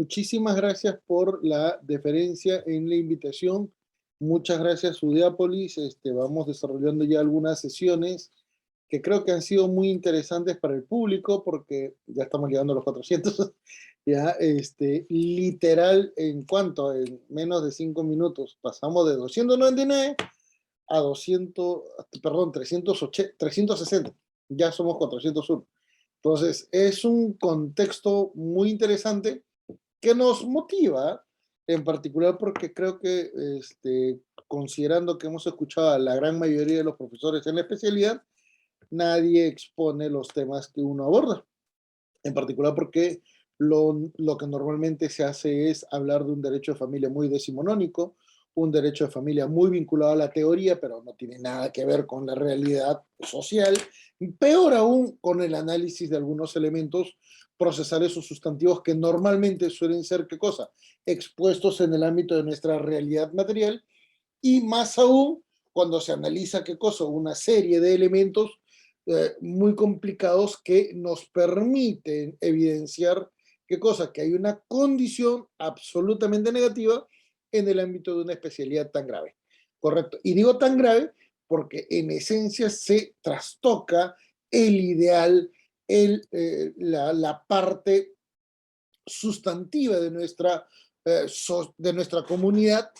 muchísimas gracias por la deferencia en la invitación. Muchas gracias, Udeápolis. Vamos desarrollando ya algunas sesiones que creo que han sido muy interesantes para el público porque ya estamos llegando a los 400. Ya, literal, en menos de 5 minutos pasamos de 299 a 200, perdón, 380, 360. Ya somos 401. Entonces, es un contexto muy interesante que nos motiva, en particular porque creo que, considerando que hemos escuchado a la gran mayoría de los profesores en la especialidad, nadie expone los temas que uno aborda, en particular porque lo que normalmente se hace es hablar de un derecho de familia muy decimonónico, un derecho de familia muy vinculado a la teoría, pero no tiene nada que ver con la realidad social, y peor aún con el análisis de algunos elementos procesales o sustantivos que normalmente suelen ser, ¿qué cosa? Expuestos en el ámbito de nuestra realidad material, y más aún cuando se analiza, ¿qué cosa? Una serie de elementos muy complicados que nos permiten evidenciar, ¿qué cosa? Que hay una condición absolutamente negativa en el ámbito de una especialidad tan grave, ¿correcto? Y digo tan grave porque en esencia se trastoca el ideal, la parte sustantiva de nuestra comunidad,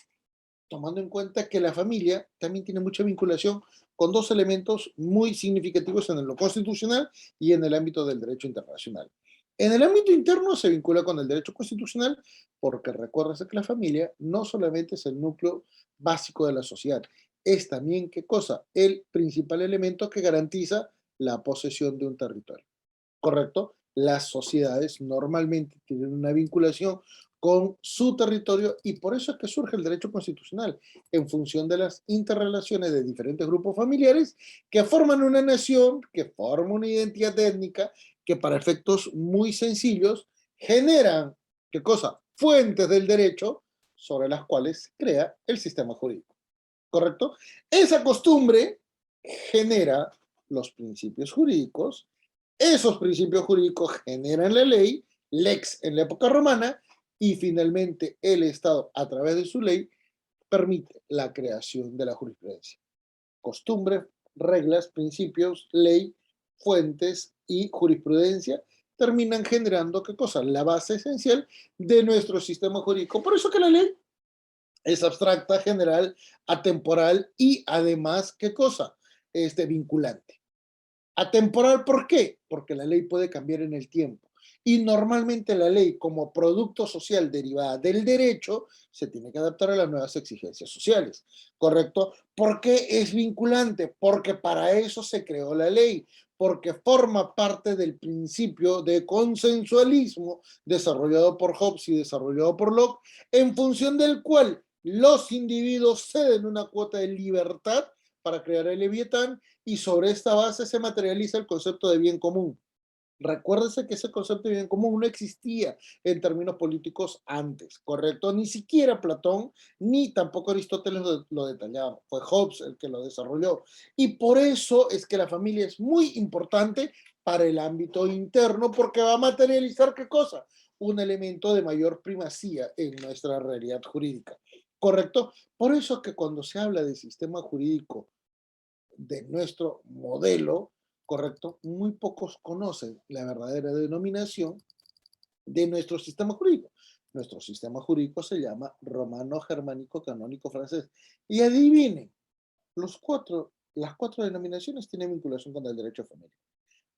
tomando en cuenta que la familia también tiene mucha vinculación con dos elementos muy significativos en lo constitucional y en el ámbito del derecho internacional. En el ámbito interno se vincula con el derecho constitucional porque recuérdese que la familia no solamente es el núcleo básico de la sociedad, es también, ¿qué cosa? El principal elemento que garantiza la posesión de un territorio. ¿Correcto? Las sociedades normalmente tienen una vinculación con su territorio y por eso es que surge el derecho constitucional, en función de las interrelaciones de diferentes grupos familiares que forman una nación, que forman una identidad étnica, que para efectos muy sencillos generan, ¿qué cosa? Fuentes del derecho sobre las cuales se crea el sistema jurídico. ¿Correcto? Esa costumbre genera los principios jurídicos. Esos principios jurídicos generan la ley, lex en la época romana, y finalmente el Estado, a través de su ley, permite la creación de la jurisprudencia. Costumbres, reglas, principios, ley, fuentes y jurisprudencia terminan generando, ¿qué cosa? La base esencial de nuestro sistema jurídico. Por eso que la ley es abstracta, general, atemporal y además, ¿qué cosa? Vinculante. Atemporal, ¿por qué? Porque la ley puede cambiar en el tiempo. Y normalmente la ley, como producto social derivada del derecho, se tiene que adaptar a las nuevas exigencias sociales, ¿correcto? ¿Por qué es vinculante? Porque para eso se creó la ley, porque forma parte del principio de consensualismo desarrollado por Hobbes y desarrollado por Locke, en función del cual los individuos ceden una cuota de libertad para crear el Leviatán y sobre esta base se materializa el concepto de bien común. Recuérdese que ese concepto de bien común no existía en términos políticos antes, ¿correcto? Ni siquiera Platón, ni tampoco Aristóteles lo detallaba. Fue Hobbes el que lo desarrolló. Y por eso es que la familia es muy importante para el ámbito interno, porque va a materializar, ¿qué cosa? Un elemento de mayor primacía en nuestra realidad jurídica, ¿correcto? Por eso que cuando se habla de sistema jurídico de nuestro modelo, ¿correcto? Muy pocos conocen la verdadera denominación de nuestro sistema jurídico. Nuestro sistema jurídico se llama romano, germánico, canónico, francés. Y adivinen, las cuatro denominaciones tienen vinculación con el derecho de familia.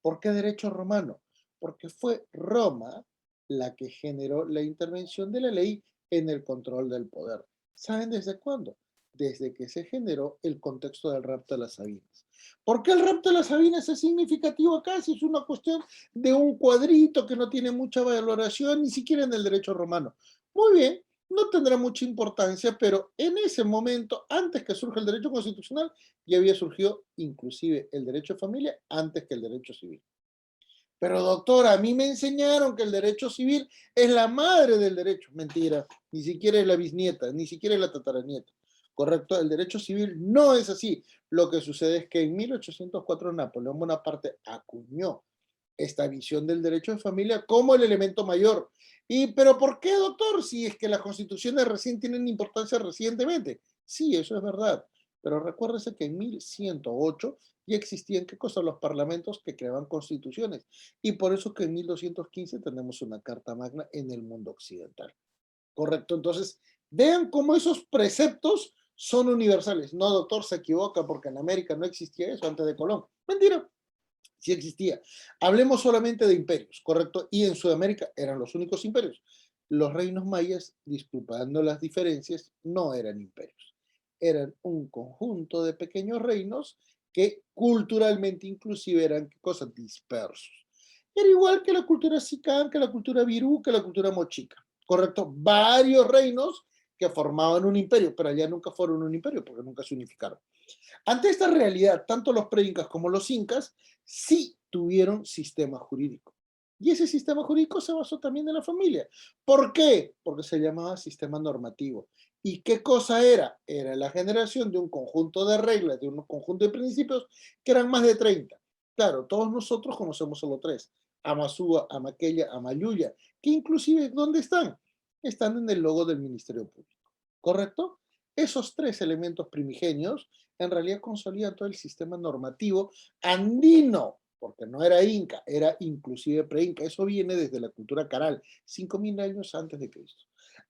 ¿Por qué derecho romano? Porque fue Roma la que generó la intervención de la ley en el control del poder. ¿Saben desde cuándo? Desde que se generó el contexto del rapto de las Sabinas. ¿Por qué el rapto de las Sabinas es significativo acá? Si es una cuestión de un cuadrito que no tiene mucha valoración, ni siquiera en el derecho romano. Muy bien, no tendrá mucha importancia, pero en ese momento, antes que surja el derecho constitucional, ya había surgido inclusive el derecho de familia antes que el derecho civil. Pero doctora, a mí me enseñaron que el derecho civil es la madre del derecho. Mentira, ni siquiera es la bisnieta, ni siquiera es la tataranieta. ¿Correcto? El derecho civil no es así. Lo que sucede es que en 1804 Napoleón Bonaparte acuñó esta visión del derecho de familia como el elemento mayor. ¿Pero por qué, doctor? Si es que las constituciones recién tienen importancia recientemente. Sí, eso es verdad. Pero recuérdese que en 1108 ya existían, ¿qué cosa? Los parlamentos que creaban constituciones. Y por eso que en 1215 tenemos una Carta Magna en el mundo occidental. Correcto. Entonces, vean cómo esos preceptos son universales. No, doctor, se equivoca porque en América no existía eso antes de Colón. Mentira, sí existía. Hablemos solamente de imperios, ¿correcto? Y en Sudamérica eran los únicos imperios. Los reinos mayas, disculpando las diferencias, no eran imperios. Eran un conjunto de pequeños reinos que culturalmente inclusive eran cosas dispersos. Era igual que la cultura sicán, que la cultura virú, que la cultura mochica, ¿correcto? Varios reinos que formaban un imperio, pero allá nunca fueron un imperio porque nunca se unificaron. Ante esta realidad, tanto los pre-incas como los incas sí tuvieron sistema jurídico. Y ese sistema jurídico se basó también en la familia. ¿Por qué? Porque se llamaba sistema normativo. ¿Y qué cosa era? Era la generación de un conjunto de reglas, de un conjunto de principios que eran más de 30. Claro, todos nosotros conocemos solo tres: Amazúa, Amaquella, Amayuya, que inclusive, ¿dónde están? Están en el logo del Ministerio Público. ¿Correcto? Esos tres elementos primigenios en realidad consolidan todo el sistema normativo andino, porque no era inca, era inclusive pre-inca. Eso viene desde la cultura caral, 5.000 años antes de Cristo.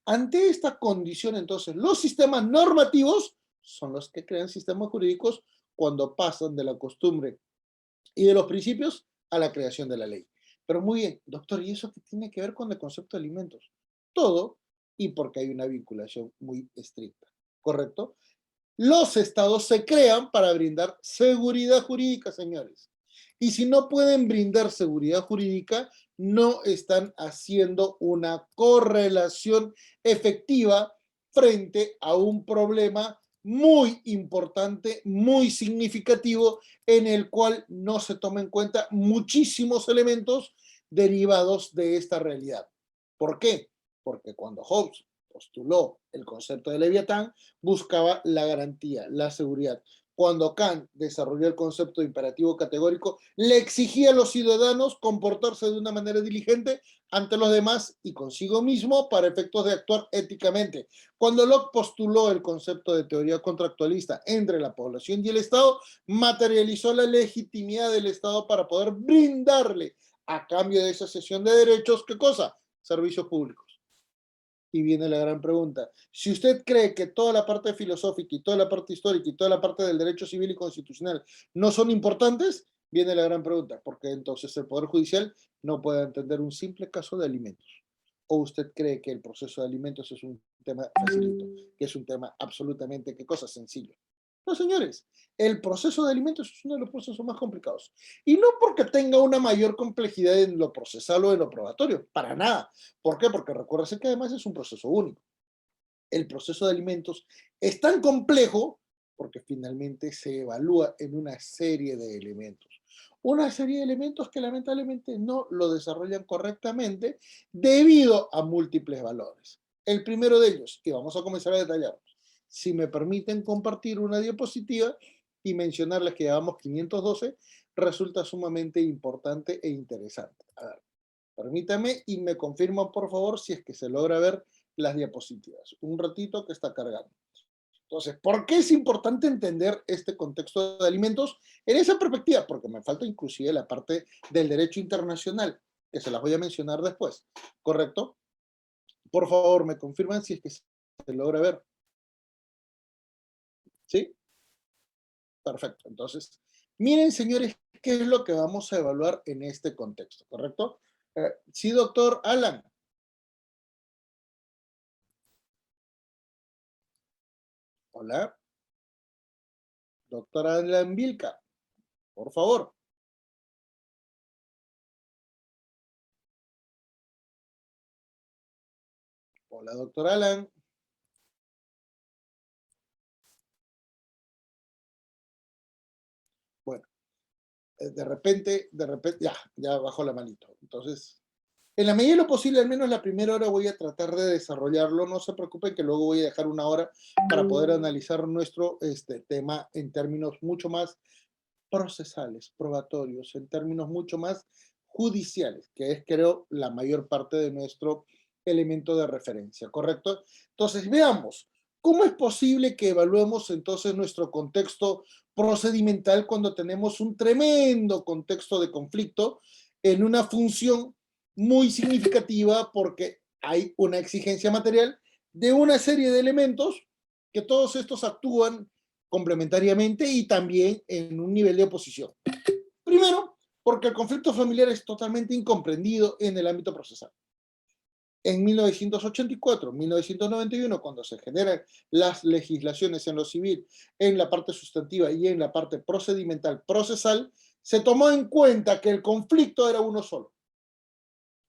Ante esta condición, entonces, los sistemas normativos son los que crean sistemas jurídicos cuando pasan de la costumbre y de los principios a la creación de la ley. Pero muy bien, doctor, ¿y eso qué tiene que ver con el concepto de alimentos? Todo, y porque hay una vinculación muy estricta, ¿correcto? Los estados se crean para brindar seguridad jurídica, señores. Y si no pueden brindar seguridad jurídica, no están haciendo una correlación efectiva frente a un problema muy importante, muy significativo, en el cual no se toman en cuenta muchísimos elementos derivados de esta realidad. ¿Por qué? Porque cuando Hobbes postuló el concepto de Leviatán, buscaba la garantía, la seguridad. Cuando Kant desarrolló el concepto de imperativo categórico, le exigía a los ciudadanos comportarse de una manera diligente ante los demás y consigo mismo para efectos de actuar éticamente. Cuando Locke postuló el concepto de teoría contractualista entre la población y el Estado, materializó la legitimidad del Estado para poder brindarle a cambio de esa cesión de derechos, ¿qué cosa? Servicios públicos. Y viene la gran pregunta. Si usted cree que toda la parte filosófica y toda la parte histórica y toda la parte del derecho civil y constitucional no son importantes, viene la gran pregunta. ¿Por qué entonces el Poder Judicial no puede entender un simple caso de alimentos? ¿O usted cree que el proceso de alimentos es un tema facilito, que es un tema absolutamente, qué cosa sencillo? No, señores, el proceso de alimentos es uno de los procesos más complicados. Y no porque tenga una mayor complejidad en lo procesal o en lo probatorio, para nada. ¿Por qué? Porque recuérdense que además es un proceso único. El proceso de alimentos es tan complejo porque finalmente se evalúa en una serie de elementos. Una serie de elementos que lamentablemente no lo desarrollan correctamente debido a múltiples valores. El primero de ellos, que vamos a comenzar a detallar, si me permiten compartir una diapositiva y mencionarles que llevamos 512, resulta sumamente importante e interesante. A ver, permítame y me confirman por favor si es que se logra ver las diapositivas. Un ratito que está cargando. Entonces, ¿por qué es importante entender este contexto de alimentos en esa perspectiva? Porque me falta inclusive la parte del derecho internacional, que se las voy a mencionar después. ¿Correcto? Por favor, me confirman si es que se logra ver. ¿Sí? Perfecto. Entonces, miren, señores, qué es lo que vamos a evaluar en este contexto, ¿correcto? Sí, doctor Alan. Hola, doctor Alan Vilca, por favor. Hola, doctor Alan. Bueno, ya bajó la manito. Entonces, en la medida de lo posible, al menos la primera hora voy a tratar de desarrollarlo. No se preocupen que luego voy a dejar una hora para poder analizar nuestro tema en términos mucho más procesales, probatorios, en términos mucho más judiciales, que es, creo, la mayor parte de nuestro elemento de referencia, ¿correcto? Entonces, veamos, ¿cómo es posible que evaluemos entonces nuestro contexto procedimental cuando tenemos un tremendo contexto de conflicto en una función muy significativa porque hay una exigencia material de una serie de elementos que todos estos actúan complementariamente y también en un nivel de oposición? Primero, porque el conflicto familiar es totalmente incomprendido en el ámbito procesal. En 1984, 1991, cuando se generan las legislaciones en lo civil, en la parte sustantiva y en la parte procedimental procesal, se tomó en cuenta que el conflicto era uno solo,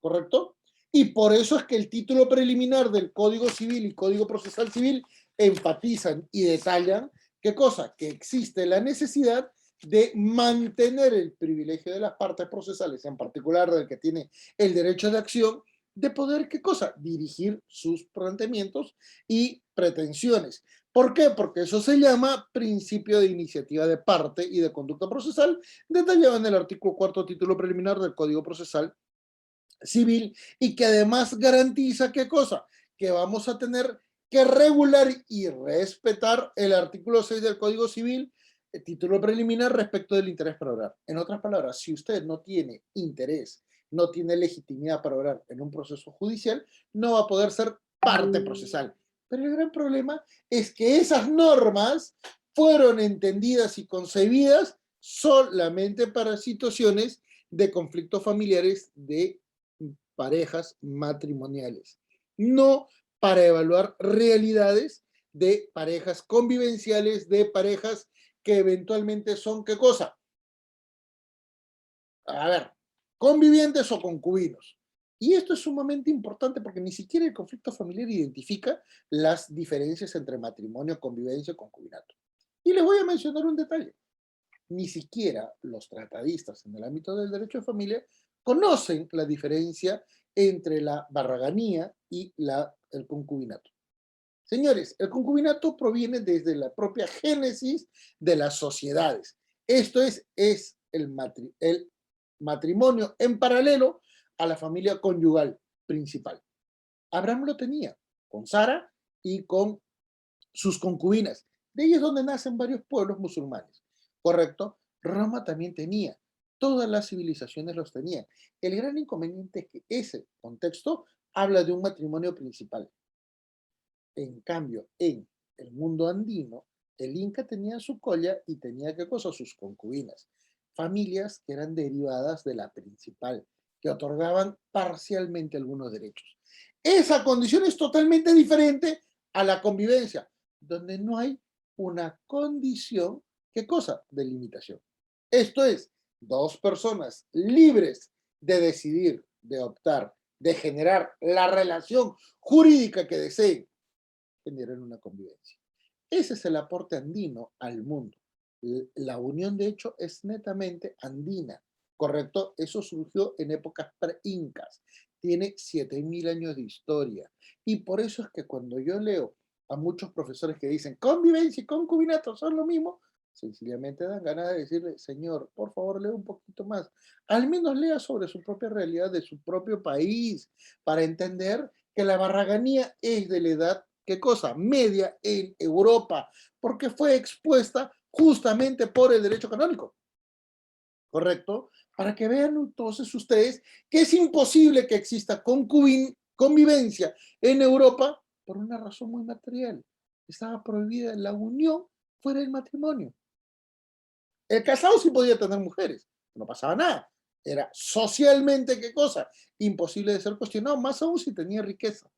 ¿correcto? Y por eso es que el título preliminar del Código Civil y Código Procesal Civil enfatizan y detallan, ¿qué cosa? Que existe la necesidad de mantener el privilegio de las partes procesales, en particular del que tiene el derecho de acción, de poder, ¿qué cosa? Dirigir sus planteamientos y pretensiones. ¿Por qué? Porque eso se llama principio de iniciativa de parte y de conducta procesal, detallado en el artículo 4, título preliminar del Código Procesal Civil, y que además garantiza, ¿qué cosa? Que vamos a tener que regular y respetar el artículo 6 del Código Civil, el título preliminar respecto del interés para obrar. En otras palabras, si usted no tiene interés, no tiene legitimidad para obrar en un proceso judicial, no va a poder ser parte procesal. Pero el gran problema es que esas normas fueron entendidas y concebidas solamente para situaciones de conflictos familiares de parejas matrimoniales, no para evaluar realidades de parejas convivenciales, de parejas que eventualmente son, ¿qué cosa? A ver, convivientes o concubinos. Y esto es sumamente importante porque ni siquiera el conflicto familiar identifica las diferencias entre matrimonio, convivencia y concubinato. Y les voy a mencionar un detalle. Ni siquiera los tratadistas en el ámbito del derecho de familia conocen la diferencia entre la barraganía y el concubinato. Señores, el concubinato proviene desde la propia génesis de las sociedades. Esto es el matrimonio en paralelo a la familia conyugal principal. Abraham lo tenía con Sara y con sus concubinas. De ahí es donde nacen varios pueblos musulmanes, ¿correcto? Roma también tenía, todas las civilizaciones los tenían. El gran inconveniente es que ese contexto habla de un matrimonio principal. En cambio, en el mundo andino, el Inca tenía su colla y tenía, ¿qué cosa? Sus concubinas. Familias que eran derivadas de la principal, que otorgaban parcialmente algunos derechos. Esa condición es totalmente diferente a la convivencia, donde no hay una condición, ¿qué cosa? De limitación. Esto es, dos personas libres de decidir, de optar, de generar la relación jurídica que deseen, generan una convivencia. Ese es el aporte andino al mundo. La unión, de hecho, es netamente andina, ¿correcto? Eso surgió en épocas pre-incas. Tiene 7.000 años de historia. Y por eso es que cuando yo leo a muchos profesores que dicen convivencia y concubinato son lo mismo, sencillamente dan ganas de decirle, señor, por favor, lea un poquito más. Al menos lea sobre su propia realidad de su propio país para entender que la barraganía es de la edad, ¿qué cosa? Media en Europa, porque fue expuesta justamente por el derecho canónico, ¿correcto? Para que vean entonces ustedes que es imposible que exista convivencia en Europa por una razón muy material. Estaba prohibida la unión fuera del matrimonio. El casado sí podía tener mujeres, no pasaba nada. Era socialmente, ¿qué cosa? Imposible de ser cuestionado, más aún si tenía riqueza.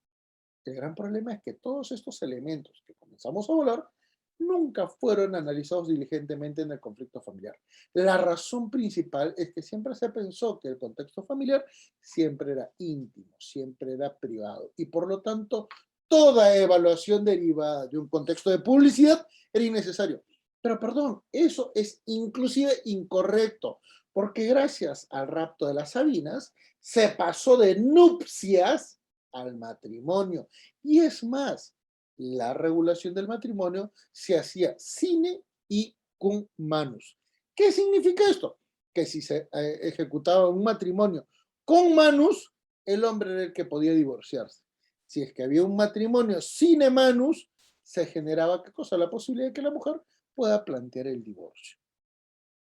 El gran problema es que todos estos elementos que comenzamos a hablar nunca fueron analizados diligentemente en el conflicto familiar. La razón principal es que siempre se pensó que el contexto familiar siempre era íntimo, siempre era privado y por lo tanto toda evaluación derivada de un contexto de publicidad era innecesario. Pero perdón, eso es inclusive incorrecto, porque gracias al rapto de las Sabinas se pasó de nupcias al matrimonio. Y es más, la regulación del matrimonio se hacía sine y cum manus. ¿Qué significa esto? que si se ejecutaba un matrimonio con manus, el hombre era el que podía divorciarse. Si es que había un matrimonio sin manus, se generaba, ¿qué cosa? La posibilidad de que la mujer pueda plantear el divorcio.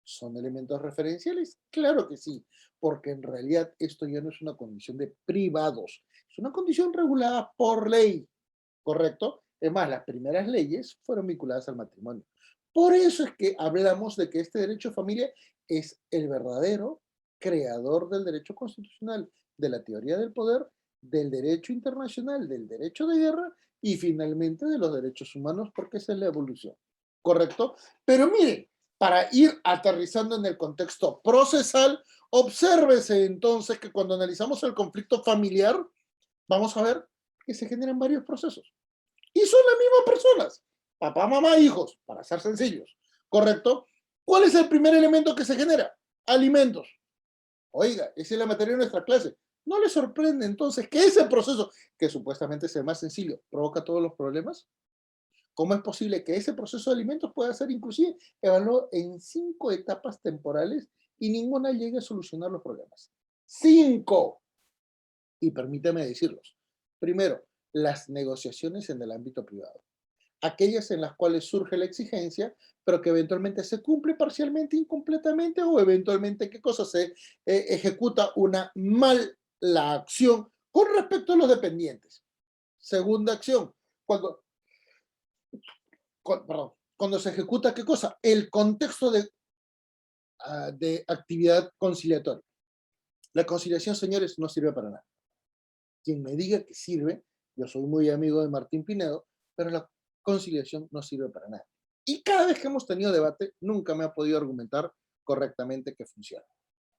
¿Son elementos referenciales? Claro que sí, porque en realidad esto ya no es una condición de privados, es una condición regulada por ley, ¿correcto? Es más, las primeras leyes fueron vinculadas al matrimonio. Por eso es que hablamos de que este derecho de familia es el verdadero creador del derecho constitucional, de la teoría del poder, del derecho internacional, del derecho de guerra y finalmente de los derechos humanos, porque esa es la evolución, ¿correcto? Pero miren, para ir aterrizando en el contexto procesal, obsérvese entonces que cuando analizamos el conflicto familiar, vamos a ver que se generan varios procesos. Y son las mismas personas, papá, mamá, hijos, para ser sencillos, ¿correcto? ¿Cuál es el primer elemento que se genera? Alimentos. Oiga, esa es la materia de nuestra clase. ¿No le sorprende entonces que ese proceso, que supuestamente es el más sencillo, provoca todos los problemas? ¿Cómo es posible que ese proceso de alimentos pueda ser inclusive evaluado en 5 etapas temporales y ninguna llegue a solucionar los problemas? 5. Y permítame decirlos. Primero, las negociaciones en el ámbito privado. Aquellas en las cuales surge la exigencia, pero que eventualmente se cumple parcialmente, incompletamente, o eventualmente, ¿qué cosa? Se ejecuta una mala acción con respecto a los dependientes. Segunda acción, cuando perdón, cuando se ejecuta, ¿qué cosa? El contexto de actividad conciliatoria. La conciliación, señores, no sirve para nada. Quien me diga que sirve, yo soy muy amigo de Martín Pinedo, pero la conciliación no sirve para nada. Y cada vez que hemos tenido debate, nunca me ha podido argumentar correctamente que funciona.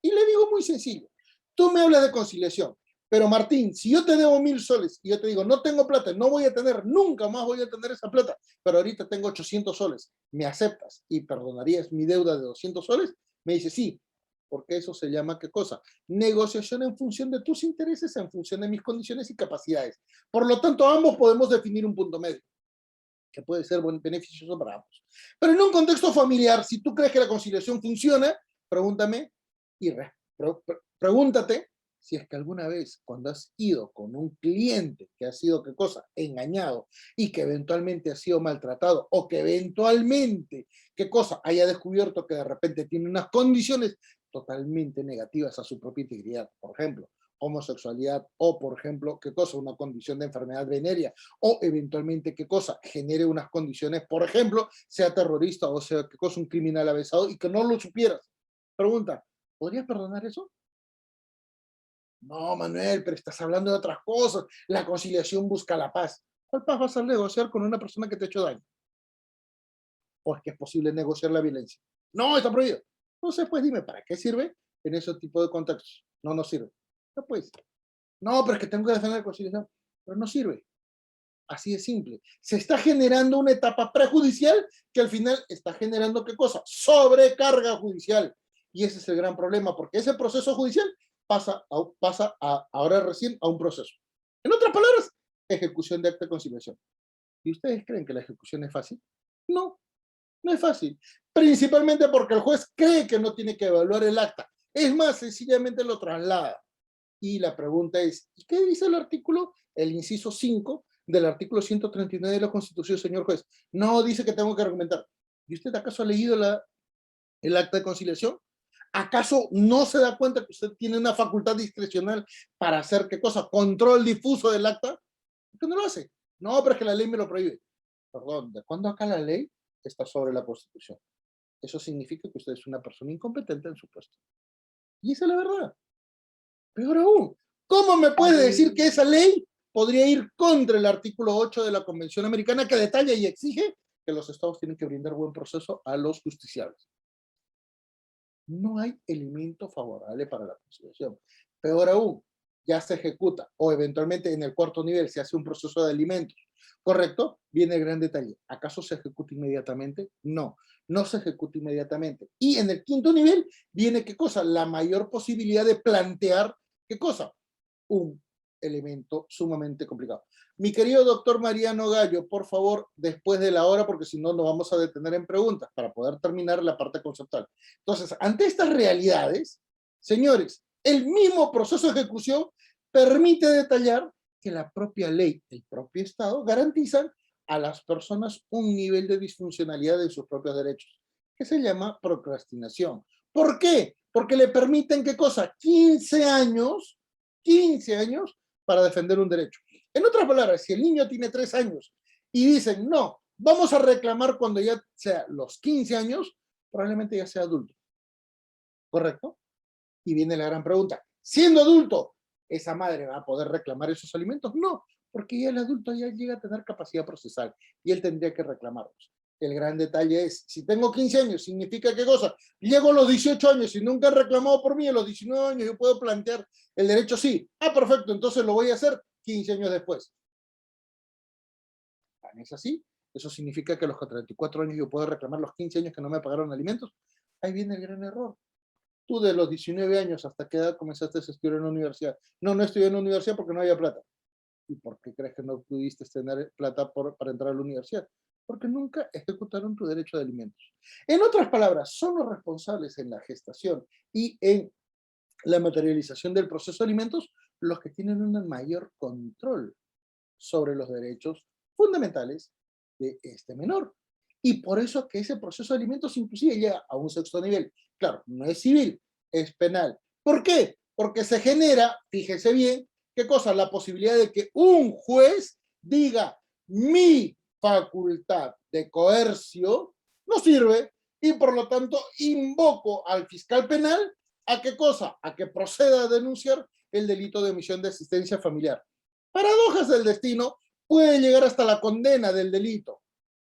Y le digo muy sencillo, tú me hablas de conciliación, pero Martín, si yo te debo 1.000 soles y yo te digo, no tengo plata, no voy a tener, nunca más voy a tener esa plata, pero ahorita tengo 800 soles, ¿me aceptas y perdonarías mi deuda de 200 soles? Me dice, sí, porque eso se llama, ¿qué cosa? Negociación en función de tus intereses, en función de mis condiciones y capacidades. Por lo tanto, ambos podemos definir un punto medio que puede ser beneficioso para ambos. Pero en un contexto familiar, si tú crees que la conciliación funciona, pregúntame y pregúntate si es que alguna vez cuando has ido con un cliente que ha sido, ¿qué cosa? Engañado y que eventualmente ha sido maltratado o que eventualmente, ¿qué cosa? Haya descubierto que de repente tiene unas condiciones totalmente negativas a su propia integridad, por ejemplo, homosexualidad o, por ejemplo, ¿qué cosa? Una condición de enfermedad venérea o eventualmente, ¿qué cosa? Genere unas condiciones, por ejemplo, sea terrorista o sea, ¿qué cosa? Un criminal avesado y que no lo supieras. Pregunta, ¿podrías perdonar eso? No, Manuel, pero estás hablando de otras cosas. La conciliación busca la paz. ¿Cuál paz vas a negociar con una persona que te ha hecho daño? ¿O es que es posible negociar la violencia? No, está prohibido. No sé, pues dime, ¿para qué sirve en ese tipo de contextos? No, no sirve. No, pues. No, pero es que tengo que defender la conciliación. Pero no sirve. Así de simple. Se está generando una etapa prejudicial que al final está generando, ¿qué cosa? Sobrecarga judicial. Y ese es el gran problema, porque ese proceso judicial pasa ahora recién a un proceso. En otras palabras, ejecución de acta de conciliación. ¿Y ustedes creen que la ejecución es fácil? No, no es fácil. Principalmente porque el juez cree que no tiene que evaluar el acta. Es más, sencillamente lo traslada. Y la pregunta es, ¿y qué dice el artículo? El inciso 5 del artículo 139 de la Constitución, señor juez. No dice que tengo que argumentar. ¿Y usted acaso ha leído el acta de conciliación? ¿Acaso no se da cuenta que usted tiene una facultad discrecional para hacer qué cosa? Control difuso del acta. ¿Por qué no lo hace? No, pero es que la ley me lo prohíbe. Perdón, ¿de cuándo acá la ley está sobre la Constitución? Eso significa que usted es una persona incompetente en su puesto. Y esa es la verdad. Peor aún, ¿cómo me puede decir que esa ley podría ir contra el artículo 8 de la Convención Americana que detalla y exige que los estados tienen que brindar buen proceso a los justiciables? No hay elemento favorable para la conciliación. Peor aún, ya se ejecuta o eventualmente en el cuarto nivel se hace un proceso de alimentos, ¿correcto? Viene el gran detalle. ¿Acaso se ejecuta inmediatamente? No, no se ejecuta inmediatamente. Y en el quinto nivel viene, ¿qué cosa? La mayor posibilidad de plantear, ¿qué cosa? Un elemento sumamente complicado. Mi querido doctor Mariano Gallo, por favor, después de la hora, porque si no nos vamos a detener en preguntas para poder terminar la parte conceptual. Entonces, ante estas realidades, señores, el mismo proceso de ejecución permite detallar que la propia ley, el propio Estado, garantizan a las personas un nivel de disfuncionalidad de sus propios derechos, que se llama procrastinación. ¿Por qué? Porque le permiten, ¿qué cosa? 15 años para defender un derecho. En otras palabras, si el niño tiene 3 años y dicen, no, vamos a reclamar cuando ya sea los 15 años, probablemente ya sea adulto. ¿Correcto? Y viene la gran pregunta, siendo adulto, ¿esa madre va a poder reclamar esos alimentos? No, porque ya el adulto ya llega a tener capacidad procesal y él tendría que reclamarlos. El gran detalle es, si tengo 15 años, ¿significa qué cosa? Llego a los 18 años y nunca he reclamado por mí, a los 19 años yo puedo plantear el derecho, sí. Ah, perfecto, entonces lo voy a hacer 15 años después. ¿No es así? ¿Eso significa que a los 34 años yo puedo reclamar los 15 años que no me pagaron alimentos? Ahí viene el gran error. Tú de los 19 años, ¿hasta qué edad comenzaste a estudiar en la universidad? No, no estudié en la universidad porque no había plata. ¿Y por qué crees que no pudiste tener plata para entrar a la universidad? Porque nunca ejecutaron tu derecho de alimentos. En otras palabras, son los responsables en la gestación y en la materialización del proceso de alimentos los que tienen un mayor control sobre los derechos fundamentales de este menor. Y por eso que ese proceso de alimentos inclusive llega a un sexto nivel. Claro, no es civil, es penal. ¿Por qué? Porque se genera, fíjese bien, ¿qué cosa? La posibilidad de que un juez diga, mi facultad de coercio no sirve y por lo tanto invoco al fiscal penal a qué cosa? A que proceda a denunciar el delito de omisión de asistencia familiar. Paradojas del destino, puede llegar hasta la condena del delito.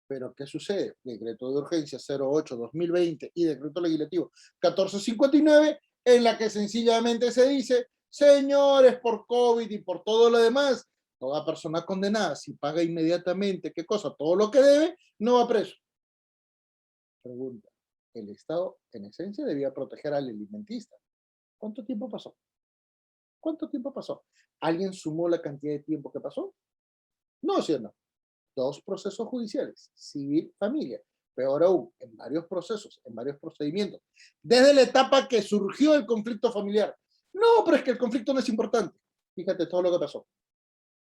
Pero ¿qué sucede? Decreto de urgencia 08-2020 y decreto legislativo 1459, en la que sencillamente se dice, señores, por COVID y por todo lo demás, toda persona condenada, si paga inmediatamente, ¿qué cosa? Todo lo que debe, no va preso. Pregunta, el Estado, en esencia, debía proteger al alimentista. ¿Cuánto tiempo pasó? ¿Cuánto tiempo pasó? ¿Alguien sumó la cantidad de tiempo que pasó? No, ¿sí o no? 2 procesos judiciales, civil, familia, peor aún, en varios procesos, en varios procedimientos, desde la etapa que surgió el conflicto familiar. No, pero es que el conflicto no es importante. Fíjate todo lo que pasó.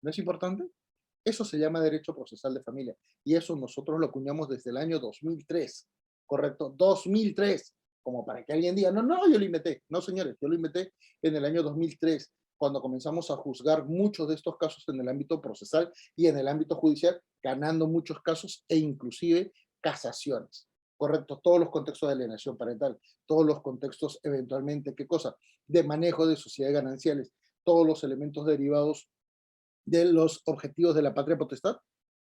¿No es importante? Eso se llama derecho procesal de familia. Y eso nosotros lo acuñamos desde el año 2003. ¿Correcto? 2003. Como para que alguien diga, no, no, yo lo inventé. No, señores, yo lo inventé en el año 2003, cuando comenzamos a juzgar muchos de estos casos en el ámbito procesal y en el ámbito judicial, ganando muchos casos e inclusive casaciones. Correcto, todos los contextos de alienación parental, todos los contextos eventualmente, ¿qué cosa? De manejo de sociedades gananciales, todos los elementos derivados de los objetivos de la patria potestad,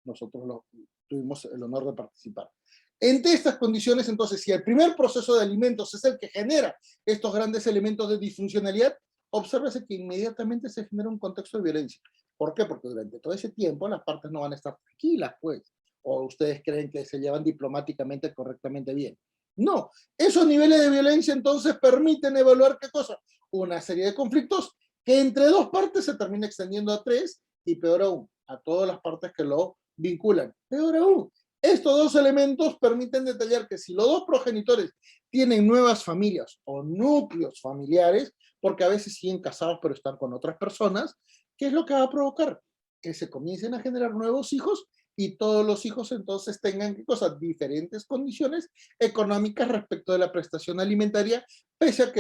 nosotros tuvimos el honor de participar. Entre estas condiciones, entonces, si el primer proceso de alimentos es el que genera estos grandes elementos de disfuncionalidad, obsérvese que inmediatamente se genera un contexto de violencia. ¿Por qué? Porque durante todo ese tiempo las partes no van a estar tranquilas, pues. ¿O ustedes creen que se llevan diplomáticamente correctamente bien? No. Esos niveles de violencia entonces permiten evaluar ¿qué cosa? Una serie de conflictos que entre 2 partes se termina extendiendo a 3 y peor aún, a todas las partes que lo vinculan. Peor aún, estos 2 elementos permiten detallar que si los 2 progenitores tienen nuevas familias o núcleos familiares, porque a veces siguen casados pero están con otras personas, ¿qué es lo que va a provocar? Que se comiencen a generar nuevos hijos y todos los hijos entonces tengan ¿qué cosa? Diferentes condiciones económicas respecto de la prestación alimentaria, pese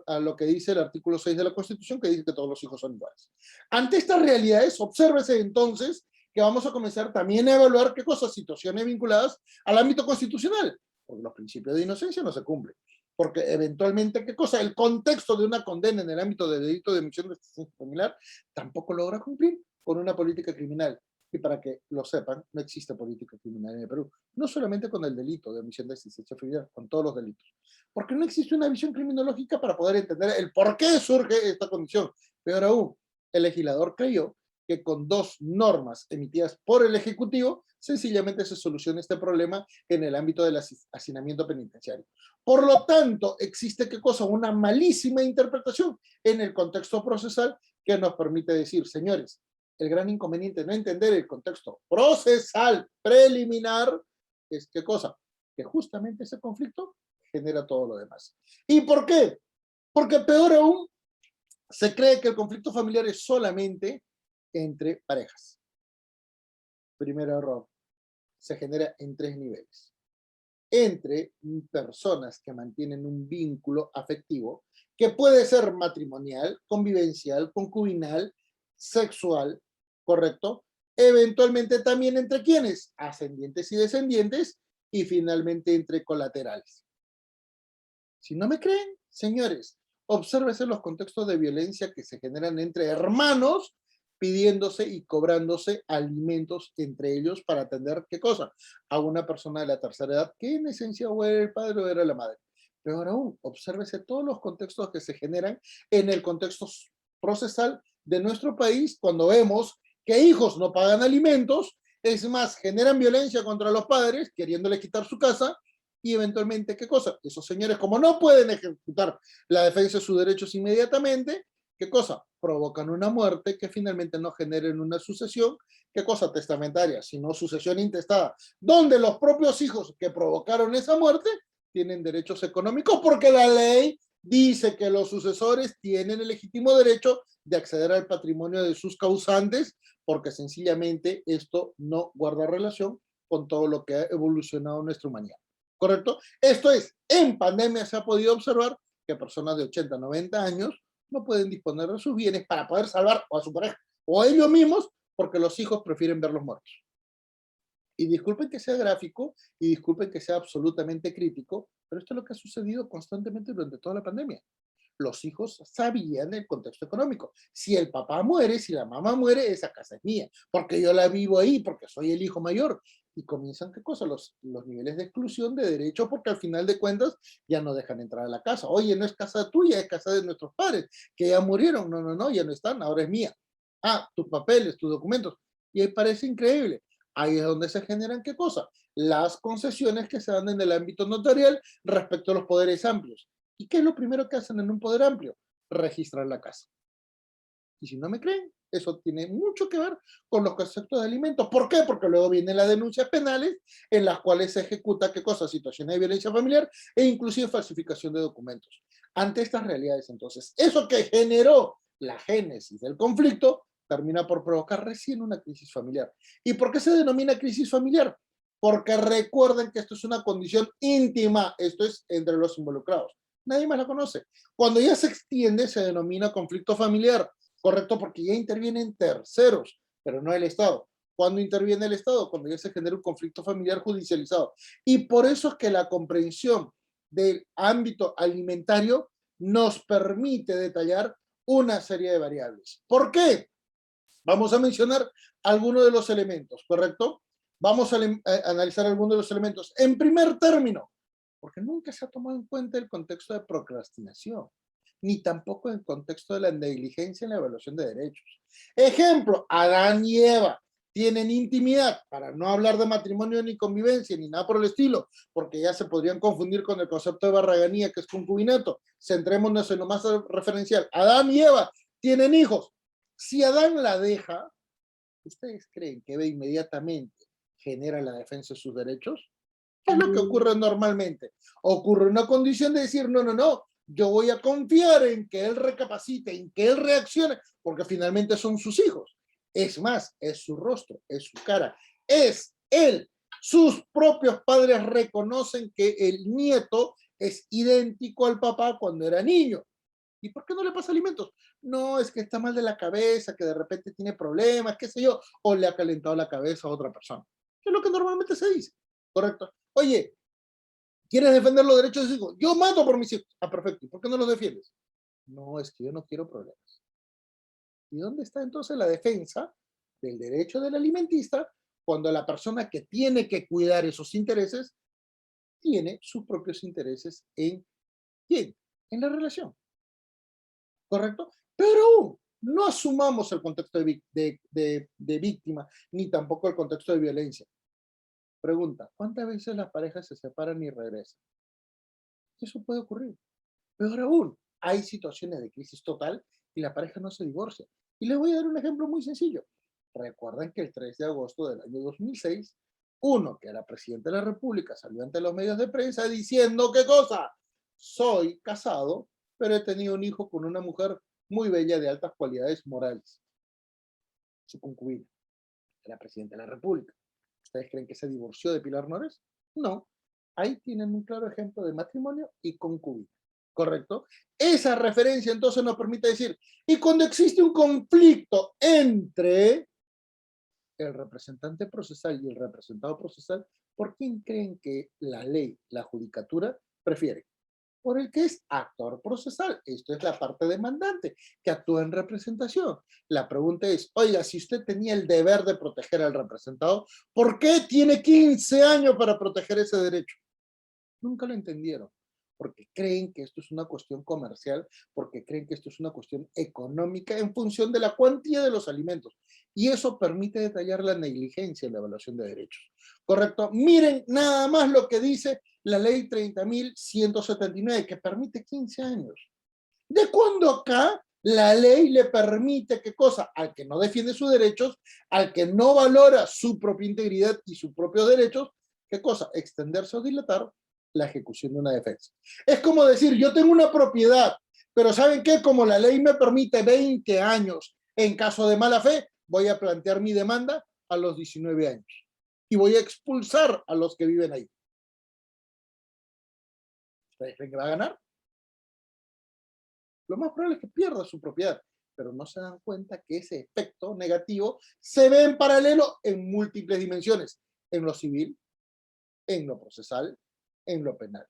a lo que dice el artículo 6 de la Constitución, que dice que todos los hijos son iguales. Ante estas realidades, obsérvese entonces que vamos a comenzar también a evaluar qué cosas, situaciones vinculadas al ámbito constitucional, porque los principios de inocencia no se cumplen. Porque eventualmente, ¿qué cosa? El contexto de una condena en el ámbito de delito de omisión de asistencia familiar tampoco logra cumplir con una política criminal. Y para que lo sepan, no existe política criminal en el Perú. No solamente con el delito de omisión de asistencia familiar, con todos los delitos. Porque no existe una visión criminológica para poder entender el por qué surge esta condición. Peor aún, el legislador creyó que con 2 normas emitidas por el Ejecutivo, sencillamente se soluciona este problema en el ámbito del hacinamiento penitenciario. Por lo tanto, existe ¿qué cosa? Una malísima interpretación en el contexto procesal que nos permite decir, señores, el gran inconveniente de no entender el contexto procesal preliminar es ¿qué cosa? Que justamente ese conflicto genera todo lo demás. ¿Y por qué? Porque peor aún, se cree que el conflicto familiar es solamente entre parejas. Primer error, se genera en 3 niveles. Entre personas que mantienen un vínculo afectivo, que puede ser matrimonial, convivencial, concubinal, sexual, ¿correcto? Eventualmente también entre quienes, ascendientes y descendientes, y finalmente entre colaterales. Si no me creen, señores, obsérvese los contextos de violencia que se generan entre hermanos pidiéndose y cobrándose alimentos entre ellos para atender, ¿qué cosa? A una persona de la tercera edad que en esencia o era el padre o era la madre. Peor aún, obsérvese todos los contextos que se generan en el contexto procesal de nuestro país cuando vemos que hijos no pagan alimentos, es más, generan violencia contra los padres queriéndole quitar su casa y eventualmente, ¿qué cosa? Esos señores, como no pueden ejecutar la defensa de sus derechos inmediatamente, ¿qué cosa? Provocan una muerte que finalmente no generen una sucesión, ¿qué cosa? Testamentaria, sino sucesión intestada, donde los propios hijos que provocaron esa muerte tienen derechos económicos porque la ley dice que los sucesores tienen el legítimo derecho de acceder al patrimonio de sus causantes porque sencillamente esto no guarda relación con todo lo que ha evolucionado nuestra humanidad. ¿Correcto? Esto es, en pandemia se ha podido observar que personas de 80, 90 años no pueden disponer de sus bienes para poder salvar o a su pareja o a ellos mismos porque los hijos prefieren verlos muertos. Y disculpen que sea gráfico y disculpen que sea absolutamente crítico, pero esto es lo que ha sucedido constantemente durante toda la pandemia. Los hijos sabían el contexto económico. Si el papá muere, si la mamá muere, esa casa es mía, porque yo la vivo ahí, porque soy el hijo mayor. Y comienzan, ¿qué cosa? Los niveles de exclusión de derechos, porque al final de cuentas ya no dejan entrar a la casa. Oye, no es casa tuya, es casa de nuestros padres, que ya murieron. No, no, no, ya no están, ahora es mía. Ah, tus papeles, tus documentos. Y ahí parece increíble. Ahí es donde se generan, ¿qué cosa? Las concesiones que se dan en el ámbito notarial respecto a los poderes amplios. ¿Y qué es lo primero que hacen en un poder amplio? Registrar la casa. Y si no me creen, eso tiene mucho que ver con los conceptos de alimentos. ¿Por qué? Porque luego vienen las denuncias penales en las cuales se ejecuta, ¿qué cosa? Situaciones de violencia familiar e inclusive falsificación de documentos. Ante estas realidades, entonces, eso que generó la génesis del conflicto termina por provocar recién una crisis familiar. ¿Y por qué se denomina crisis familiar? Porque recuerden que esto es una condición íntima, esto es entre los involucrados. Nadie más la conoce. Cuando ya se extiende, se denomina conflicto familiar. Correcto, porque ya intervienen terceros, pero no el Estado. ¿Cuándo interviene el Estado? Cuando ya se genera un conflicto familiar judicializado. Y por eso es que la comprensión del ámbito alimentario nos permite detallar una serie de variables. ¿Por qué? Vamos a mencionar algunos de los elementos, ¿correcto? Vamos a analizar algunos de los elementos. En primer término, porque nunca se ha tomado en cuenta el contexto de procrastinación, ni tampoco en el contexto de la negligencia en la evaluación de derechos. Ejemplo, Adán y Eva tienen intimidad, para no hablar de matrimonio ni convivencia ni nada por el estilo, porque ya se podrían confundir con el concepto de barraganía, que es concubinato. Centrémonos en lo más referencial. Adán y Eva tienen hijos. Si Adán la deja, ¿ustedes creen que Eva inmediatamente genera la defensa de sus derechos? ¿Qué es lo que ocurre normalmente? Ocurre una condición de decir, no, no, no, yo voy a confiar en que él recapacite, en que él reaccione, porque finalmente son sus hijos. Es más, es su rostro, es su cara, es él. Sus propios padres reconocen que el nieto es idéntico al papá cuando era niño. ¿Y por qué no le pasa alimentos? No, es que está mal de la cabeza, que de repente tiene problemas, qué sé yo, o le ha calentado la cabeza a otra persona. Que es lo que normalmente se dice, ¿correcto? Oye, ¿quieres defender los derechos de sus hijos? Yo mato por mis hijos. Ah, perfecto. ¿Y por qué no los defiendes? No, es que yo no quiero problemas. ¿Y dónde está entonces la defensa del derecho del alimentista cuando la persona que tiene que cuidar esos intereses tiene sus propios intereses en quién? En la relación. ¿Correcto? Pero aún, no asumamos el contexto de víctima, ni tampoco el contexto de violencia. Pregunta, ¿cuántas veces las parejas se separan y regresan? Eso puede ocurrir. Peor aún, hay situaciones de crisis total y la pareja no se divorcia. Y les voy a dar un ejemplo muy sencillo. Recuerden que el 3 de agosto del año 2006, uno que era presidente de la República salió ante los medios de prensa diciendo, ¿qué cosa? Soy casado, pero he tenido un hijo con una mujer muy bella de altas cualidades morales, su concubina, era presidente de la República. ¿Ustedes creen que se divorció de Pilar Nores? No. Ahí tienen un claro ejemplo de matrimonio y concubina. ¿Correcto? Esa referencia entonces nos permite decir, y cuando existe un conflicto entre el representante procesal y el representado procesal, ¿por quién creen que la ley, la judicatura, prefiere? Por el que es actor procesal. Esto es la parte demandante, que actúa en representación. La pregunta es, oiga, si usted tenía el deber de proteger al representado, ¿por qué tiene 15 años para proteger ese derecho? Nunca lo entendieron, porque creen que esto es una cuestión comercial, porque creen que esto es una cuestión económica en función de la cuantía de los alimentos. Y eso permite detallar la negligencia en la evaluación de derechos. ¿Correcto? Miren nada más lo que dice la ley 30.179, que permite 15 años. ¿De cuándo acá la ley le permite qué cosa? Al que no defiende sus derechos, al que no valora su propia integridad y sus propios derechos, ¿qué cosa? Extenderse o dilatar la ejecución de una defensa. Es como decir, yo tengo una propiedad, pero ¿saben qué? Como la ley me permite 20 años en caso de mala fe, voy a plantear mi demanda a los 19 años y voy a expulsar a los que viven ahí. ¿Ustedes creen que va a ganar? Lo más probable es que pierda su propiedad, pero no se dan cuenta que ese efecto negativo se ve en paralelo en múltiples dimensiones, en lo civil, en lo procesal, en lo penal.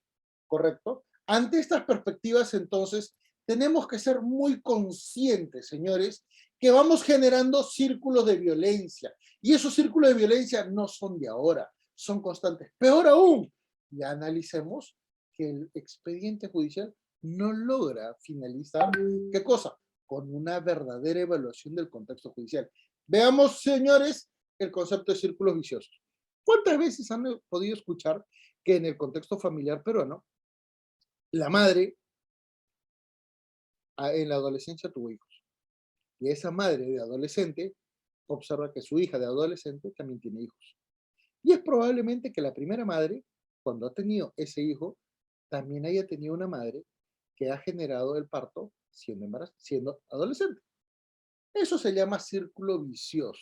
¿Correcto? Ante estas perspectivas, entonces, tenemos que ser muy conscientes, señores, que vamos generando círculos de violencia. Y esos círculos de violencia no son de ahora, son constantes. Peor aún, ya analicemos que el expediente judicial no logra finalizar, ¿qué cosa? Con una verdadera evaluación del contexto judicial. Veamos, señores, el concepto de círculos viciosos. ¿Cuántas veces han podido escuchar que en el contexto familiar peruano, la madre en la adolescencia tuvo hijos? Y esa madre de adolescente observa que su hija de adolescente también tiene hijos. Y es probablemente que la primera madre, cuando ha tenido ese hijo, también haya tenido una madre que ha generado el parto siendo adolescente. Eso se llama círculo vicioso.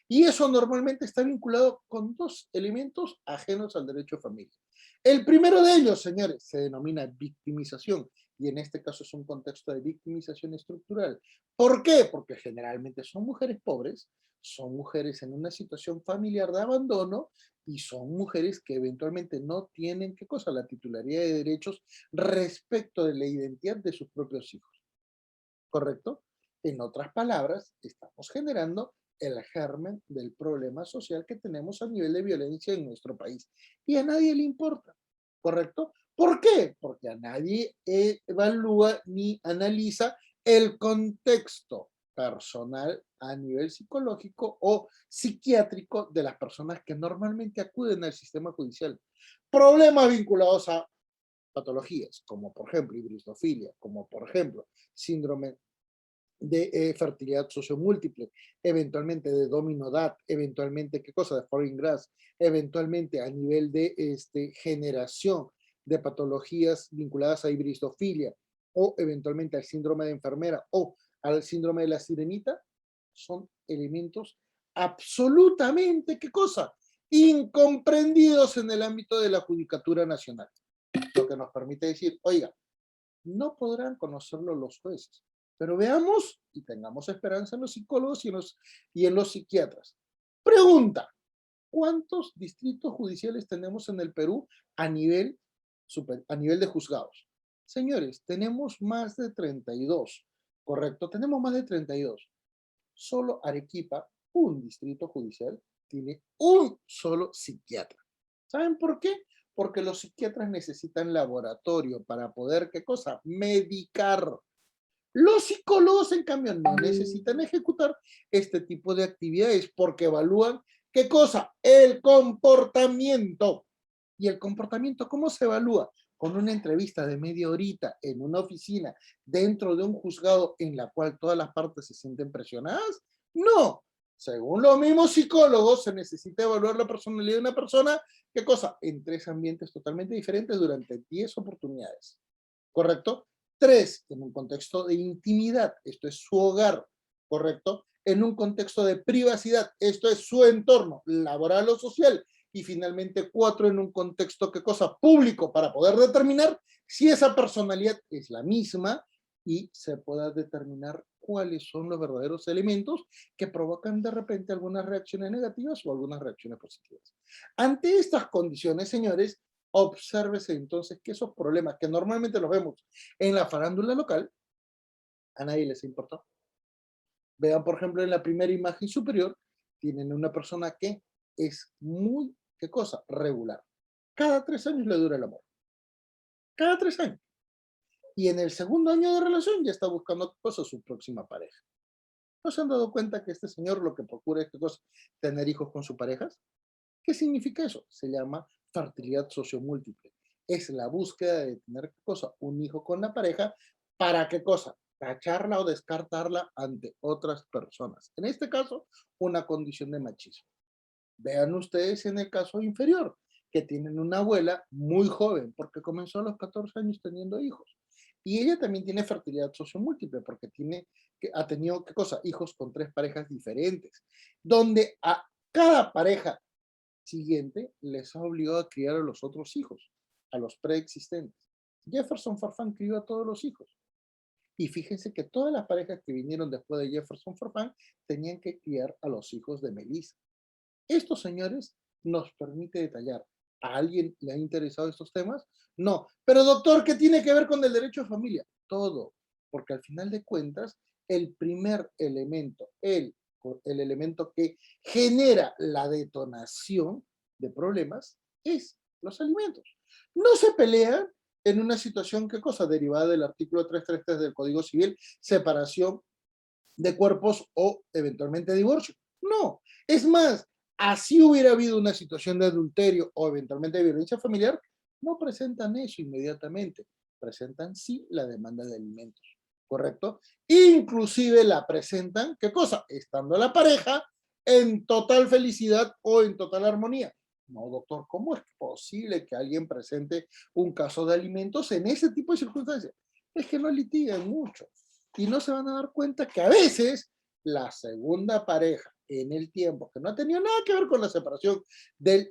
Y eso normalmente está vinculado con dos elementos ajenos al derecho de familia. El primero de ellos, señores, se denomina victimización. Y en este caso es un contexto de victimización estructural. ¿Por qué? Porque generalmente son mujeres pobres, son mujeres en una situación familiar de abandono y son mujeres que eventualmente no tienen, ¿qué cosa? La titularidad de derechos respecto de la identidad de sus propios hijos. ¿Correcto? En otras palabras, estamos generando el germen del problema social que tenemos a nivel de violencia en nuestro país. Y a nadie le importa, ¿correcto? ¿Por qué? Porque a nadie evalúa ni analiza el contexto personal a nivel psicológico o psiquiátrico de las personas que normalmente acuden al sistema judicial. Problemas vinculados a patologías, como por ejemplo hibristofilia, como por ejemplo síndrome de fertilidad sociomúltiple, eventualmente de domino DAT, eventualmente, ¿qué cosa? De foreign grass, eventualmente a nivel de generación de patologías vinculadas a hibristofilia o eventualmente al síndrome de enfermera o al síndrome de la sirenita, son elementos absolutamente, ¿qué cosa? Incomprendidos en el ámbito de la Judicatura Nacional. Lo que nos permite decir, oiga, no podrán conocerlo los jueces, pero veamos y tengamos esperanza en los psicólogos y en los psiquiatras. Pregunta, ¿cuántos distritos judiciales tenemos en el Perú a nivel, a nivel de juzgados? Señores, tenemos más de 32, ¿correcto? Tenemos más de 32. Solo Arequipa, un distrito judicial, tiene un solo psiquiatra. ¿Saben por qué? Porque los psiquiatras necesitan laboratorio para poder, ¿qué cosa? Medicar. Los psicólogos, en cambio, no necesitan ejecutar este tipo de actividades porque evalúan, ¿qué cosa? El comportamiento. ¿Y el comportamiento cómo se evalúa? con una entrevista de media horita en una oficina dentro de un juzgado en la cual todas las partes se sienten presionadas? No. Según los mismos psicólogos, se necesita evaluar la personalidad de una persona, ¿qué cosa? En 3 ambientes totalmente diferentes durante 10 oportunidades. ¿Correcto? 3, en un contexto de intimidad, esto es su hogar, ¿correcto? En un contexto de privacidad, esto es su entorno laboral o social. Y finalmente 4, en un contexto, ¿qué cosa? Público, para poder determinar si esa personalidad es la misma y se pueda determinar cuáles son los verdaderos elementos que provocan de repente algunas reacciones negativas o algunas reacciones positivas. Ante estas condiciones, señores, obsérvese entonces que esos problemas que normalmente los vemos en la farándula local, a nadie les importa. Vean, por ejemplo, en la primera imagen superior, tienen una persona que es muy, ¿qué cosa? Regular. Cada 3 años le dura el amor. Cada 3 años. Y en el segundo año de relación ya está buscando, ¿qué cosa? Su próxima pareja. ¿No se han dado cuenta que este señor lo que procura es, ¿qué cosa? Tener hijos con sus parejas? ¿Qué significa eso? Se llama fertilidad sociomúltiple. Es la búsqueda de tener, ¿qué cosa? Un hijo con la pareja. ¿Para qué cosa? Tacharla o descartarla ante otras personas. En este caso, una condición de machismo. Vean ustedes en el caso inferior, que tienen una abuela muy joven, porque comenzó a los 14 años teniendo hijos. Y ella también tiene fertilidad sociomúltiple, porque ha tenido, ¿qué cosa? Hijos con 3 parejas diferentes, donde a cada pareja siguiente les ha obligado a criar a los otros hijos, a los preexistentes. Jefferson Farfán crió a todos los hijos. Y fíjense que todas las parejas que vinieron después de Jefferson Farfán tenían que criar a los hijos de Melissa. Esto, señores, nos permite detallar. ¿A alguien le ha interesado estos temas? No. Pero doctor, ¿qué tiene que ver con el derecho a familia? Todo. Porque al final de cuentas, el primer elemento, el elemento que genera la detonación de problemas es los alimentos. No se pelean en una situación, ¿qué cosa? Derivada del artículo 333 del Código Civil, separación de cuerpos o eventualmente divorcio. No. Es más, así hubiera habido una situación de adulterio o eventualmente de violencia familiar, no presentan eso inmediatamente. Presentan sí la demanda de alimentos. ¿Correcto? Inclusive la presentan, ¿qué cosa? Estando la pareja en total felicidad o en total armonía. No, doctor, ¿cómo es posible que alguien presente un caso de alimentos en ese tipo de circunstancias? Es que no litigan mucho y no se van a dar cuenta que a veces la segunda pareja en el tiempo, que no ha tenido nada que ver con la separación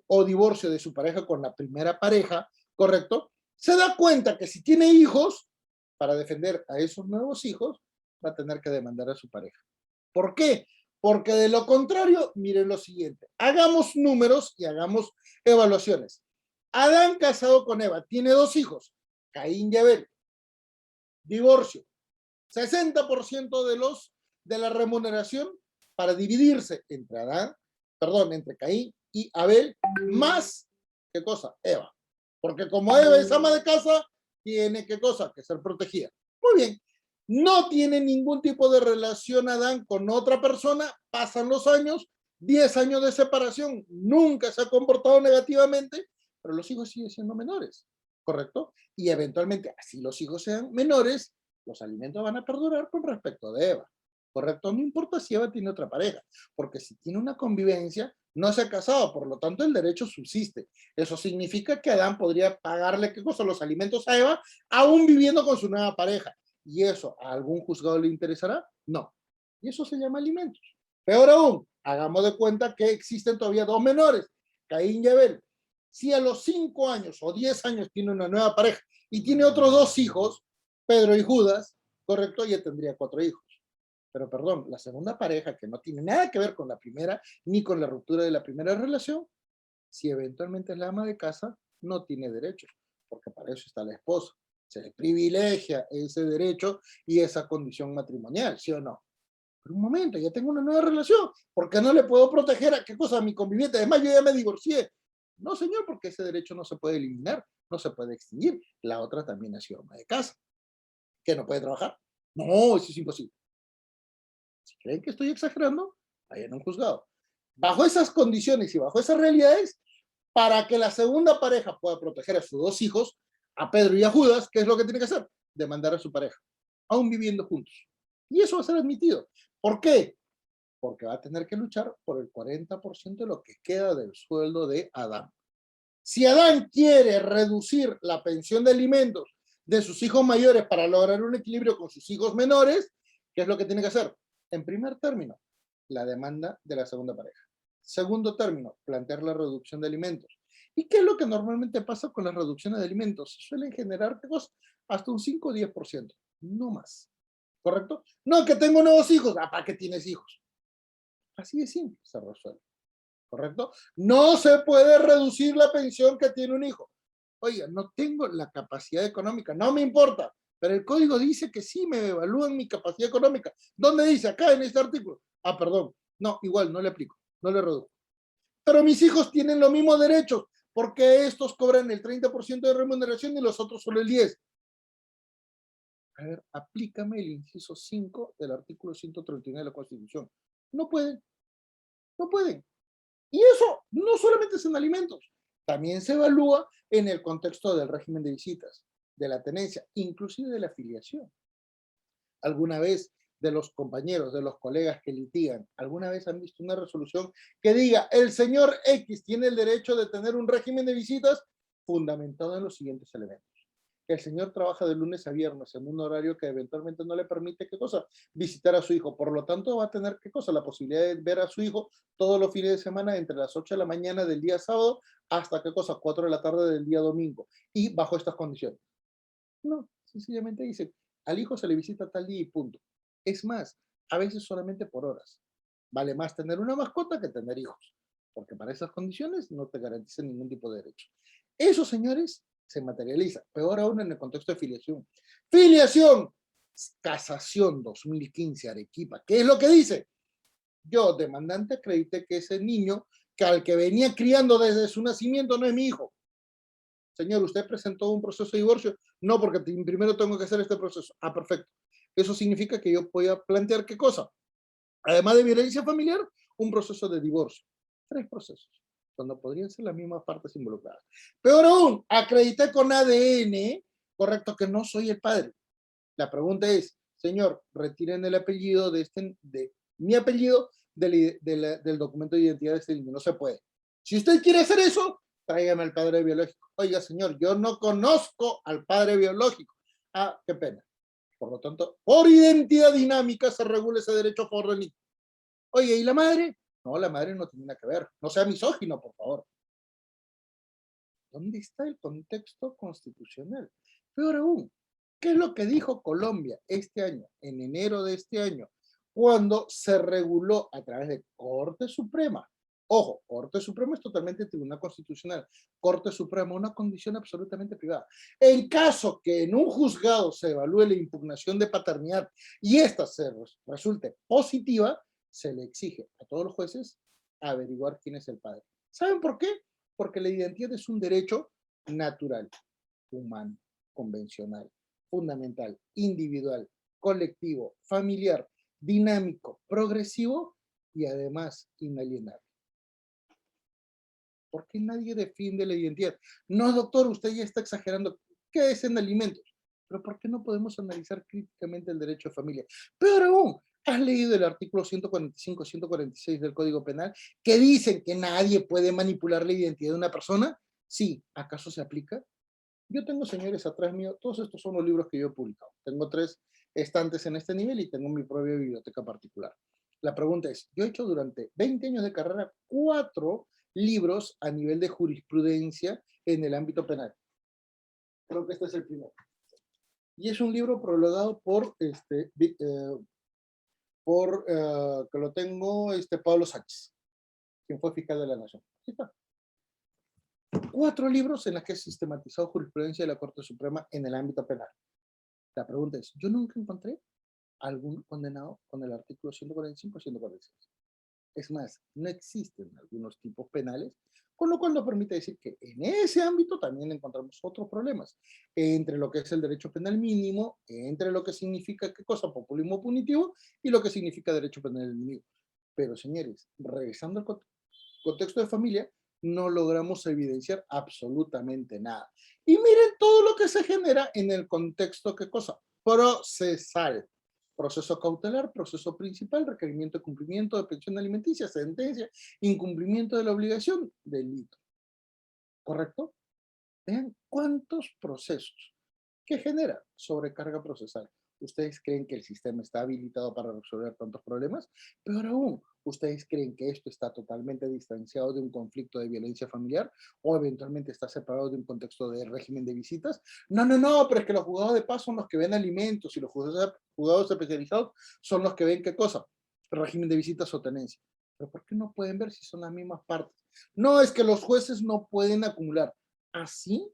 o divorcio de su pareja con la primera pareja, ¿correcto? Se da cuenta que si tiene hijos, para defender a esos nuevos hijos, va a tener que demandar a su pareja. ¿Por qué? Porque de lo contrario, miren lo siguiente, hagamos números y hagamos evaluaciones. Adán casado con Eva, tiene 2 hijos, Caín y Abel, divorcio, 60% de la remuneración para dividirse entre Caín y Abel, más, ¿qué cosa? Eva. Porque como Eva es ama de casa, tiene, ¿qué cosa? Que ser protegida. Muy bien. No tiene ningún tipo de relación Adán con otra persona, pasan los años, 10 años de separación, nunca se ha comportado negativamente, pero los hijos siguen siendo menores, ¿correcto? Y eventualmente, así los hijos sean menores, los alimentos van a perdurar con respecto de Eva, ¿correcto? No importa si Eva tiene otra pareja, porque si tiene una convivencia, no se ha casado, por lo tanto el derecho subsiste. Eso significa que Adán podría pagarle, ¿qué cosa? Los alimentos a Eva, aún viviendo con su nueva pareja. ¿Y eso a algún juzgado le interesará? No. Y eso se llama alimentos. Peor aún, hagamos de cuenta que existen todavía 2 menores, Caín y Abel. Si a los 5 años o 10 años tiene una nueva pareja y tiene otros 2 hijos, Pedro y Judas, correcto, ya tendría 4 hijos. Pero perdón, la segunda pareja, que no tiene nada que ver con la primera, ni con la ruptura de la primera relación, si eventualmente es la ama de casa, no tiene derechos, porque para eso está la esposa. Se le privilegia ese derecho y esa condición matrimonial, ¿sí o no? Pero un momento, ya tengo una nueva relación, ¿por qué no le puedo proteger a qué cosa? A mi conviviente. Además, yo ya me divorcié. No, señor, porque ese derecho no se puede eliminar, no se puede extinguir. La otra también ha sido ama de casa. ¿Que no puede trabajar? No, eso es imposible. Si creen que estoy exagerando, vayan a un juzgado. Bajo esas condiciones y bajo esas realidades, para que la segunda pareja pueda proteger a sus 2 hijos, a Pedro y a Judas, ¿qué es lo que tiene que hacer? Demandar a su pareja, aún viviendo juntos. Y eso va a ser admitido. ¿Por qué? Porque va a tener que luchar por el 40% de lo que queda del sueldo de Adán. Si Adán quiere reducir la pensión de alimentos de sus hijos mayores para lograr un equilibrio con sus hijos menores, ¿qué es lo que tiene que hacer? En primer término, la demanda de la segunda pareja. Segundo término, plantear la reducción de alimentos. ¿Y qué es lo que normalmente pasa con las reducciones de alimentos? Suelen generar cosas hasta un 5 o 10%, no más. ¿Correcto? No, que tengo nuevos hijos. Ah, ¿para qué tienes hijos? Así de simple se resuelve. ¿Correcto? No se puede reducir la pensión que tiene un hijo. Oiga, no tengo la capacidad económica, no me importa, pero el código dice que sí me evalúan mi capacidad económica. ¿Dónde dice? Acá en este artículo. Ah, perdón. No, igual, no le aplico, no le reduzco. Pero mis hijos tienen los mismos derechos, porque estos cobran el 30% de remuneración y los otros solo el 10%. A ver, aplícame el inciso 5 del artículo 139 de la Constitución. No pueden, no pueden. Y eso no solamente es en alimentos, también se evalúa en el contexto del régimen de visitas, de la tenencia, inclusive de la afiliación. ¿Alguna vez de los compañeros, de los colegas que litigan, alguna vez han visto una resolución que diga el señor X tiene el derecho de tener un régimen de visitas fundamentado en los siguientes elementos? Que el señor trabaja de lunes a viernes en un horario que eventualmente no le permite, ¿qué cosa? Visitar a su hijo. Por lo tanto, va a tener, ¿qué cosa? La posibilidad de ver a su hijo todos los fines de semana entre las 8 de la mañana del día sábado hasta, ¿qué cosa? 4 de la tarde del día domingo. Y bajo estas condiciones. No, sencillamente dice, al hijo se le visita tal día y punto. Es más, a veces solamente por horas. Vale más tener una mascota que tener hijos, porque para esas condiciones no te garantizan ningún tipo de derecho. Eso, señores, se materializa, peor aún en el contexto de filiación. Filiación, casación 2015 Arequipa. ¿Qué es lo que dice? Yo, demandante, acredité que ese niño, que al que venía criando desde su nacimiento, no es mi hijo. Señor, usted presentó un proceso de divorcio. No, porque primero tengo que hacer este proceso. Ah, perfecto. Eso significa que yo voy a plantear qué cosa. Además de violencia familiar, un proceso de divorcio. 3 procesos, cuando podrían ser las mismas partes involucradas. Peor aún, acredité con ADN, correcto, que no soy el padre. La pregunta es, señor, retiren el apellido de mi apellido del documento de identidad de este niño. No se puede. Si usted quiere hacer eso, tráigame al padre biológico. Oiga, señor, yo no conozco al padre biológico. Ah, qué pena. Por lo tanto, por identidad dinámica se regula ese derecho a favor del niño. Oye, ¿y la madre? No, la madre no tiene nada que ver. No sea misógino, por favor. ¿Dónde está el contexto constitucional? Peor aún, ¿qué es lo que dijo Colombia este año, en enero de este año, cuando se reguló a través de Corte Suprema? Ojo, Corte Suprema es totalmente tribunal constitucional. Corte Suprema, una condición absolutamente privada. En caso que en un juzgado se evalúe la impugnación de paternidad y esta resulte positiva, se le exige a todos los jueces averiguar quién es el padre. ¿Saben por qué? Porque la identidad es un derecho natural, humano, convencional, fundamental, individual, colectivo, familiar, dinámico, progresivo y además inalienable. ¿Por qué nadie defiende la identidad? No, doctor, usted ya está exagerando. ¿Qué es en alimentos? Pero ¿por qué no podemos analizar críticamente el derecho de familia? Peor aún, ¿has leído el artículo 145, 146 del Código Penal que dicen que nadie puede manipular la identidad de una persona? Sí, ¿acaso se aplica? Yo tengo, señores, atrás mío, todos estos son los libros que yo he publicado. Tengo 3 estantes en este nivel y tengo mi propia biblioteca particular. La pregunta es, yo he hecho durante 20 años de carrera 4 libros a nivel de jurisprudencia en el ámbito penal. Creo que este es el primero. Y es un libro prologado por, que lo tengo, Pablo Sánchez, quien fue fiscal de la Nación. Aquí está. 4 libros en los que he sistematizado jurisprudencia de la Corte Suprema en el ámbito penal. La pregunta es, yo nunca encontré algún condenado con el artículo 145 o 146. Es más, no existen algunos tipos penales, con lo cual nos permite decir que en ese ámbito también encontramos otros problemas, entre lo que es el derecho penal mínimo, entre lo que significa, ¿qué cosa? Populismo punitivo, y lo que significa derecho penal mínimo. Pero señores, regresando al contexto de familia, no logramos evidenciar absolutamente nada. Y miren todo lo que se genera en el contexto, ¿qué cosa? Procesal. Proceso cautelar, proceso principal, requerimiento de cumplimiento de pensión alimenticia, sentencia, incumplimiento de la obligación, delito. ¿Correcto? Vean cuántos procesos. ¿Qué genera? Sobrecarga procesal. ¿Ustedes creen que el sistema está habilitado para resolver tantos problemas? Peor aún, ¿ustedes creen que esto está totalmente distanciado de un conflicto de violencia familiar o eventualmente está separado de un contexto de régimen de visitas? No, no, no, pero es que los juzgados de paz son los que ven alimentos y los juzgados especializados son los que ven qué cosa, régimen de visitas o tenencia. ¿Pero por qué no pueden ver si son las mismas partes? No, es que los jueces no pueden acumular. ¿Así?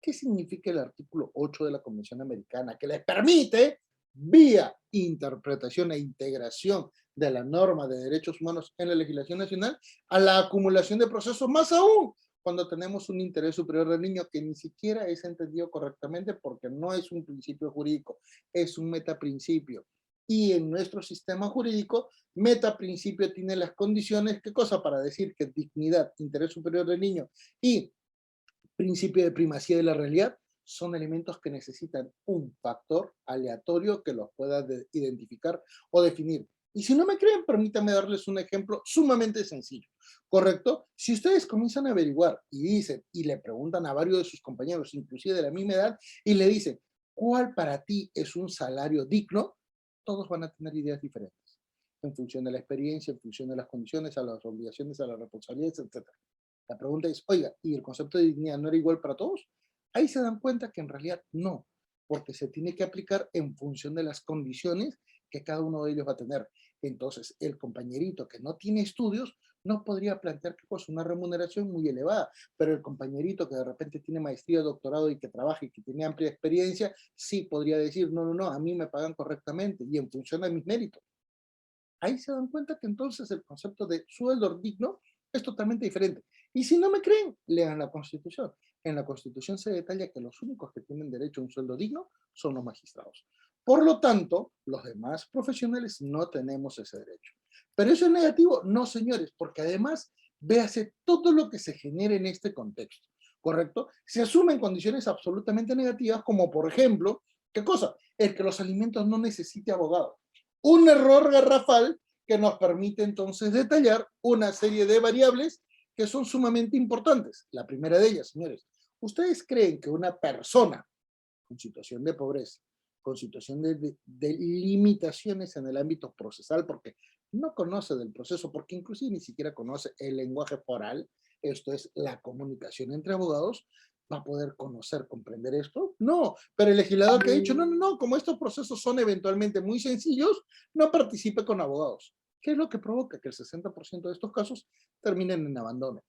¿Qué significa el artículo 8 de la Convención Americana? Que les permite, vía interpretación e integración de la norma de derechos humanos en la legislación nacional, a la acumulación de procesos, más aún cuando tenemos un interés superior del niño que ni siquiera es entendido correctamente porque no es un principio jurídico, es un metaprincipio. Y en nuestro sistema jurídico, metaprincipio tiene las condiciones, ¿qué cosa? Para decir que dignidad, interés superior del niño y principio de primacía de la realidad son elementos que necesitan un factor aleatorio que los pueda identificar o definir. Y si no me creen, permítanme darles un ejemplo sumamente sencillo, ¿correcto? Si ustedes comienzan a averiguar y dicen, y le preguntan a varios de sus compañeros, inclusive de la misma edad, y le dicen, ¿cuál para ti es un salario digno? Todos van a tener ideas diferentes, en función de la experiencia, en función de las condiciones, a las obligaciones, a las responsabilidades, etcétera. La pregunta es, oiga, ¿y el concepto de dignidad no era igual para todos? Ahí se dan cuenta que en realidad no, porque se tiene que aplicar en función de las condiciones que cada uno de ellos va a tener. Entonces, el compañerito que no tiene estudios no podría plantear que pues una remuneración muy elevada, pero el compañerito que de repente tiene maestría, doctorado y que trabaja y que tiene amplia experiencia, sí podría decir, no, no, no, a mí me pagan correctamente y en función de mis méritos. Ahí se dan cuenta que entonces el concepto de sueldo digno es totalmente diferente. Y si no me creen, lean la Constitución. En la Constitución se detalla que los únicos que tienen derecho a un sueldo digno son los magistrados. Por lo tanto, los demás profesionales no tenemos ese derecho. ¿Pero eso es negativo? No, señores, porque además, véase todo lo que se genera en este contexto, ¿correcto? Se asumen condiciones absolutamente negativas, como por ejemplo, ¿qué cosa? El que los alimentos no necesite abogado. Un error garrafal que nos permite entonces detallar una serie de variables que son sumamente importantes. La primera de ellas, señores, ¿ustedes creen que una persona con situación de pobreza, con situación de limitaciones en el ámbito procesal, porque no conoce del proceso, porque inclusive ni siquiera conoce el lenguaje foral, esto es la comunicación entre abogados, va a poder conocer, comprender esto? No, pero el legislador que ha dicho, no, no, no, como estos procesos son eventualmente muy sencillos, no participe con abogados. ¿Qué es lo que provoca? Que el 60% de estos casos terminen en abandono.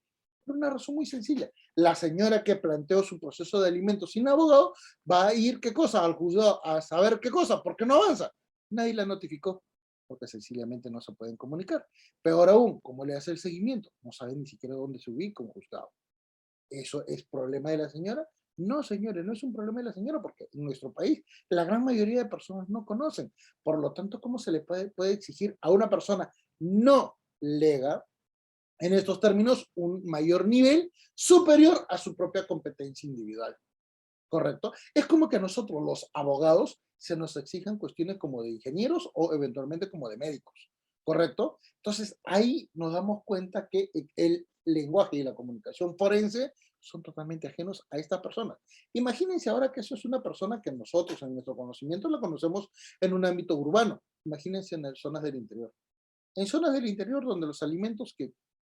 Por una razón muy sencilla. La señora que planteó su proceso de alimentos sin abogado va a ir, ¿qué cosa? Al juzgado a saber qué cosa, porque no avanza. Nadie la notificó, porque sencillamente no se pueden comunicar. Peor aún, ¿cómo le hace el seguimiento? No sabe ni siquiera dónde se ubica un juzgado. ¿Eso es problema de la señora? No, señores, no es un problema de la señora, porque en nuestro país la gran mayoría de personas no conocen. Por lo tanto, ¿cómo se le puede exigir a una persona no lega en estos términos un mayor nivel superior a su propia competencia individual? ¿Correcto? Es como que a nosotros los abogados se nos exijan cuestiones como de ingenieros o eventualmente como de médicos, ¿correcto? Entonces ahí nos damos cuenta que el lenguaje y la comunicación forense son totalmente ajenos a estas personas. Imagínense ahora que eso es una persona que nosotros en nuestro conocimiento la conocemos en un ámbito urbano. Imagínense en las zonas del interior. En zonas del interior donde los alimentos que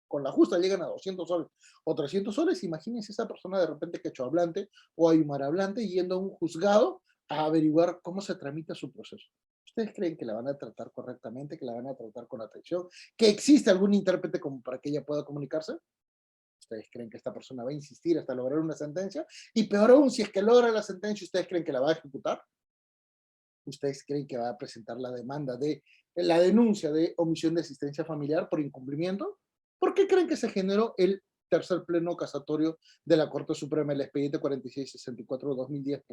con la justa llegan a 200 soles o 300 soles, imagínense esa persona de repente quechohablante o hablante yendo a un juzgado a averiguar cómo se tramita su proceso. ¿Ustedes creen que la van a tratar correctamente, que la van a tratar con atención, que existe algún intérprete como para que ella pueda comunicarse? ¿Ustedes creen que esta persona va a insistir hasta lograr una sentencia? Y peor aún, si es que logra la sentencia, ¿ustedes creen que la va a ejecutar? ¿Ustedes creen que va a presentar la denuncia de omisión de asistencia familiar por incumplimiento? ¿Por qué creen que se generó el tercer pleno casatorio de la Corte Suprema, el expediente 4664-2010?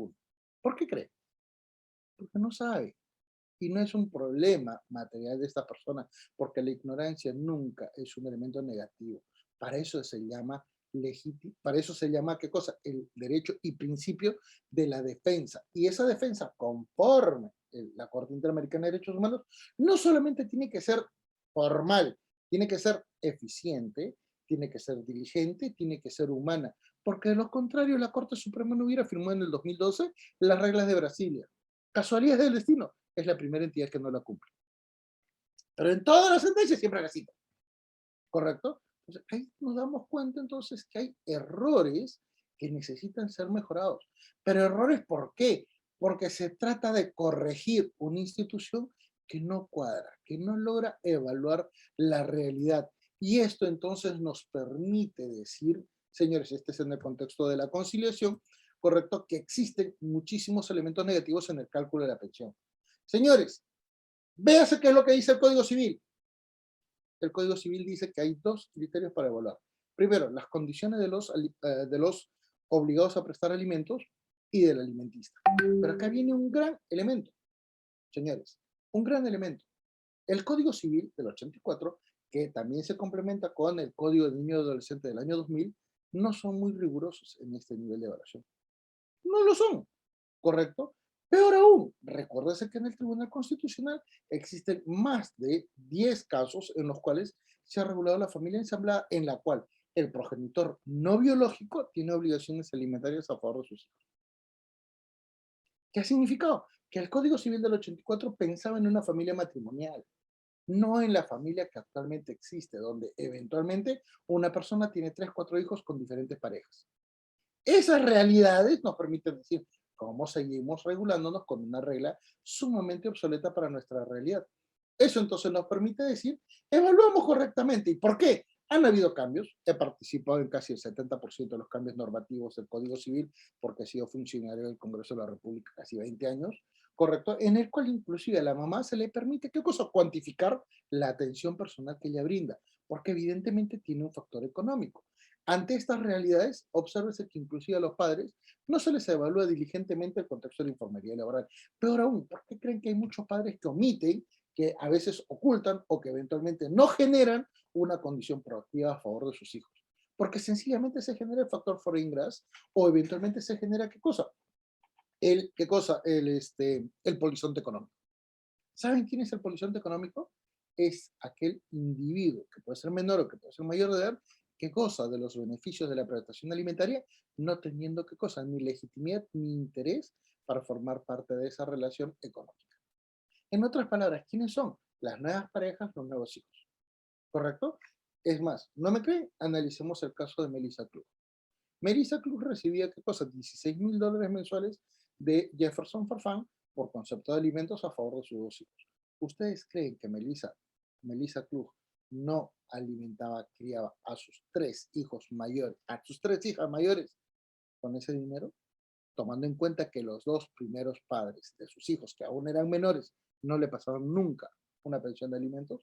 ¿Por qué creen? Porque no sabe. Y no es un problema material de esta persona, porque la ignorancia nunca es un elemento negativo. Para eso se llama para eso se llama, ¿qué cosa? El derecho y principio de la defensa. Y esa defensa, conforme la Corte Interamericana de Derechos Humanos, no solamente tiene que ser formal, tiene que ser eficiente, tiene que ser diligente, tiene que ser humana, porque de lo contrario la Corte Suprema no hubiera firmado en el 2012 las reglas de Brasilia. Casualidad del destino, es la primera entidad que no la cumple. Pero en todas las sentencias siempre la cita, ¿correcto? Entonces, ahí nos damos cuenta entonces que hay errores que necesitan ser mejorados. Pero errores, ¿por qué? Porque se trata de corregir una institución que no cuadra, que no logra evaluar la realidad. Y esto entonces nos permite decir, señores, este es en el contexto de la conciliación, correcto, que existen muchísimos elementos negativos en el cálculo de la pensión. Señores, véase qué es lo que dice el Código Civil. El Código Civil dice que hay dos criterios para evaluar. Primero, las condiciones de los obligados a prestar alimentos y del alimentista. Pero acá viene un gran elemento, señores, un gran elemento. El Código Civil del 84, que también se complementa con el Código de Niño y Adolescente del año 2000, no son muy rigurosos en este nivel de evaluación. No lo son, ¿correcto? Peor aún, recuérdese que en el Tribunal Constitucional existen más de 10 casos en los cuales se ha regulado la familia ensamblada, en la cual el progenitor no biológico tiene obligaciones alimentarias a favor de sus hijos. ¿Qué ha significado? Que el Código Civil del 84 pensaba en una familia matrimonial, no en la familia que actualmente existe, donde eventualmente una persona tiene 3, 4 hijos con diferentes parejas. Esas realidades nos permiten decir cómo seguimos regulándonos con una regla sumamente obsoleta para nuestra realidad. Eso entonces nos permite decir, evaluamos correctamente. ¿Y por qué? Han habido cambios. He participado en casi el 70% de los cambios normativos del Código Civil porque he sido funcionario del Congreso de la República casi 20 años, ¿correcto? En el cual inclusive a la mamá se le permite, ¿qué cosa? Cuantificar la atención personal que ella brinda, porque evidentemente tiene un factor económico. Ante estas realidades, obsérvese que inclusive a los padres no se les evalúa diligentemente el contexto de la enfermería laboral. Peor aún, ¿por qué creen que hay muchos padres que omiten, que a veces ocultan o que eventualmente no generan una condición proactiva a favor de sus hijos? Porque sencillamente se genera el factor foreign grass o eventualmente se genera ¿qué cosa? ¿Qué cosa? El polizonte económico. ¿Saben quién es el polizonte económico? Es aquel individuo que puede ser menor o que puede ser mayor de edad que goza de los beneficios de la prestación alimentaria, no teniendo qué cosa, ni legitimidad ni interés para formar parte de esa relación económica. En otras palabras, ¿quiénes son? Las nuevas parejas, los nuevos hijos. ¿Correcto? Es más, ¿no me creen? Analicemos el caso de Melissa Cruz. Melissa Cruz recibía, ¿qué cosa? $16,000 mensuales de Jefferson Farfán por concepto de alimentos a favor de sus dos hijos. ¿Ustedes creen que Melissa Cruz no alimentaba, criaba a sus tres hijos mayores, a sus tres hijas mayores con ese dinero? Tomando en cuenta que los dos primeros padres de sus hijos, que aún eran menores, no le pasaron nunca una pensión de alimentos.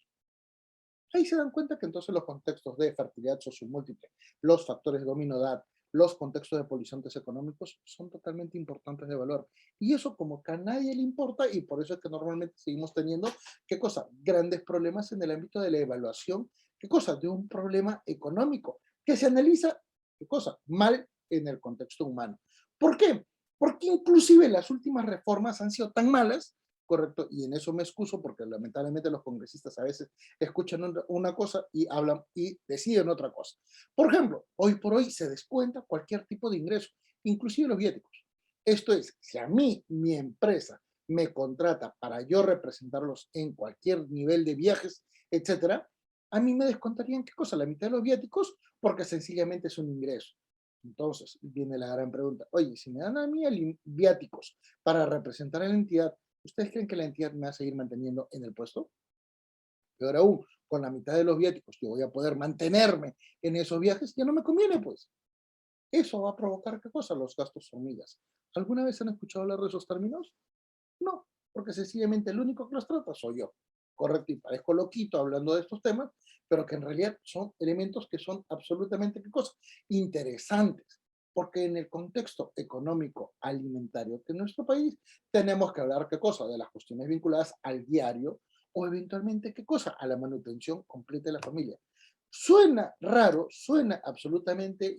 Ahí se dan cuenta que entonces los contextos de fertilidad sociomúltiple, los factores de dominio de edad, los contextos de polizontes económicos son totalmente importantes de evaluar. Y eso como que a nadie le importa y por eso es que normalmente seguimos teniendo, ¿qué cosa? Grandes problemas en el ámbito de la evaluación, ¿qué cosa? De un problema económico que se analiza, ¿qué cosa? Mal en el contexto humano. ¿Por qué? Porque inclusive las últimas reformas han sido tan malas, correcto, y en eso me excuso porque lamentablemente los congresistas a veces escuchan una cosa y hablan y deciden otra cosa. Por ejemplo, hoy por hoy se descuenta cualquier tipo de ingreso, inclusive los viáticos. Esto es, si a mí, mi empresa, me contrata para yo representarlos en cualquier nivel de viajes, etcétera, a mí me descontarían, ¿qué cosa? La mitad de los viáticos, porque sencillamente es un ingreso. Entonces, viene la gran pregunta. Oye, si me dan a mí viáticos para representar a la entidad, ¿ustedes creen que la entidad me va a seguir manteniendo en el puesto? Peor aún, con la mitad de los viáticos yo voy a poder mantenerme en esos viajes, ya no me conviene, pues. Eso va a provocar, ¿qué cosa? Los gastos hormigas. ¿Alguna vez han escuchado hablar de esos términos? No, porque sencillamente el único que los trata soy yo. Correcto, y parezco loquito hablando de estos temas, pero que en realidad son elementos que son absolutamente, ¿qué cosa? Interesantes, porque en el contexto económico alimentario de nuestro país tenemos que hablar, ¿qué cosa? De las cuestiones vinculadas al diario o eventualmente, ¿qué cosa? A la manutención completa de la familia. Suena raro, suena absolutamente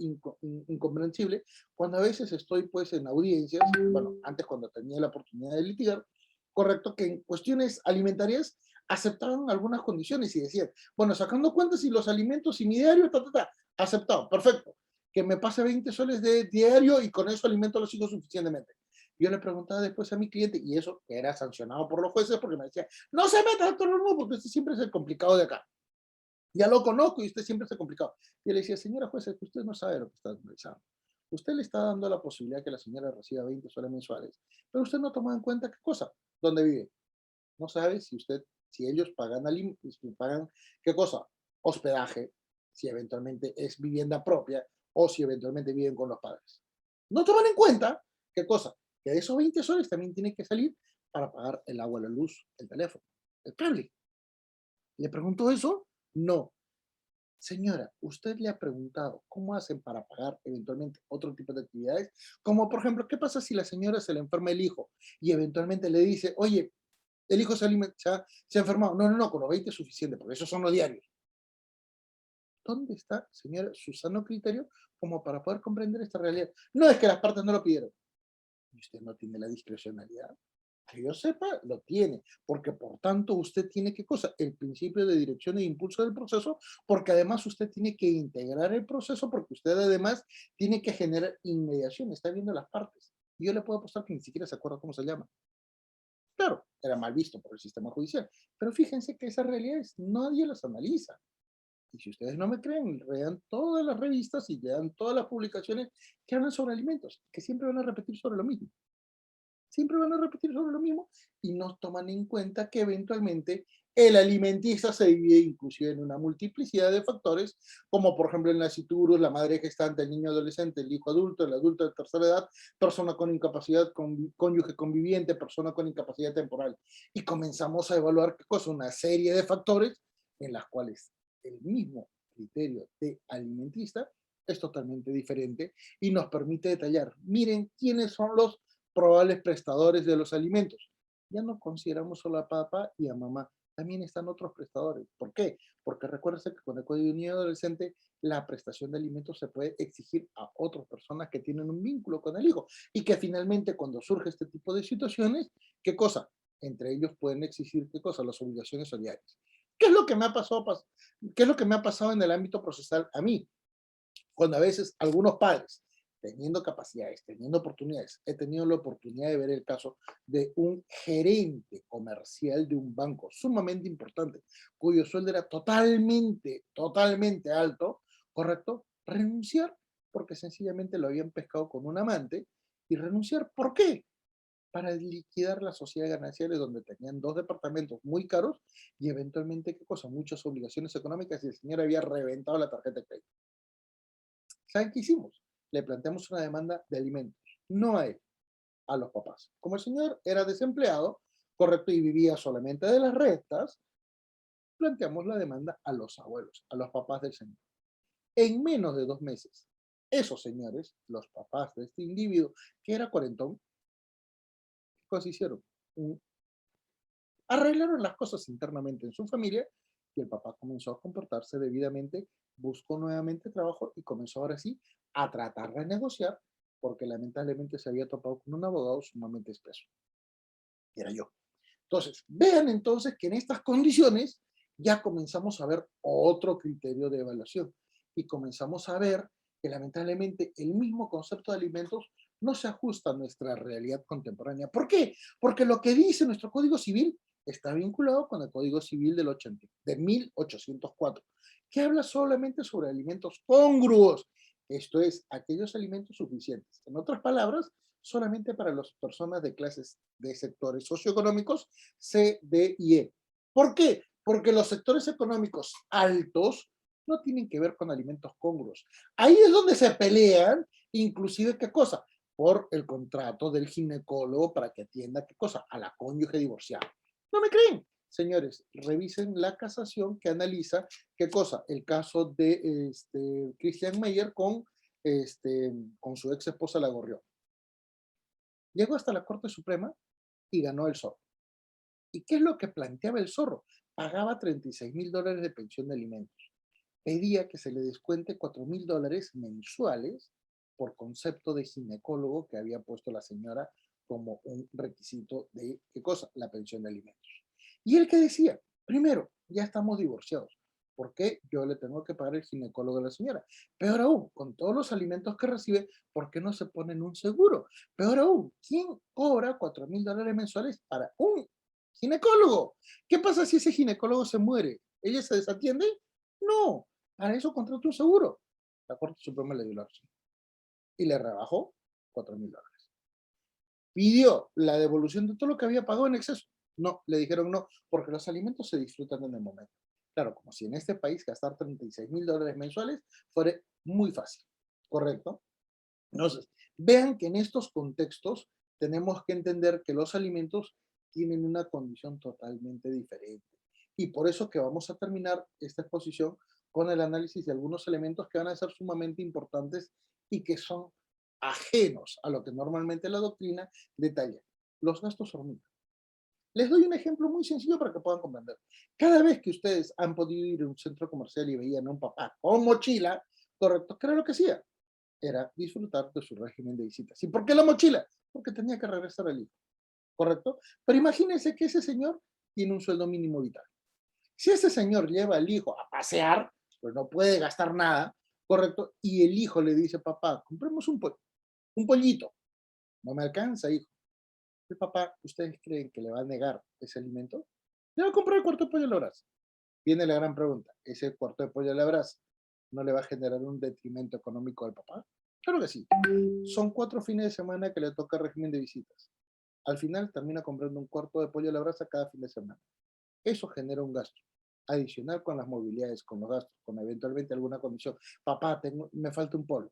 incomprensible cuando a veces estoy pues en audiencias, bueno, antes cuando tenía la oportunidad de litigar, correcto, que en cuestiones alimentarias aceptaban algunas condiciones y decían, bueno, sacando cuentas y los alimentos y mi diario, aceptado, perfecto, que me pase 20 soles de diario y con eso alimento a los hijos suficientemente. Yo le preguntaba después a mi cliente, y eso era sancionado por los jueces porque me decía, no se meta, doctor Romo, porque este siempre es el complicado de acá. Ya lo conozco y usted siempre está complicado. Y le decía, señora jueza, que usted no sabe lo que está realizando. Usted le está dando la posibilidad que la señora reciba 20 soles mensuales, pero usted no toma en cuenta qué cosa, dónde vive. No sabe si usted, si ellos pagan, si pagan qué cosa, hospedaje, si eventualmente es vivienda propia o si eventualmente viven con los padres. No toman en cuenta qué cosa, que de esos 20 soles también tiene que salir para pagar el agua, la luz, el teléfono, el cable. ¿Le pregunto eso? No. Señora, ¿usted le ha preguntado cómo hacen para pagar eventualmente otro tipo de actividades? Como por ejemplo, ¿qué pasa si la señora se le enferma el hijo y eventualmente le dice, oye, el hijo se ha enfermado? No, no, no, con los 20 es suficiente, porque esos son los diarios. ¿Dónde está, señora, su sano criterio como para poder comprender esta realidad? No es que las partes no lo pidieron. Y usted no tiene la discrecionalidad. Que yo sepa, lo tiene, porque por tanto usted tiene qué cosa, el principio de dirección e impulso del proceso, porque además usted tiene que integrar el proceso, porque usted además tiene que generar inmediación, está viendo las partes. Y yo le puedo apostar que ni siquiera se acuerda cómo se llama. Claro, era mal visto por el sistema judicial, pero fíjense que esas realidades nadie las analiza. Y si ustedes no me creen, lean todas las revistas y lean todas las publicaciones que hablan sobre alimentos, que siempre van a repetir sobre lo mismo. Siempre van a repetir sobre lo mismo y no toman en cuenta que eventualmente el alimentista se divide inclusive en una multiplicidad de factores, como por ejemplo el nasciturus, la madre gestante, el niño adolescente, el hijo adulto, el adulto de tercera edad, persona con incapacidad, cónyuge conviviente, persona con incapacidad temporal. Y comenzamos a evaluar qué cosa, una serie de factores en las cuales el mismo criterio de alimentista es totalmente diferente y nos permite detallar, miren quiénes son los probables prestadores de los alimentos. Ya no consideramos solo a papá y a mamá, también están otros prestadores. ¿Por qué? Porque recuérdese que con el Código de Niño y Adolescente la prestación de alimentos se puede exigir a otras personas que tienen un vínculo con el hijo y que finalmente cuando surge este tipo de situaciones, ¿qué cosa? Entre ellos pueden exigir qué cosa, las obligaciones solidarias. ¿Qué es lo que me ha pasado, qué es lo que me ha pasado en el ámbito procesal a mí? Cuando a veces algunos padres, teniendo capacidades, teniendo oportunidades, he tenido la oportunidad de ver el caso de un gerente comercial de un banco sumamente importante, cuyo sueldo era totalmente alto, ¿correcto? Renunciar porque sencillamente lo habían pescado con un amante y renunciar, ¿por qué? Para liquidar la sociedad gananciales donde tenían dos departamentos muy caros y eventualmente, ¿qué cosa? Muchas obligaciones económicas y el señor había reventado la tarjeta de crédito. ¿Saben qué hicimos? Le planteamos una demanda de alimentos, no a él, a los papás. Como el señor era desempleado, correcto, y vivía solamente de las rentas, planteamos la demanda a los abuelos, a los papás del señor. En menos de 2 meses, esos señores, los papás de este individuo, que era cuarentón, ¿qué cosas hicieron? Mm, Arreglaron las cosas internamente en su familia y el papá comenzó a comportarse debidamente, buscó nuevamente trabajo y comenzó ahora sí a tratar de negociar porque lamentablemente se había topado con un abogado sumamente espeso. Y era yo. Entonces, vean entonces que en estas condiciones ya comenzamos a ver otro criterio de evaluación y comenzamos a ver que lamentablemente el mismo concepto de alimentos no se ajusta a nuestra realidad contemporánea. ¿Por qué? Porque lo que dice nuestro Código Civil está vinculado con el Código Civil de 1804, que habla solamente sobre alimentos congruos, esto es, aquellos alimentos suficientes. En otras palabras, solamente para las personas de clases de sectores socioeconómicos C, D y E. ¿Por qué? Porque los sectores económicos altos no tienen que ver con alimentos congruos. Ahí es donde se pelean, inclusive, ¿qué cosa? Por el contrato del ginecólogo para que atienda, ¿qué cosa? A la cónyuge divorciada. ¿No me creen? Señores, revisen la casación que analiza, ¿qué cosa? El caso de Christian Meyer con su ex esposa La Gorrió. Llegó hasta la Corte Suprema y ganó el zorro. ¿Y qué es lo que planteaba el zorro? Pagaba $36,000 de pensión de alimentos. pedía que se le descuente $4,000 mensuales por concepto de ginecólogo que había puesto la señora como un requisito de, ¿qué cosa? La pensión de alimentos. Y él que decía, primero, ya estamos divorciados. ¿Por qué yo le tengo que pagar el ginecólogo a la señora? Peor aún, con todos los alimentos que recibe, ¿por qué no se pone en un seguro? Peor aún, ¿quién cobra $4,000 mensuales para un ginecólogo? ¿Qué pasa si ese ginecólogo se muere? ¿Ella se desatiende? No, para eso contrata un seguro. La Corte Suprema le dio la razón y le rebajó $4,000. Pidió la devolución de todo lo que había pagado en exceso. No, le dijeron no, porque los alimentos se disfrutan en el momento. Claro, como si en este país gastar $36,000 mensuales fuera muy fácil, ¿correcto? Entonces, vean que en estos contextos tenemos que entender que los alimentos tienen una condición totalmente diferente. Y por eso que vamos a terminar esta exposición con el análisis de algunos elementos que van a ser sumamente importantes y que son ajenos a lo que normalmente la doctrina detalla. Los gastos hormiga. Les doy un ejemplo muy sencillo para que puedan comprender. Cada vez que ustedes han podido ir a un centro comercial y veían a un papá con mochila, correcto, ¿qué era lo que hacía? Era disfrutar de su régimen de visitas. ¿Y por qué la mochila? Porque tenía que regresar al hijo, ¿correcto? Pero imagínense que ese señor tiene un sueldo mínimo vital. Si ese señor lleva al hijo a pasear, pues no puede gastar nada, ¿correcto? Y el hijo le dice, papá, compremos un pollito. No me alcanza, hijo. El papá, ¿ustedes creen que le va a negar ese alimento? Le va a comprar el cuarto de pollo a la brasa. Viene la gran pregunta, ¿ese cuarto de pollo a la brasa no le va a generar un detrimento económico al papá? Claro que sí. Son 4 fines de semana que le toca régimen de visitas. Al final termina comprando un cuarto de pollo a la brasa cada fin de semana. Eso genera un gasto adicional con las movilidades, con los gastos, con eventualmente alguna condición. Papá, me falta un polo.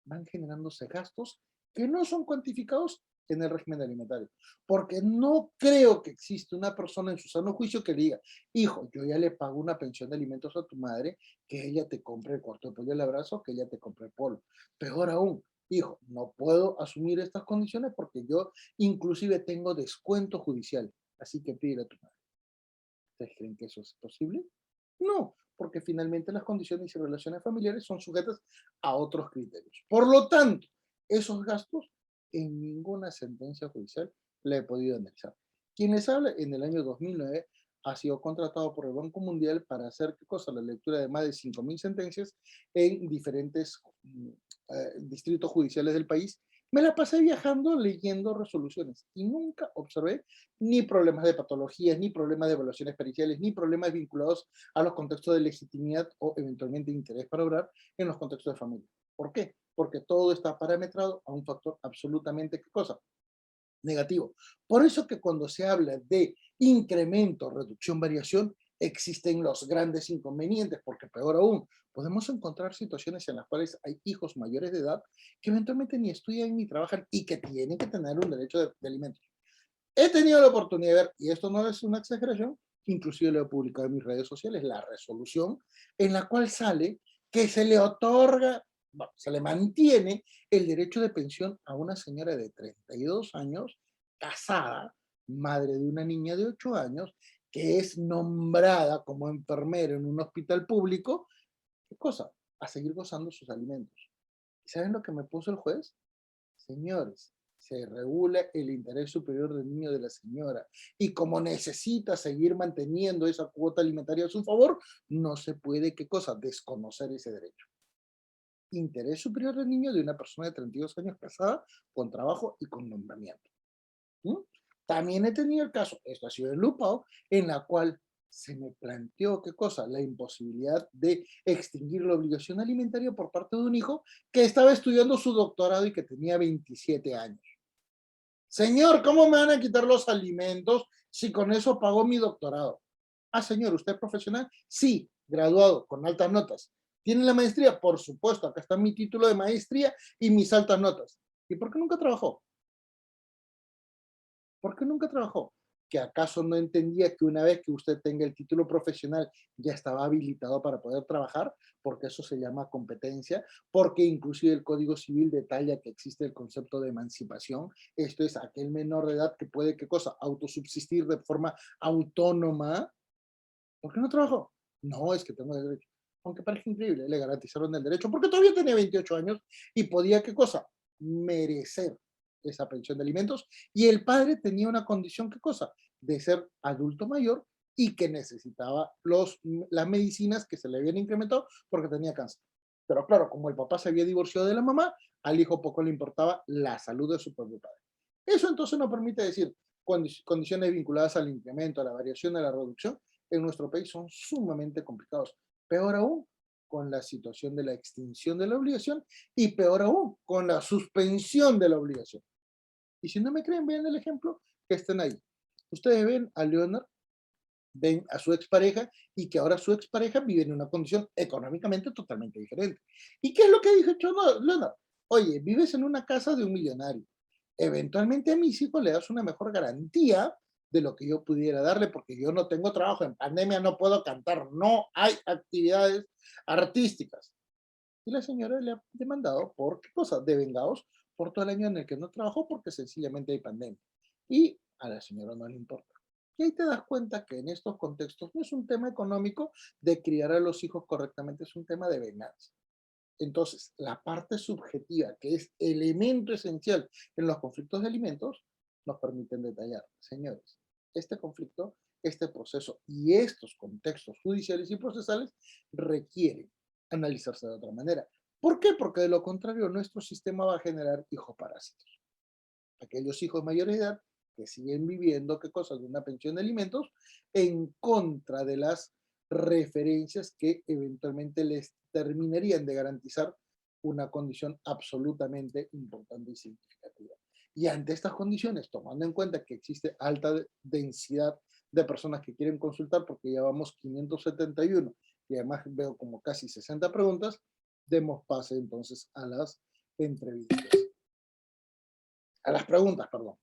Van generándose gastos que no son cuantificados en el régimen alimentario. Porque no creo que exista una persona en su sano juicio que le diga, hijo, yo ya le pago una pensión de alimentos a tu madre, que ella te compre el cuarto de pollo al abrazo, que ella te compre el polo. Peor aún, hijo, no puedo asumir estas condiciones porque yo inclusive tengo descuento judicial. Así que pídele a tu madre. ¿Ustedes creen que eso es posible? No, porque finalmente las condiciones y relaciones familiares son sujetas a otros criterios. Por lo tanto, esos gastos en ninguna sentencia judicial le he podido anexar. Quien les habla en el año 2009 ha sido contratado por el Banco Mundial para hacer ¿qué cosa? La lectura de más de 5,000 sentencias en diferentes distritos judiciales del país. Me la pasé viajando leyendo resoluciones y nunca observé ni problemas de patologías, ni problemas de evaluaciones periciales, ni problemas vinculados a los contextos de legitimidad o eventualmente interés para obrar en los contextos de familia. ¿Por qué? Porque todo está parametrado a un factor absolutamente, ¿qué cosa? Negativo. Por eso que cuando se habla de incremento, reducción, variación, existen los grandes inconvenientes, porque peor aún, podemos encontrar situaciones en las cuales hay hijos mayores de edad que eventualmente ni estudian ni trabajan y que tienen que tener un derecho de alimentos. He tenido la oportunidad de ver, y esto no es una exageración, inclusive lo he publicado en mis redes sociales, la resolución en la cual sale que se le otorga, bueno, se le mantiene el derecho de pensión a una señora de 32 años, casada, madre de una niña de 8 años, que es nombrada como enfermera en un hospital público. ¿Qué cosa? A seguir gozando sus alimentos. ¿Y saben lo que me puso el juez? Señores, se regula el interés superior del niño de la señora y como necesita seguir manteniendo esa cuota alimentaria a su favor, no se puede, ¿qué cosa? Desconocer ese derecho. Interés superior del niño de una persona de 32 años casada, con trabajo y con nombramiento. ¿Mm? También he tenido el caso, esto ha sido en Lupao, en la cual se me planteó, ¿qué cosa? La imposibilidad de extinguir la obligación alimentaria por parte de un hijo que estaba estudiando su doctorado y que tenía 27 años. Señor, ¿cómo me van a quitar los alimentos si con eso pagó mi doctorado? Ah, señor, ¿usted es profesional? Sí, graduado, con altas notas. ¿Tiene la maestría? Por supuesto, acá está mi título de maestría y mis altas notas. ¿Y por qué nunca trabajó? ¿Por qué nunca trabajó? ¿Que acaso no entendía que una vez que usted tenga el título profesional ya estaba habilitado para poder trabajar? Porque eso se llama competencia, porque inclusive el Código Civil detalla que existe el concepto de emancipación. Esto es aquel menor de edad que puede, ¿qué cosa? Autosubsistir de forma autónoma. ¿Por qué no trabajó? No, es que tengo derecho. aunque parezca increíble, le garantizaron el derecho, porque todavía tenía 28 años y podía, ¿qué cosa? Merecer esa pensión de alimentos. Y el padre tenía una condición, ¿qué cosa? De ser adulto mayor y que necesitaba las medicinas que se le habían incrementado porque tenía cáncer. Pero claro, como el papá se había divorciado de la mamá, al hijo poco le importaba la salud de su propio padre. Eso entonces nos permite decir condiciones vinculadas al incremento, a la variación, a la reducción, en nuestro país son sumamente complicados. Peor aún con la situación de la extinción de la obligación y peor aún con la suspensión de la obligación. Y si no me creen, vean el ejemplo que estén ahí. Ustedes ven a Leonard, ven a su expareja y que ahora su expareja vive en una condición económicamente totalmente diferente. ¿Y qué es lo que dijo Leonard? Oye, vives en una casa de un millonario. Eventualmente a mis hijos le das una mejor garantía de lo que yo pudiera darle, porque yo no tengo trabajo, en pandemia no puedo cantar, no hay actividades artísticas. Y la señora le ha demandado por qué cosa, devengados por todo el año en el que no trabajó porque sencillamente hay pandemia. Y a la señora no le importa. Y ahí te das cuenta que en estos contextos no es un tema económico de criar a los hijos correctamente, es un tema de venganza. Entonces, la parte subjetiva, que es elemento esencial en los conflictos de alimentos, nos permiten detallar, señores, este conflicto, este proceso y estos contextos judiciales y procesales requieren analizarse de otra manera. ¿Por qué? Porque de lo contrario nuestro sistema va a generar hijos parásitos. Aquellos hijos mayores de edad que siguen viviendo, ¿qué cosa? De una pensión de alimentos en contra de las referencias que eventualmente les terminarían de garantizar una condición absolutamente importante y significativa. Y ante estas condiciones, tomando en cuenta que existe alta densidad de personas que quieren consultar, porque ya vamos 571 y además veo como casi 60 preguntas, demos pase entonces a las entrevistas, a las preguntas, perdón.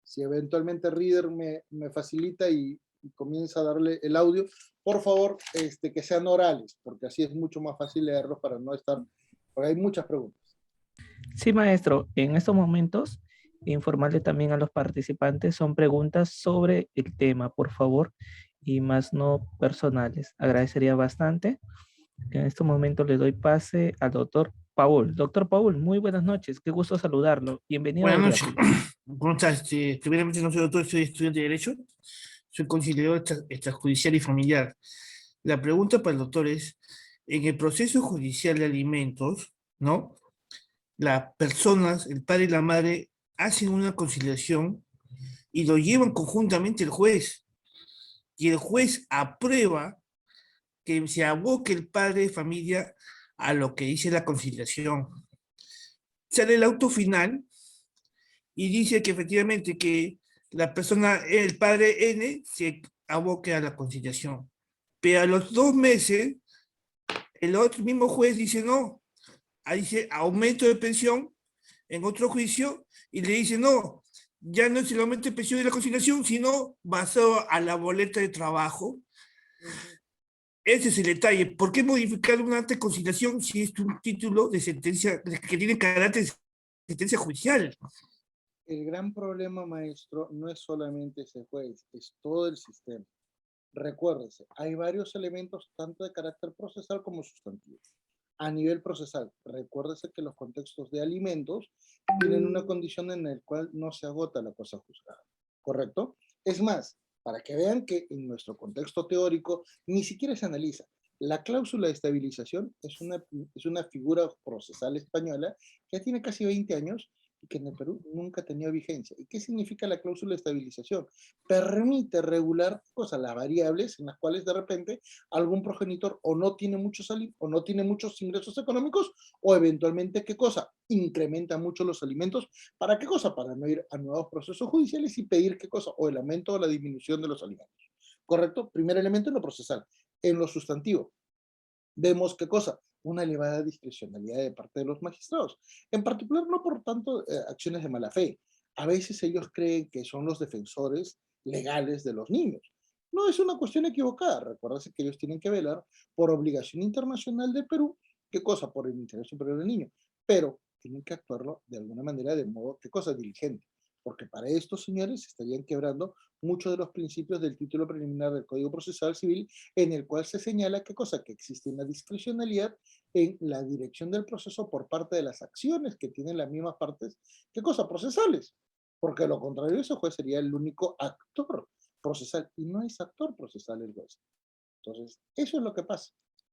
Si eventualmente Reader me facilita y comienza a darle el audio, por favor, que sean orales, porque así es mucho más fácil leerlos para no estar, porque hay muchas preguntas. Sí, maestro, en estos momentos, informarle también a los participantes, son preguntas sobre el tema, por favor, y más no personales. Agradecería bastante. En estos momentos le doy pase al doctor Paul. Doctor Paul, muy buenas noches, qué gusto saludarlo. Bienvenido a Buenas noches. Audiápolis. ¿Cómo estás? Primeramente, no soy doctor, soy estudiante de Derecho. Soy conciliador extrajudicial y familiar. La pregunta para el doctor es, en el proceso judicial de alimentos, ¿no? Las personas, el padre y la madre, hacen una conciliación y lo llevan conjuntamente el juez. Y el juez aprueba que se aboque el padre de familia a lo que dice la conciliación. Sale el auto final y dice que efectivamente que la persona, el padre N, se aboque a la conciliación. Pero a los 2 meses, el otro mismo juez dice no, ahí dice aumento de pensión en otro juicio y le dice no, ya no es el aumento de pensión de la conciliación, sino basado a la boleta de trabajo. Ese es el detalle. ¿Por qué modificar una ante conciliación si es un título de sentencia que tiene carácter de sentencia judicial? El gran problema, maestro, no es solamente ese juez, es todo el sistema. Recuérdese, hay varios elementos tanto de carácter procesal como sustantivo. A nivel procesal, recuérdese que los contextos de alimentos tienen una condición en la cual no se agota la cosa juzgada, ¿correcto? Es más, para que vean que en nuestro contexto teórico ni siquiera se analiza. La cláusula de estabilización es una figura procesal española que tiene casi 20 años y que en el Perú nunca ha tenido vigencia. ¿Y qué significa la cláusula de estabilización? Permite regular cosas, las variables en las cuales de repente algún progenitor o no tiene muchos o no tiene muchos ingresos económicos o eventualmente qué cosa incrementa mucho los alimentos. ¿Para qué cosa? Para no ir a nuevos procesos judiciales y pedir qué cosa o el aumento o la disminución de los alimentos. ¿Correcto? Primer elemento en lo procesal. En lo sustantivo, vemos qué cosa, una elevada discrecionalidad de parte de los magistrados. En particular, no por tanto acciones de mala fe. A veces ellos creen que son los defensores legales de los niños. No es una cuestión equivocada. Recuérdase que ellos tienen que velar por obligación internacional del Perú, qué cosa, por el interés superior del niño, pero tienen que actuarlo de alguna manera de modo, qué cosa, diligente. Porque para estos señores se estarían quebrando muchos de los principios del título preliminar del Código Procesal Civil, en el cual se señala que cosa, que existe una discrecionalidad en la dirección del proceso por parte de las acciones que tienen las mismas partes, ¿qué cosa? Procesales. Porque de lo contrario, ese juez sería el único actor procesal, y no es actor procesal el juez. Entonces, eso es lo que pasa.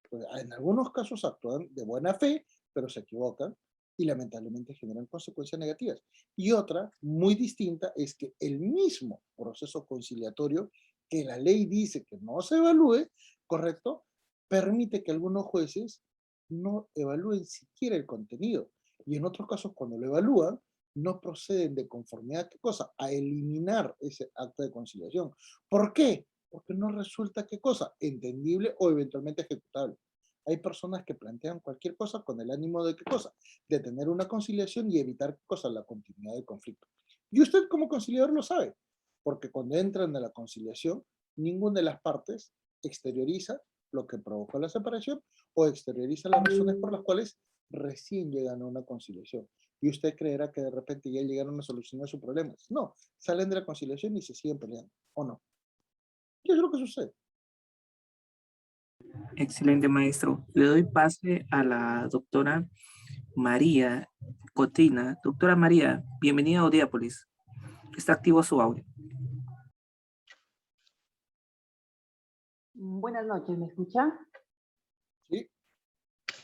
Pues, en algunos casos actúan de buena fe, pero se equivocan y lamentablemente generan consecuencias negativas. Y otra, muy distinta, es que el mismo proceso conciliatorio que la ley dice que no se evalúe, ¿correcto? Permite que algunos jueces no evalúen siquiera el contenido. Y en otros casos, cuando lo evalúan, no proceden de conformidad a qué cosa, a eliminar ese acto de conciliación. ¿Por qué? Porque no resulta qué cosa, entendible o eventualmente ejecutable. Hay personas que plantean cualquier cosa con el ánimo de qué cosa, de tener una conciliación y evitar qué cosa, la continuidad del conflicto. Y usted como conciliador lo sabe, porque cuando entran en la conciliación, ninguna de las partes exterioriza lo que provocó la separación o exterioriza las razones por las cuales recién llegan a una conciliación. Y usted creerá que de repente ya llegaron a solucionar sus problemas. No, salen de la conciliación y se siguen peleando, ¿o no? ¿Qué es lo que sucede? Excelente, maestro. Le doy pase a la doctora María Cotina. Doctora María, bienvenida a Audiápolis. Está activo su audio. Buenas noches, ¿me escucha? Sí.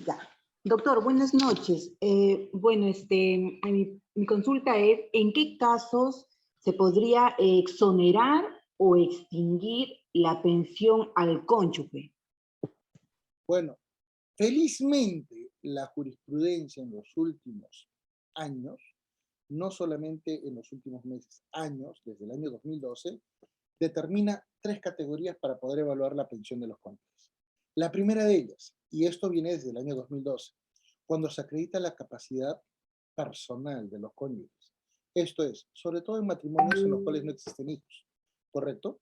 Ya. Doctor, buenas noches. Bueno, mi consulta es, ¿en qué casos se podría exonerar o extinguir la pensión al cónyuge? Bueno, felizmente la jurisprudencia en los últimos años, no solamente en los últimos meses, años, desde el año 2012, determina 3 categorías para poder evaluar la pensión de los cónyuges. La primera de ellas, y esto viene desde el año 2012, cuando se acredita la capacidad personal de los cónyuges. Esto es, sobre todo en matrimonios en los cuales no existen hijos, ¿correcto?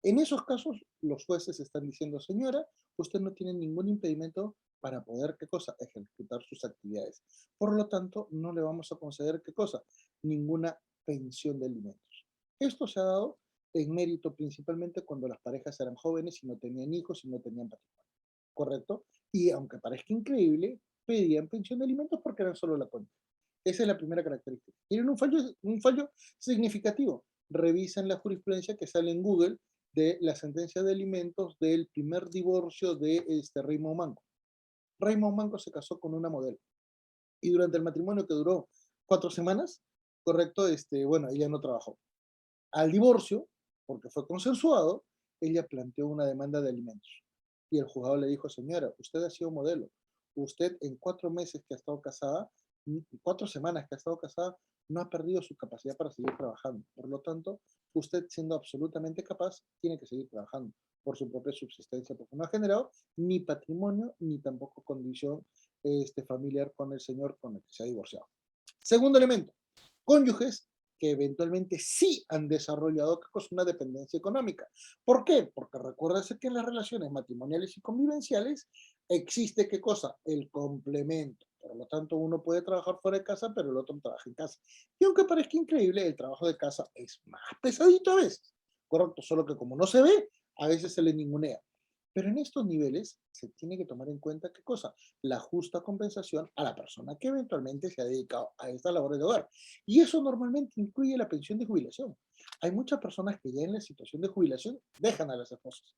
En esos casos, los jueces están diciendo, señora, usted no tiene ningún impedimento para poder, ¿qué cosa? Ejecutar sus actividades. Por lo tanto, no le vamos a conceder, ¿qué cosa? Ninguna pensión de alimentos. Esto se ha dado en mérito principalmente cuando las parejas eran jóvenes y no tenían hijos y no tenían patrimonio, ¿correcto? Y aunque parezca increíble, pedían pensión de alimentos porque eran solo la cuenta. Esa es la primera característica. Tienen un fallo significativo. Revisen la jurisprudencia que sale en Google de la sentencia de alimentos del primer divorcio de Raymond Manco. Raymond Manco se casó con una modelo y durante el matrimonio, que duró 4 semanas, correcto, bueno, ella no trabajó. Al divorcio, porque fue consensuado, ella planteó una demanda de alimentos y el juzgado le dijo, señora, usted ha sido modelo, usted en 4 meses que ha estado casada, 4 semanas que ha estado casada, no ha perdido su capacidad para seguir trabajando. Por lo tanto, usted, siendo absolutamente capaz, tiene que seguir trabajando por su propia subsistencia, porque no ha generado ni patrimonio ni tampoco condición familiar con el señor con el que se ha divorciado. Segundo elemento, cónyuges que eventualmente sí han desarrollado una dependencia económica. ¿Por qué? Porque recuérdense que en las relaciones matrimoniales y convivenciales existe, ¿qué cosa? El complemento. Por lo tanto, uno puede trabajar fuera de casa, pero el otro trabaja en casa. Y aunque parezca increíble, el trabajo de casa es más pesadito a veces, ¿correcto? Solo que como no se ve, a veces se le ningunea. Pero en estos niveles se tiene que tomar en cuenta, ¿qué cosa? La justa compensación a la persona que eventualmente se ha dedicado a esta labor de hogar. Y eso normalmente incluye la pensión de jubilación. Hay muchas personas que ya en la situación de jubilación dejan a las esposas.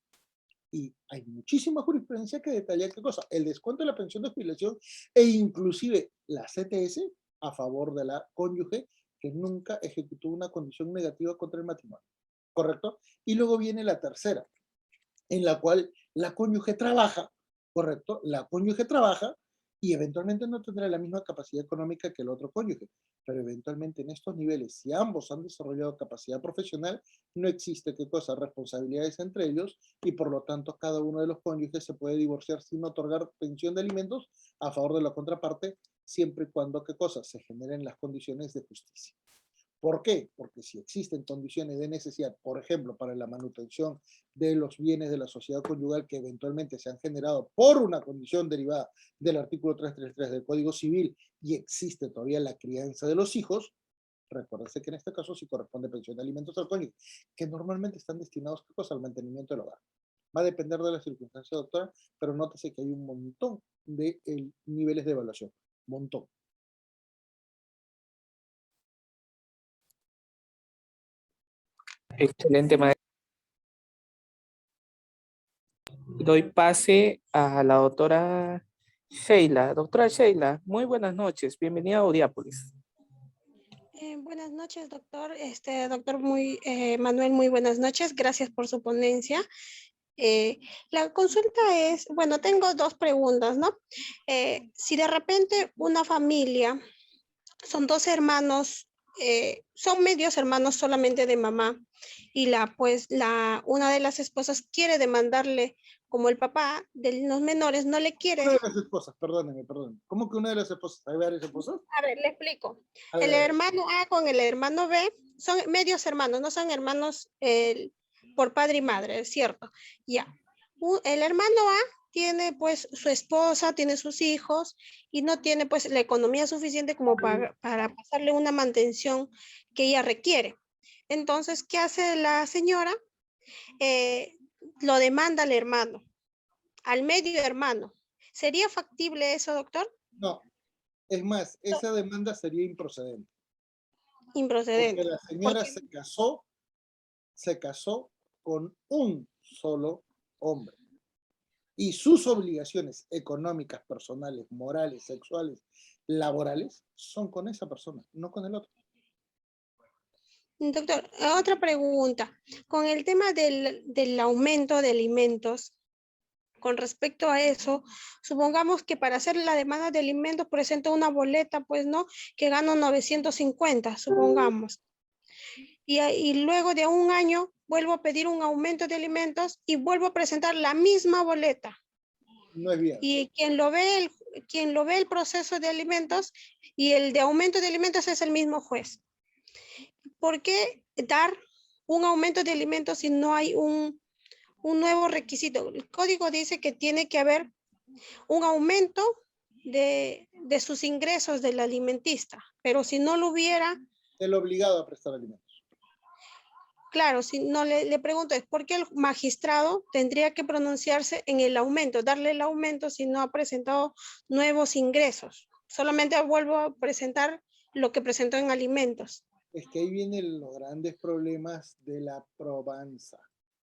Y hay muchísima jurisprudencia que detalla qué cosa, el descuento de la pensión de jubilación e inclusive la CTS a favor de la cónyuge que nunca ejecutó una condición negativa contra el matrimonio. ¿Correcto? Y luego viene la tercera, en la cual la cónyuge trabaja, ¿correcto? La cónyuge trabaja y eventualmente no tendrá la misma capacidad económica que el otro cónyuge, pero eventualmente en estos niveles, si ambos han desarrollado capacidad profesional, no existe, ¿qué cosa? Responsabilidades entre ellos y por lo tanto cada uno de los cónyuges se puede divorciar sin otorgar pensión de alimentos a favor de la contraparte, siempre y cuando, ¿qué cosa? Se generen las condiciones de justicia. ¿Por qué? Porque si existen condiciones de necesidad, por ejemplo, para la manutención de los bienes de la sociedad conyugal que eventualmente se han generado por una condición derivada del artículo 333 del Código Civil y existe todavía la crianza de los hijos, Recuérdese que en este caso sí corresponde pensión de alimentos al cónyuge, que normalmente están destinados ¿qué cosa? Al mantenimiento del hogar. Va a depender de las circunstancias, doctora, pero nótese que hay un montón de niveles de evaluación. Montón. Excelente, maestro. Doy pase a la doctora Sheila. Doctora Sheila, muy buenas noches. Bienvenida a Audiápolis. Buenas noches, doctor. Doctor Manuel, muy buenas noches. Gracias por su ponencia. La consulta es, bueno, tengo dos preguntas, ¿no? Si de repente una familia, son dos hermanos, son medios hermanos solamente de mamá, y una de las esposas quiere demandarle, como el papá de los menores no le quiere. Una de las esposas, perdóneme. ¿Cómo que una de las esposas? ¿Hay varias esposas? A ver, le explico. A ver, El a ver. hermano A con el hermano B son medios hermanos, no son hermanos por padre y madre, es cierto. Ya. El hermano A tiene pues su esposa, tiene sus hijos y no tiene pues la economía suficiente como para pasarle una mantención que ella requiere. Entonces, ¿qué hace la señora? Lo demanda al hermano, al medio hermano. ¿Sería factible eso, doctor? No, es más, esa demanda sería improcedente. Porque Improcedente. la señora Porque se casó con un solo hombre. Y sus obligaciones económicas, personales, morales, sexuales, laborales, son con esa persona, no con el otro. doctor, otra pregunta. Con el tema del aumento de alimentos, con respecto a eso, supongamos que para hacer la demanda de alimentos presento una boleta, pues, ¿no? Que gano 950, supongamos. Y luego de un año vuelvo a pedir un aumento de alimentos y vuelvo a presentar la misma boleta. No es viable. Y quien lo ve el proceso de alimentos y el de aumento de alimentos es el mismo juez. ¿Por qué dar un aumento de alimentos si no hay un nuevo requisito? El código dice que tiene que haber un aumento de sus ingresos del alimentista, pero si no lo hubiera, El obligado a prestar alimentos. claro, si no le pregunto, es por qué el magistrado tendría que pronunciarse en el aumento, darle el aumento si no ha presentado nuevos ingresos. Solamente vuelvo a presentar lo que presentó en alimentos. Es que ahí vienen los grandes problemas de la probanza,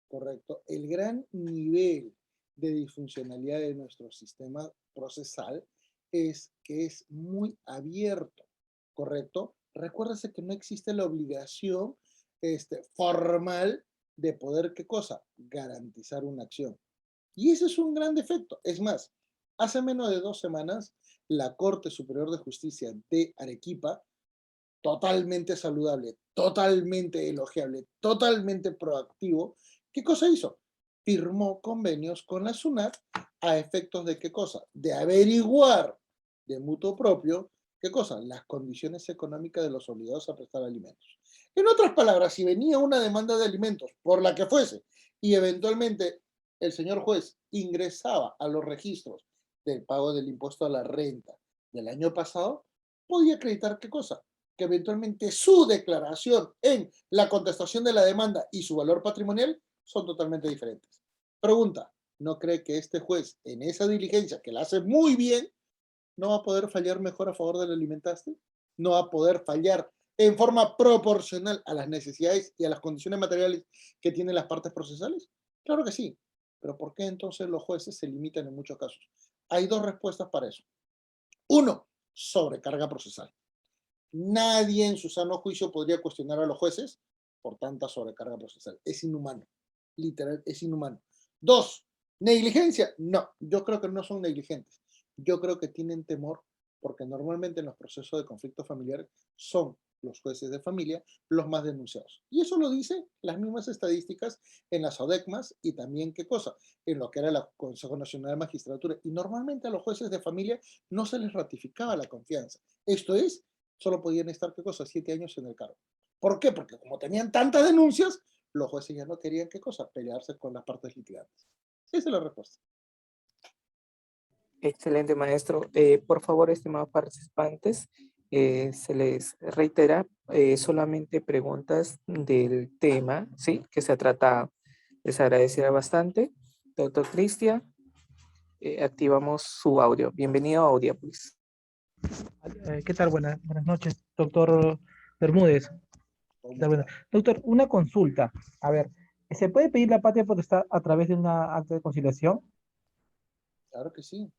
¿correcto? El gran nivel de disfuncionalidad de nuestro sistema procesal es que es muy abierto, ¿correcto? Recuérdese que no existe la obligación formal de poder, ¿qué cosa? Garantizar una acción. Y ese es un gran defecto. Es más, hace menos de 2 semanas, la Corte Superior de Justicia de Arequipa, totalmente saludable, totalmente elogiable, totalmente proactivo, ¿qué cosa hizo? Firmó convenios con la SUNAT a efectos de qué cosa? De averiguar de mutuo propio, ¿qué cosa? Las condiciones económicas de los obligados a prestar alimentos. En otras palabras, si venía una demanda de alimentos, por la que fuese, y eventualmente el señor juez ingresaba a los registros del pago del impuesto a la renta del año pasado, podía acreditar qué cosa? Que eventualmente su declaración en la contestación de la demanda y su valor patrimonial son totalmente diferentes. Pregunta, ¿no cree que este juez en esa diligencia, que la hace muy bien, no va a poder fallar mejor a favor del alimentaste? ¿No va a poder fallar en forma proporcional a las necesidades y a las condiciones materiales que tienen las partes procesales? Claro que sí, pero ¿por qué entonces los jueces se limitan en muchos casos? Hay 2 respuestas para eso. 1, sobrecarga procesal. Nadie en su sano juicio podría cuestionar a los jueces por tanta sobrecarga procesal. Es inhumano. Literal, es inhumano. 2, negligencia. No, yo creo que no son negligentes. Yo creo que tienen temor porque normalmente en los procesos de conflicto familiar son los jueces de familia los más denunciados. Y eso lo dicen las mismas estadísticas en las ODECMAS y también, ¿qué cosa? En lo que era el Consejo Nacional de Magistratura. Y normalmente a los jueces de familia no se les ratificaba la confianza. Esto es, solo podían estar, ¿qué cosa? 7 años en el cargo. ¿Por qué? Porque como tenían tantas denuncias, los jueces ya no querían, ¿qué cosa? Pelearse con las partes litigantes. Esa es la respuesta. Excelente, maestro. Por favor, estimados participantes, se les reitera solamente preguntas del tema, ¿sí? Que se ha tratado. Les agradecería bastante. Doctor Cristian, activamos su audio. Bienvenido a Audiapolis. ¿Qué tal? Buenas noches, doctor Bermúdez. ¿Qué tal? Doctor, una consulta. A ver, ¿se puede pedir la patria potestad a través de una acta de conciliación? Claro que sí.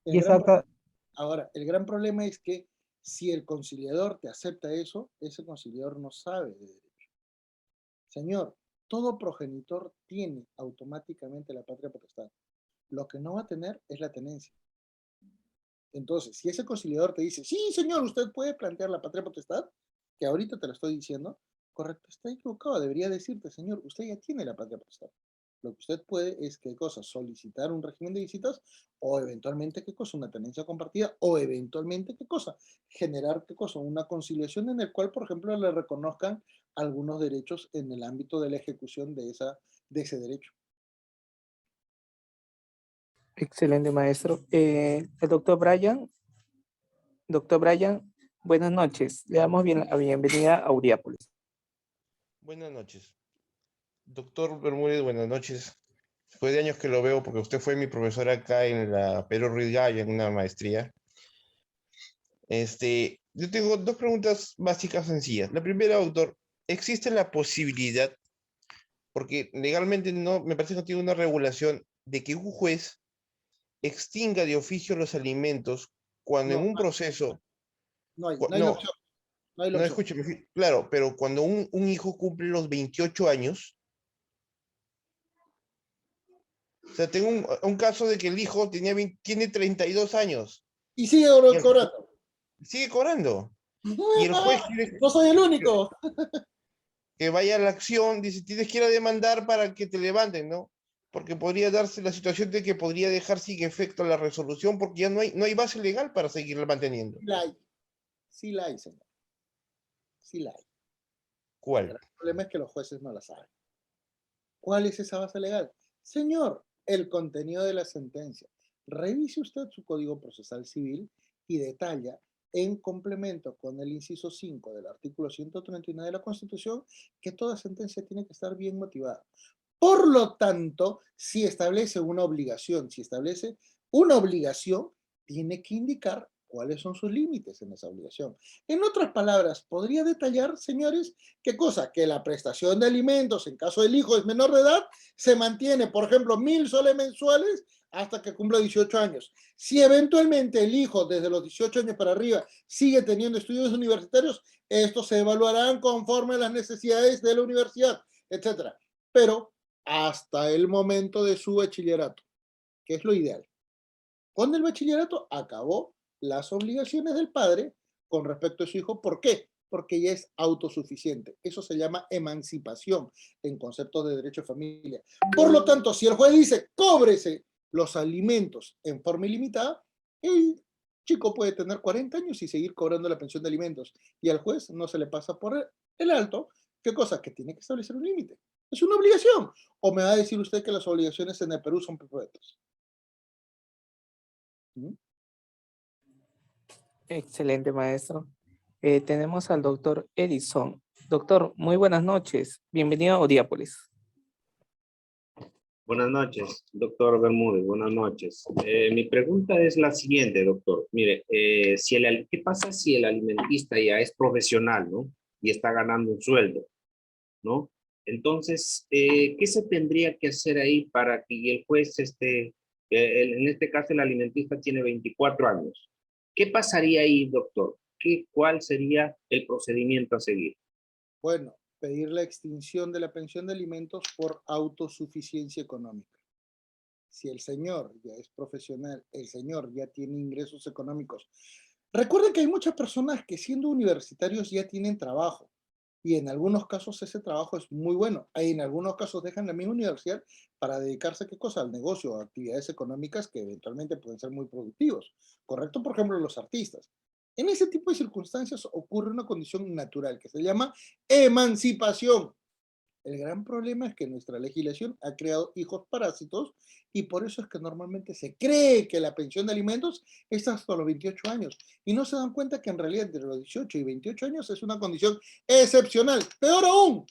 Y esa acta, Ahora, el gran problema es que si el conciliador te acepta eso, ese conciliador no sabe de derecho. Señor, todo progenitor tiene automáticamente la patria potestad. Lo que no va a tener es la tenencia. Entonces, si ese conciliador te dice, sí, señor, usted puede plantear la patria potestad, que ahorita te lo estoy diciendo, correcto, está equivocado. Debería decirte, señor, usted ya tiene la patria potestad. Lo que usted puede es, ¿qué cosa? Solicitar un régimen de visitas o eventualmente, ¿qué cosa? Una tenencia compartida o eventualmente, ¿qué cosa? Generar, ¿qué cosa? Una conciliación en el cual, por ejemplo, le reconozcan algunos derechos en el ámbito de la ejecución de ese derecho. Excelente, maestro. El doctor Brian, buenas noches. Le damos la bienvenida a Audiapolis. Buenas noches. Doctor Bermúdez, buenas noches. Después de años que lo veo, porque usted fue mi profesor acá en la Pedro Ruiz Gallo, en una maestría. Yo tengo dos preguntas básicas sencillas. La primera, doctor, ¿existe la posibilidad, porque legalmente no, me parece que no tiene una regulación, de que un juez extinga de oficio los alimentos cuando en un proceso... No hay la opción. No hay la opción. Escúcheme, claro, pero cuando un hijo cumple los 28 años, o sea, tengo un caso de que el hijo tiene 32 años. Y sigue cobrando. Sigue cobrando. Y el juez quiere No soy el único. que vaya a la acción, dice, tienes que ir a demandar para que te levanten, ¿no? Porque podría darse la situación de que podría dejar sin efecto la resolución porque ya no hay base legal para seguirla manteniendo. Sí la hay, señor. Sí la hay. ¿Cuál? El problema es que los jueces no la saben. ¿Cuál es esa base legal? Señor, el contenido de la sentencia. Revise usted su Código Procesal Civil y detalla, en complemento con el inciso 5 del artículo 139 de la Constitución, que toda sentencia tiene que estar bien motivada. Por lo tanto, si establece una obligación, tiene que indicar cuáles son sus límites en esa obligación. En otras palabras, podría detallar, señores, ¿qué cosa? Que la prestación de alimentos, en caso del hijo es menor de edad, se mantiene, por ejemplo, 1.000 soles mensuales hasta que cumpla 18 años. Si eventualmente el hijo, desde los 18 años para arriba, sigue teniendo estudios universitarios, estos se evaluarán conforme a las necesidades de la universidad, etc. Pero hasta el momento de su bachillerato, que es lo ideal. Con el bachillerato acabó las obligaciones del padre con respecto a su hijo. ¿Por qué? Porque ya es autosuficiente. Eso se llama emancipación en conceptos de derecho de familia. Por lo tanto, si el juez dice, cóbrese los alimentos en forma ilimitada, el chico puede tener 40 años y seguir cobrando la pensión de alimentos. Y al juez no se le pasa por el alto. ¿Qué cosa? Que tiene que establecer un límite. Es una obligación. ¿O me va a decir usted que las obligaciones en el Perú son perpetuas? Excelente, maestro. Tenemos al doctor Edison. Doctor, muy buenas noches. Bienvenido a Audiapolis. Buenas noches, doctor Bermúdez. Buenas noches. Mi pregunta es la siguiente, doctor. Mire, ¿qué pasa si el alimentista ya es profesional, ¿no? Y está ganando un sueldo, ¿no? Entonces, ¿qué se tendría que hacer ahí para que el juez, en este caso el alimentista tiene 24 años? ¿Qué pasaría ahí, doctor? ¿Cuál sería el procedimiento a seguir? Bueno, pedir la extinción de la pensión de alimentos por autosuficiencia económica. Si el señor ya es profesional, el señor ya tiene ingresos económicos. Recuerden que hay muchas personas que siendo universitarios ya tienen trabajo y en algunos casos ese trabajo es muy bueno. En algunos casos dejan la misma universidad para dedicarse ¿a qué cosa? Al negocio, a actividades económicas que eventualmente pueden ser muy productivos. ¿Correcto? Por ejemplo, los artistas. En ese tipo de circunstancias ocurre una condición natural que se llama emancipación. El gran problema es que nuestra legislación ha creado hijos parásitos y por eso es que normalmente se cree que la pensión de alimentos es hasta los 28 años y no se dan cuenta que en realidad entre los 18 y 28 años es una condición excepcional. Peor aún,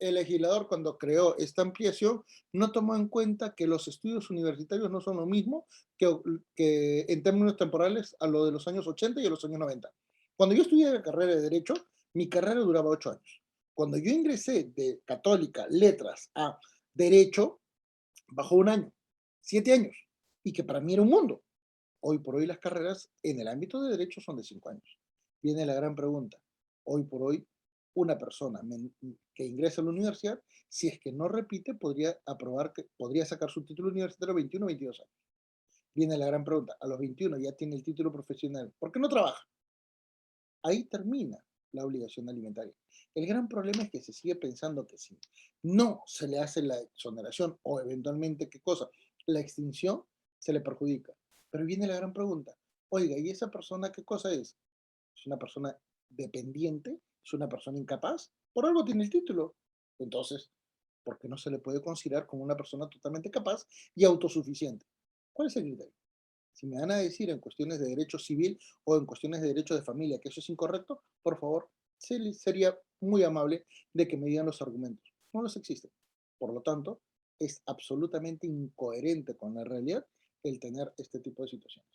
el legislador cuando creó esta ampliación no tomó en cuenta que los estudios universitarios no son lo mismo que en términos temporales a lo de los años 80 y a los años 90. Cuando yo estudié la carrera de Derecho, mi carrera duraba 8 años. Cuando yo ingresé de Católica, Letras a Derecho, bajó 1 año, 7 años, y que para mí era un mundo. Hoy por hoy las carreras en el ámbito de Derecho son de 5 años. Viene la gran pregunta. Hoy por hoy, una persona que ingresa a la universidad, si es que no repite, podría sacar su título universitario a 21 o 22 años. Viene la gran pregunta. A los 21 ya tiene el título profesional. ¿Por qué no trabaja? Ahí termina la obligación alimentaria. El gran problema es que se sigue pensando que si no se le hace la exoneración o eventualmente, ¿qué cosa? La extinción, se le perjudica. Pero viene la gran pregunta. Oiga, ¿y esa persona qué cosa es? ¿Es una persona dependiente? ¿Es una persona incapaz? Por algo tiene el título. Entonces, ¿por qué no se le puede considerar como una persona totalmente capaz y autosuficiente? ¿Cuál es el criterio? Si me van a decir en cuestiones de derecho civil o en cuestiones de derecho de familia que eso es incorrecto, por favor, sería muy amable de que me digan los argumentos. No los existen. Por lo tanto, es absolutamente incoherente con la realidad el tener este tipo de situaciones.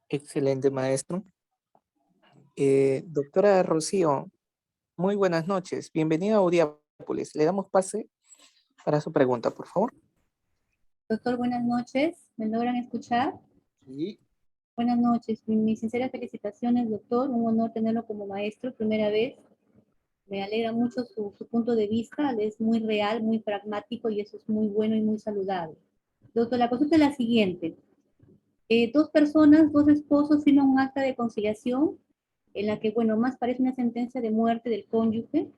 Excelente, maestro. Doctora Rocío, muy buenas noches. Bienvenida a Audiápolis. Le damos pase para su pregunta, por favor. Doctor, buenas noches. ¿Me logran escuchar? Sí. Buenas noches. Mis sinceras felicitaciones, doctor. Un honor tenerlo como maestro, primera vez. Me alegra mucho su punto de vista. Es muy real, muy pragmático y eso es muy bueno y muy saludable. Doctor, la consulta es la siguiente. Dos personas, dos esposos firman un acta de conciliación en la que, bueno, más parece una sentencia de muerte del cónyuge,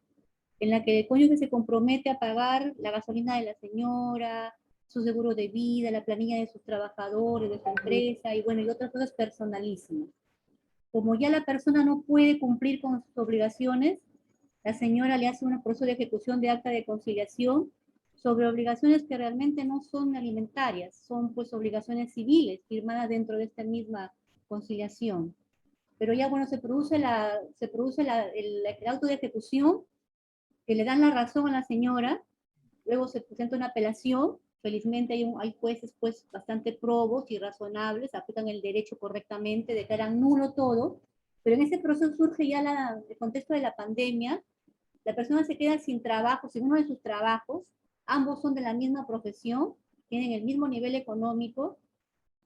en la que el cónyuge se compromete a pagar la gasolina de la señora, su seguro de vida, la planilla de sus trabajadores, de su empresa, y bueno, y otras cosas personalísimas. Como ya la persona no puede cumplir con sus obligaciones, la señora le hace un proceso de ejecución de acta de conciliación sobre obligaciones que realmente no son alimentarias, son pues obligaciones civiles firmadas dentro de esta misma conciliación. Pero ya bueno, se produce el auto de ejecución, que le dan la razón a la señora, luego se presenta una apelación, felizmente hay jueces pues bastante probos y razonables, aplican el derecho correctamente, declaran nulo todo, pero en ese proceso surge ya el contexto de la pandemia, la persona se queda sin trabajo, sin uno de sus trabajos, ambos son de la misma profesión, tienen el mismo nivel económico,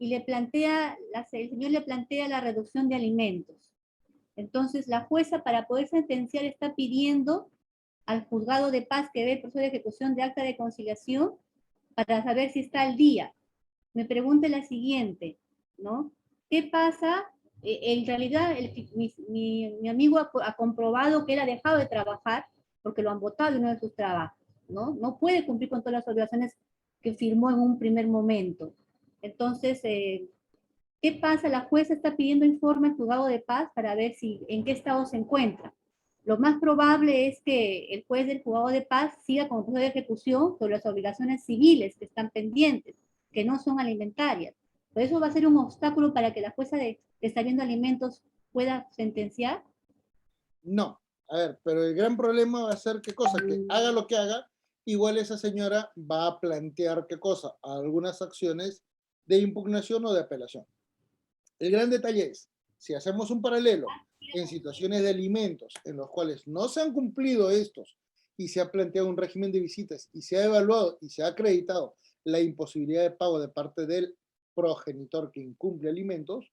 y el señor le plantea la reducción de alimentos. Entonces la jueza, para poder sentenciar, está pidiendo al juzgado de paz que ve el proceso de ejecución de acta de conciliación para saber si está al día. Me pregunta la siguiente, ¿no? ¿Qué pasa? En realidad, mi amigo ha comprobado que él ha dejado de trabajar porque lo han votado en uno de sus trabajos, ¿no? No puede cumplir con todas las obligaciones que firmó en un primer momento. Entonces, ¿qué pasa? La jueza está pidiendo informe al juzgado de paz para ver en qué estado se encuentra. Lo más probable es que el juez del juzgado de paz siga con el proceso de ejecución sobre las obligaciones civiles que están pendientes, que no son alimentarias. Pero eso va a ser un obstáculo para que la jueza de Estabilidad de Alimentos pueda sentenciar. No, a ver, pero el gran problema va a ser qué cosa, que haga lo que haga, igual esa señora va a plantear qué cosa, algunas acciones de impugnación o de apelación. El gran detalle es, si hacemos un paralelo en situaciones de alimentos en los cuales no se han cumplido estos y se ha planteado un régimen de visitas y se ha evaluado y se ha acreditado la imposibilidad de pago de parte del progenitor que incumple alimentos,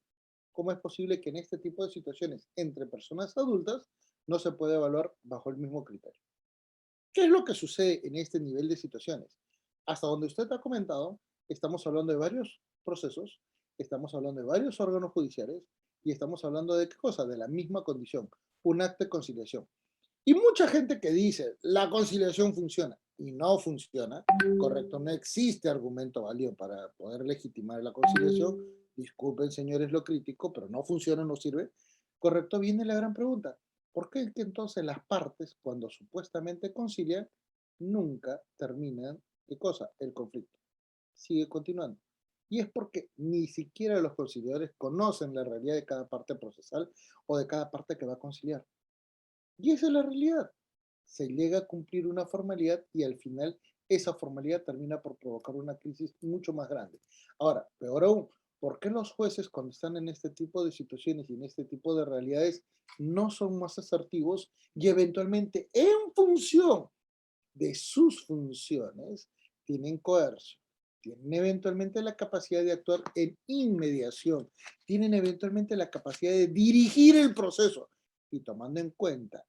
¿cómo es posible que en este tipo de situaciones entre personas adultas no se pueda evaluar bajo el mismo criterio? ¿Qué es lo que sucede en este nivel de situaciones? Hasta donde usted ha comentado, estamos hablando de varios procesos, estamos hablando de varios órganos judiciales y estamos hablando de qué cosa, de la misma condición, un acto de conciliación. Y mucha gente que dice, la conciliación funciona y no funciona, correcto, no existe argumento válido para poder legitimar la conciliación, disculpen señores lo crítico, pero no funciona, no sirve, correcto, viene la gran pregunta. ¿Por qué es que entonces las partes, cuando supuestamente concilian, nunca terminan, ¿qué cosa? El conflicto. Sigue continuando. Y es porque ni siquiera los conciliadores conocen la realidad de cada parte procesal o de cada parte que va a conciliar. Y esa es la realidad. Se llega a cumplir una formalidad y al final esa formalidad termina por provocar una crisis mucho más grande. Ahora, peor aún, ¿por qué los jueces cuando están en este tipo de situaciones y en este tipo de realidades no son más asertivos y eventualmente en función de sus funciones tienen coerción? Tienen eventualmente la capacidad de actuar en inmediación, tienen eventualmente la capacidad de dirigir el proceso y tomando en cuenta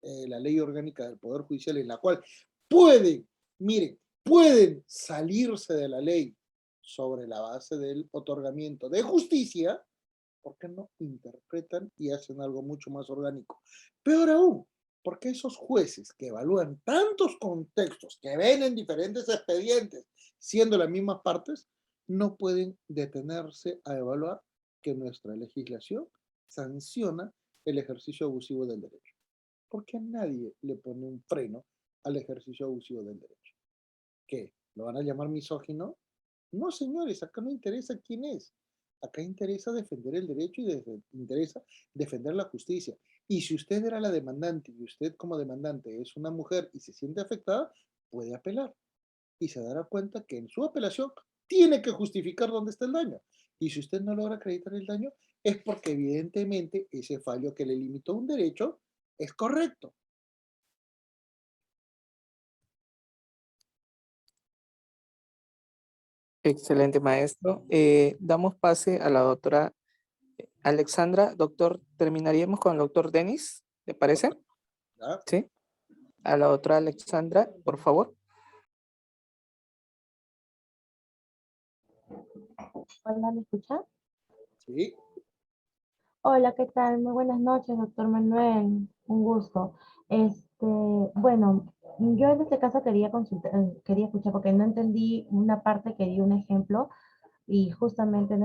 la ley orgánica del Poder Judicial en la cual pueden, miren, pueden salirse de la ley sobre la base del otorgamiento de justicia, ¿por qué no interpretan y hacen algo mucho más orgánico? Peor aún, porque esos jueces que evalúan tantos contextos, que ven en diferentes expedientes, siendo las mismas partes, no pueden detenerse a evaluar que nuestra legislación sanciona el ejercicio abusivo del derecho. Porque a nadie le pone un freno al ejercicio abusivo del derecho. ¿Qué? ¿Lo van a llamar misógino? No, señores, acá no interesa quién es. Acá interesa defender el derecho y interesa defender la justicia. Y si usted era la demandante y usted como demandante es una mujer y se siente afectada, puede apelar. Y se dará cuenta que en su apelación tiene que justificar dónde está el daño. Y si usted no logra acreditar el daño, es porque evidentemente ese fallo que le limitó un derecho es correcto. Excelente, maestro. Damos pase a la doctora Alexandra. Doctor, terminaríamos con el doctor Denis, ¿le parece? ¿Ya? Sí. A la doctora Alexandra, por favor. Hola, ¿me escucha? Sí. Hola, ¿qué tal? Muy buenas noches, doctor Manuel. Un gusto. Bueno, yo en este caso quería consultar, quería escuchar porque no entendí una parte que dio un ejemplo y justamente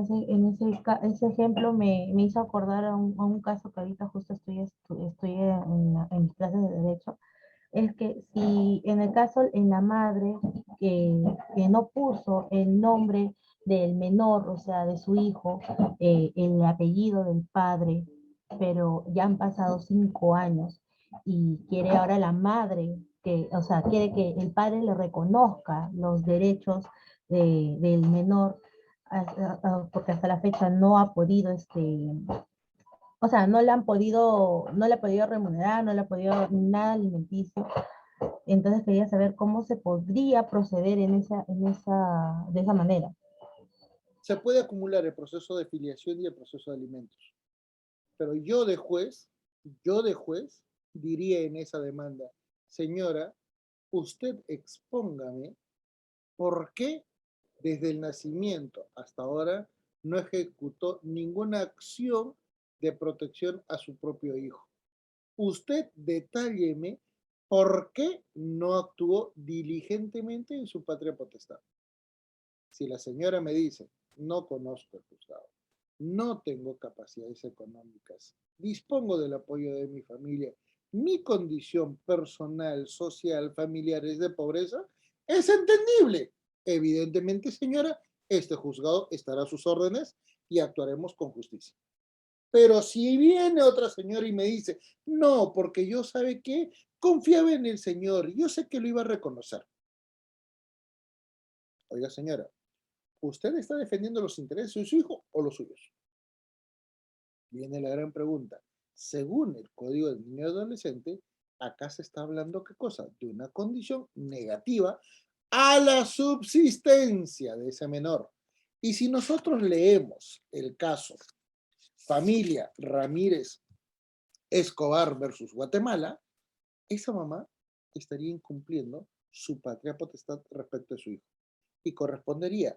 ese ejemplo me hizo acordar a un caso que ahorita justo estoy en mis clases de derecho. Es que si en el caso en la madre que no puso el nombre del menor, o sea, de su hijo, el apellido del padre, pero ya han pasado 5 años y quiere ahora la madre o sea, quiere que el padre le reconozca los derechos del menor, porque hasta la fecha no ha podido o sea, no le ha podido remunerar, no le ha podido nada alimenticio. Entonces quería saber cómo se podría proceder de esa manera. Se puede acumular el proceso de filiación y el proceso de alimentos. Pero yo de juez diría en esa demanda, señora, usted expóngame por qué desde el nacimiento hasta ahora no ejecutó ninguna acción de protección a su propio hijo. Usted detálleme por qué no actuó diligentemente en su patria potestad. Si la señora me dice, no conozco el juzgado, no tengo capacidades económicas, dispongo del apoyo de mi familia, mi condición personal, social, familiar es de pobreza, es entendible. Evidentemente, señora, este juzgado estará a sus órdenes y actuaremos con justicia. Pero si viene otra señora y me dice, no, porque yo sabe que confiaba en el Señor, yo sé que lo iba a reconocer. Oiga, señora, ¿usted está defendiendo los intereses de su hijo o los suyos? Viene la gran pregunta. Según el Código del Niño y Adolescente, acá se está hablando, ¿qué cosa? De una condición negativa a la subsistencia de ese menor. Y si nosotros leemos el caso familia Ramírez Escobar versus Guatemala, esa mamá estaría incumpliendo su patria potestad respecto a su hijo. Y correspondería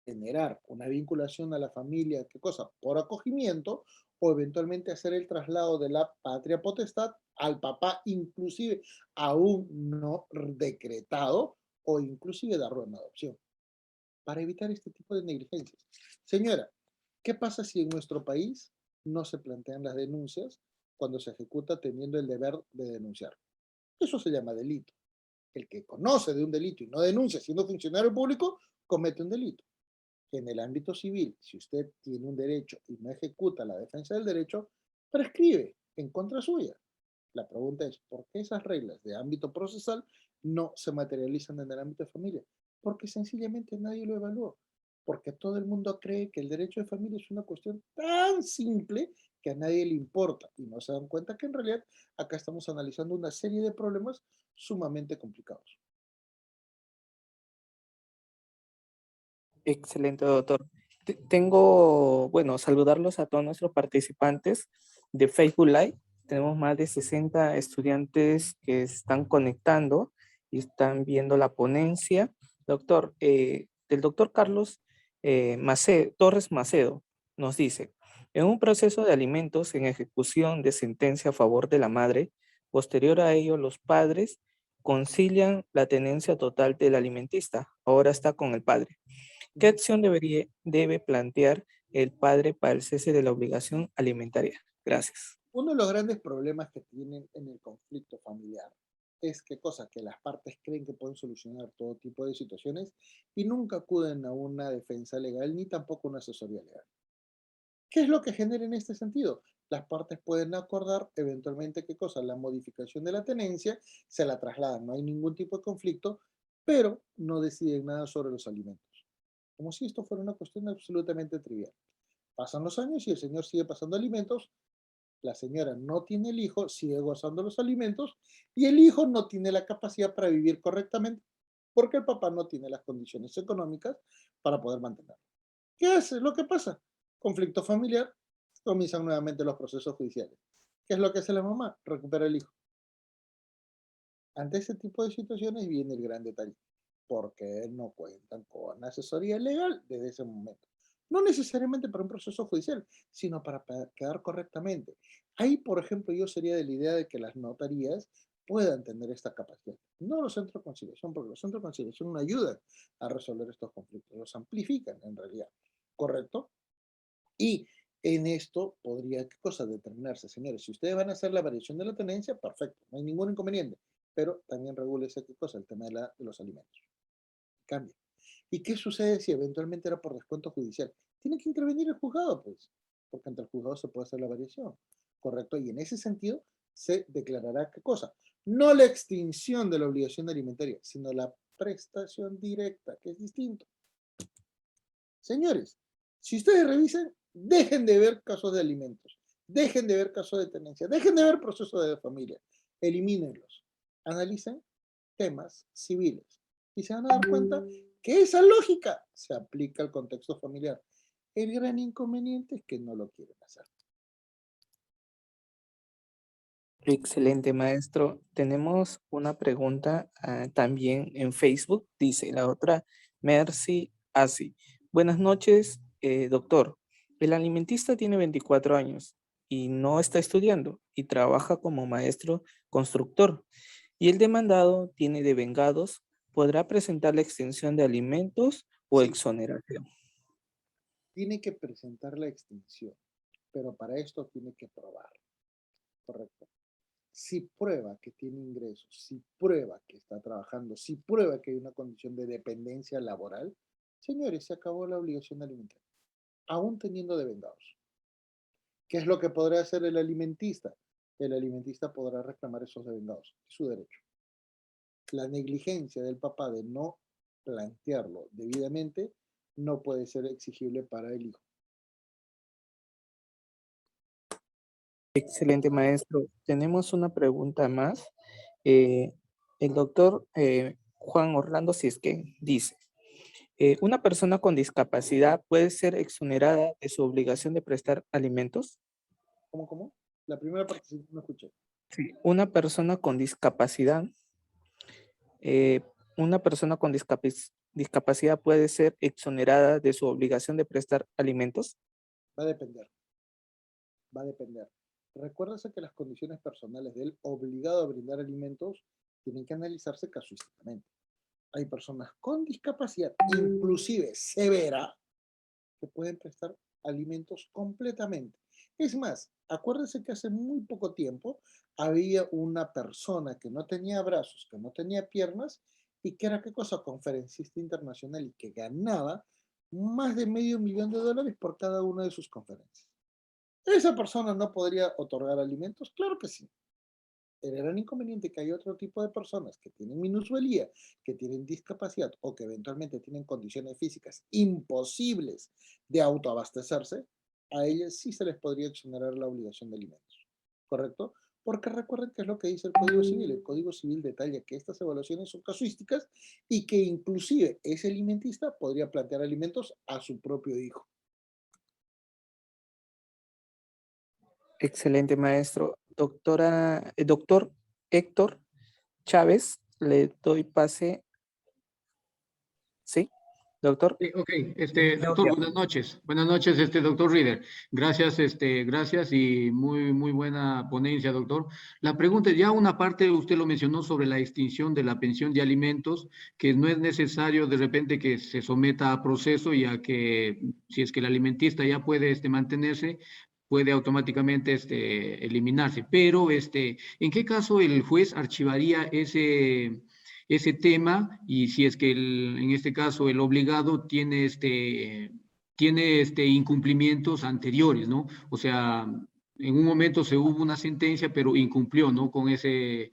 generar una vinculación a la familia, ¿qué cosa? Por acogimiento o eventualmente hacer el traslado de la patria potestad al papá, inclusive aún no decretado o inclusive darlo en adopción para evitar este tipo de negligencias. Señora, ¿qué pasa si en nuestro país no se plantean las denuncias cuando se ejecuta teniendo el deber de denunciar. Eso se llama delito. El que conoce de un delito y no denuncia siendo funcionario público, comete un delito. En el ámbito civil, si usted tiene un derecho y no ejecuta la defensa del derecho, prescribe en contra suya. La pregunta es, ¿por qué esas reglas de ámbito procesal no se materializan en el ámbito de familia? Porque sencillamente nadie lo evaluó. Porque todo el mundo cree que el derecho de familia es una cuestión tan simple que a nadie le importa. Y no se dan cuenta que en realidad acá estamos analizando una serie de problemas sumamente complicados. Excelente, doctor. Tengo, bueno, saludarlos a todos nuestros participantes de Facebook Live. Tenemos más de 60 estudiantes que están conectando y están viendo la ponencia. Doctor, el doctor Carlos Torres Macedo nos dice, en un proceso de alimentos en ejecución de sentencia a favor de la madre, posterior a ello los padres concilian la tenencia total del alimentista. Ahora está con el padre. ¿Qué acción debe plantear el padre para el cese de la obligación alimentaria? Gracias. Uno de los grandes problemas que tienen en el conflicto familiar es que las partes creen que pueden solucionar todo tipo de situaciones y nunca acuden a una defensa legal ni tampoco a una asesoría legal. ¿Qué es lo que genera en este sentido? Las partes pueden acordar eventualmente la modificación de la tenencia, se la trasladan, no hay ningún tipo de conflicto, pero no deciden nada sobre los alimentos. Como si esto fuera una cuestión absolutamente trivial. Pasan los años y el señor sigue pasando alimentos, la señora no tiene el hijo, sigue gozando los alimentos y el hijo no tiene la capacidad para vivir correctamente porque el papá no tiene las condiciones económicas para poder mantenerlo. ¿Qué es lo que pasa? Conflicto familiar, comienzan nuevamente los procesos judiciales. ¿Qué es lo que hace la mamá? Recupera el hijo. Ante ese tipo de situaciones viene el gran detalle. ¿Por qué no cuentan con asesoría legal desde ese momento? No necesariamente para un proceso judicial, sino para quedar correctamente. Ahí, por ejemplo, yo sería de la idea de que las notarías puedan tener esta capacidad. No los centros de conciliación, porque los centros de conciliación no ayudan a resolver estos conflictos, los amplifican en realidad. ¿Correcto? Y en esto podría, determinarse, señores, si ustedes van a hacer la variación de la tenencia, perfecto, no hay ningún inconveniente, pero también regúlese el tema de los alimentos. Cambia. ¿Y qué sucede si eventualmente era por descuento judicial? Tiene que intervenir el juzgado, pues, porque ante el juzgado se puede hacer la variación, ¿correcto? Y en ese sentido se declarará no la extinción de la obligación alimentaria, sino la prestación directa, que es distinto. Señores, si ustedes revisan, dejen de ver casos de alimentos, dejen de ver casos de tenencia, dejen de ver procesos de familia, elimínenlos, analicen temas civiles y se van a dar cuenta que esa lógica se aplica al contexto familiar. El gran inconveniente es que no lo quieren hacer. Excelente, maestro. Tenemos una pregunta también en Facebook. Dice la otra, Mercy Asi. Buenas noches, doctor. El alimentista tiene 24 años y no está estudiando y trabaja como maestro constructor. Y el demandado tiene devengados. ¿Podrá presentar la extensión de alimentos o exoneración? Tiene que presentar la extinción, pero para esto tiene que probar. Correcto. Si prueba que tiene ingresos, si prueba que está trabajando, si prueba que hay una condición de dependencia laboral, señores, se acabó la obligación alimentaria, aún teniendo devengados. ¿Qué es lo que podrá hacer el alimentista? El alimentista podrá reclamar esos devengados, es su derecho. La negligencia del papá de no plantearlo debidamente no puede ser exigible para el hijo. Excelente, maestro. Tenemos una pregunta más. El doctor Juan Orlando Cisque dice, ¿una persona con discapacidad puede ser exonerada de su obligación de prestar alimentos? ¿Cómo? La primera parte sí no escuché. Sí, una persona con discapacidad, discapacidad puede ser exonerada de su obligación de prestar alimentos. Va a depender. Recuérdese que las condiciones personales del obligado a brindar alimentos tienen que analizarse casuísticamente. Hay personas con discapacidad, inclusive severa, que pueden prestar alimentos completamente. Es más, acuérdense que hace muy poco tiempo había una persona que no tenía brazos, que no tenía piernas y que era, ¿qué cosa? Conferencista internacional y que ganaba más de $500,000 por cada una de sus conferencias. ¿Esa persona no podría otorgar alimentos? Claro que sí. El gran inconveniente que hay otro tipo de personas que tienen minusvalía, que tienen discapacidad o que eventualmente tienen condiciones físicas imposibles de autoabastecerse, a ellas sí se les podría exonerar la obligación de alimentos. ¿Correcto? Porque recuerden que es lo que dice el Código Civil. El Código Civil detalla que estas evaluaciones son casuísticas y que inclusive ese alimentista podría plantear alimentos a su propio hijo. Excelente, maestro. Doctor Héctor Chávez, le doy pase. ¿Sí? Doctor. Sí, ok, doctor, buenas noches. Buenas noches, doctor Reader. Gracias, gracias y muy buena ponencia, doctor. La pregunta, ya una parte usted lo mencionó sobre la extinción de la pensión de alimentos, que no es necesario de repente que se someta a proceso, ya que si es que el alimentista ya puede mantenerse, puede automáticamente eliminarse. Pero, ¿en qué caso el juez archivaría ese tema y si es que en este caso el obligado tiene incumplimientos anteriores, ¿no? O sea, en un momento se hubo una sentencia, pero incumplió, ¿no? Con ese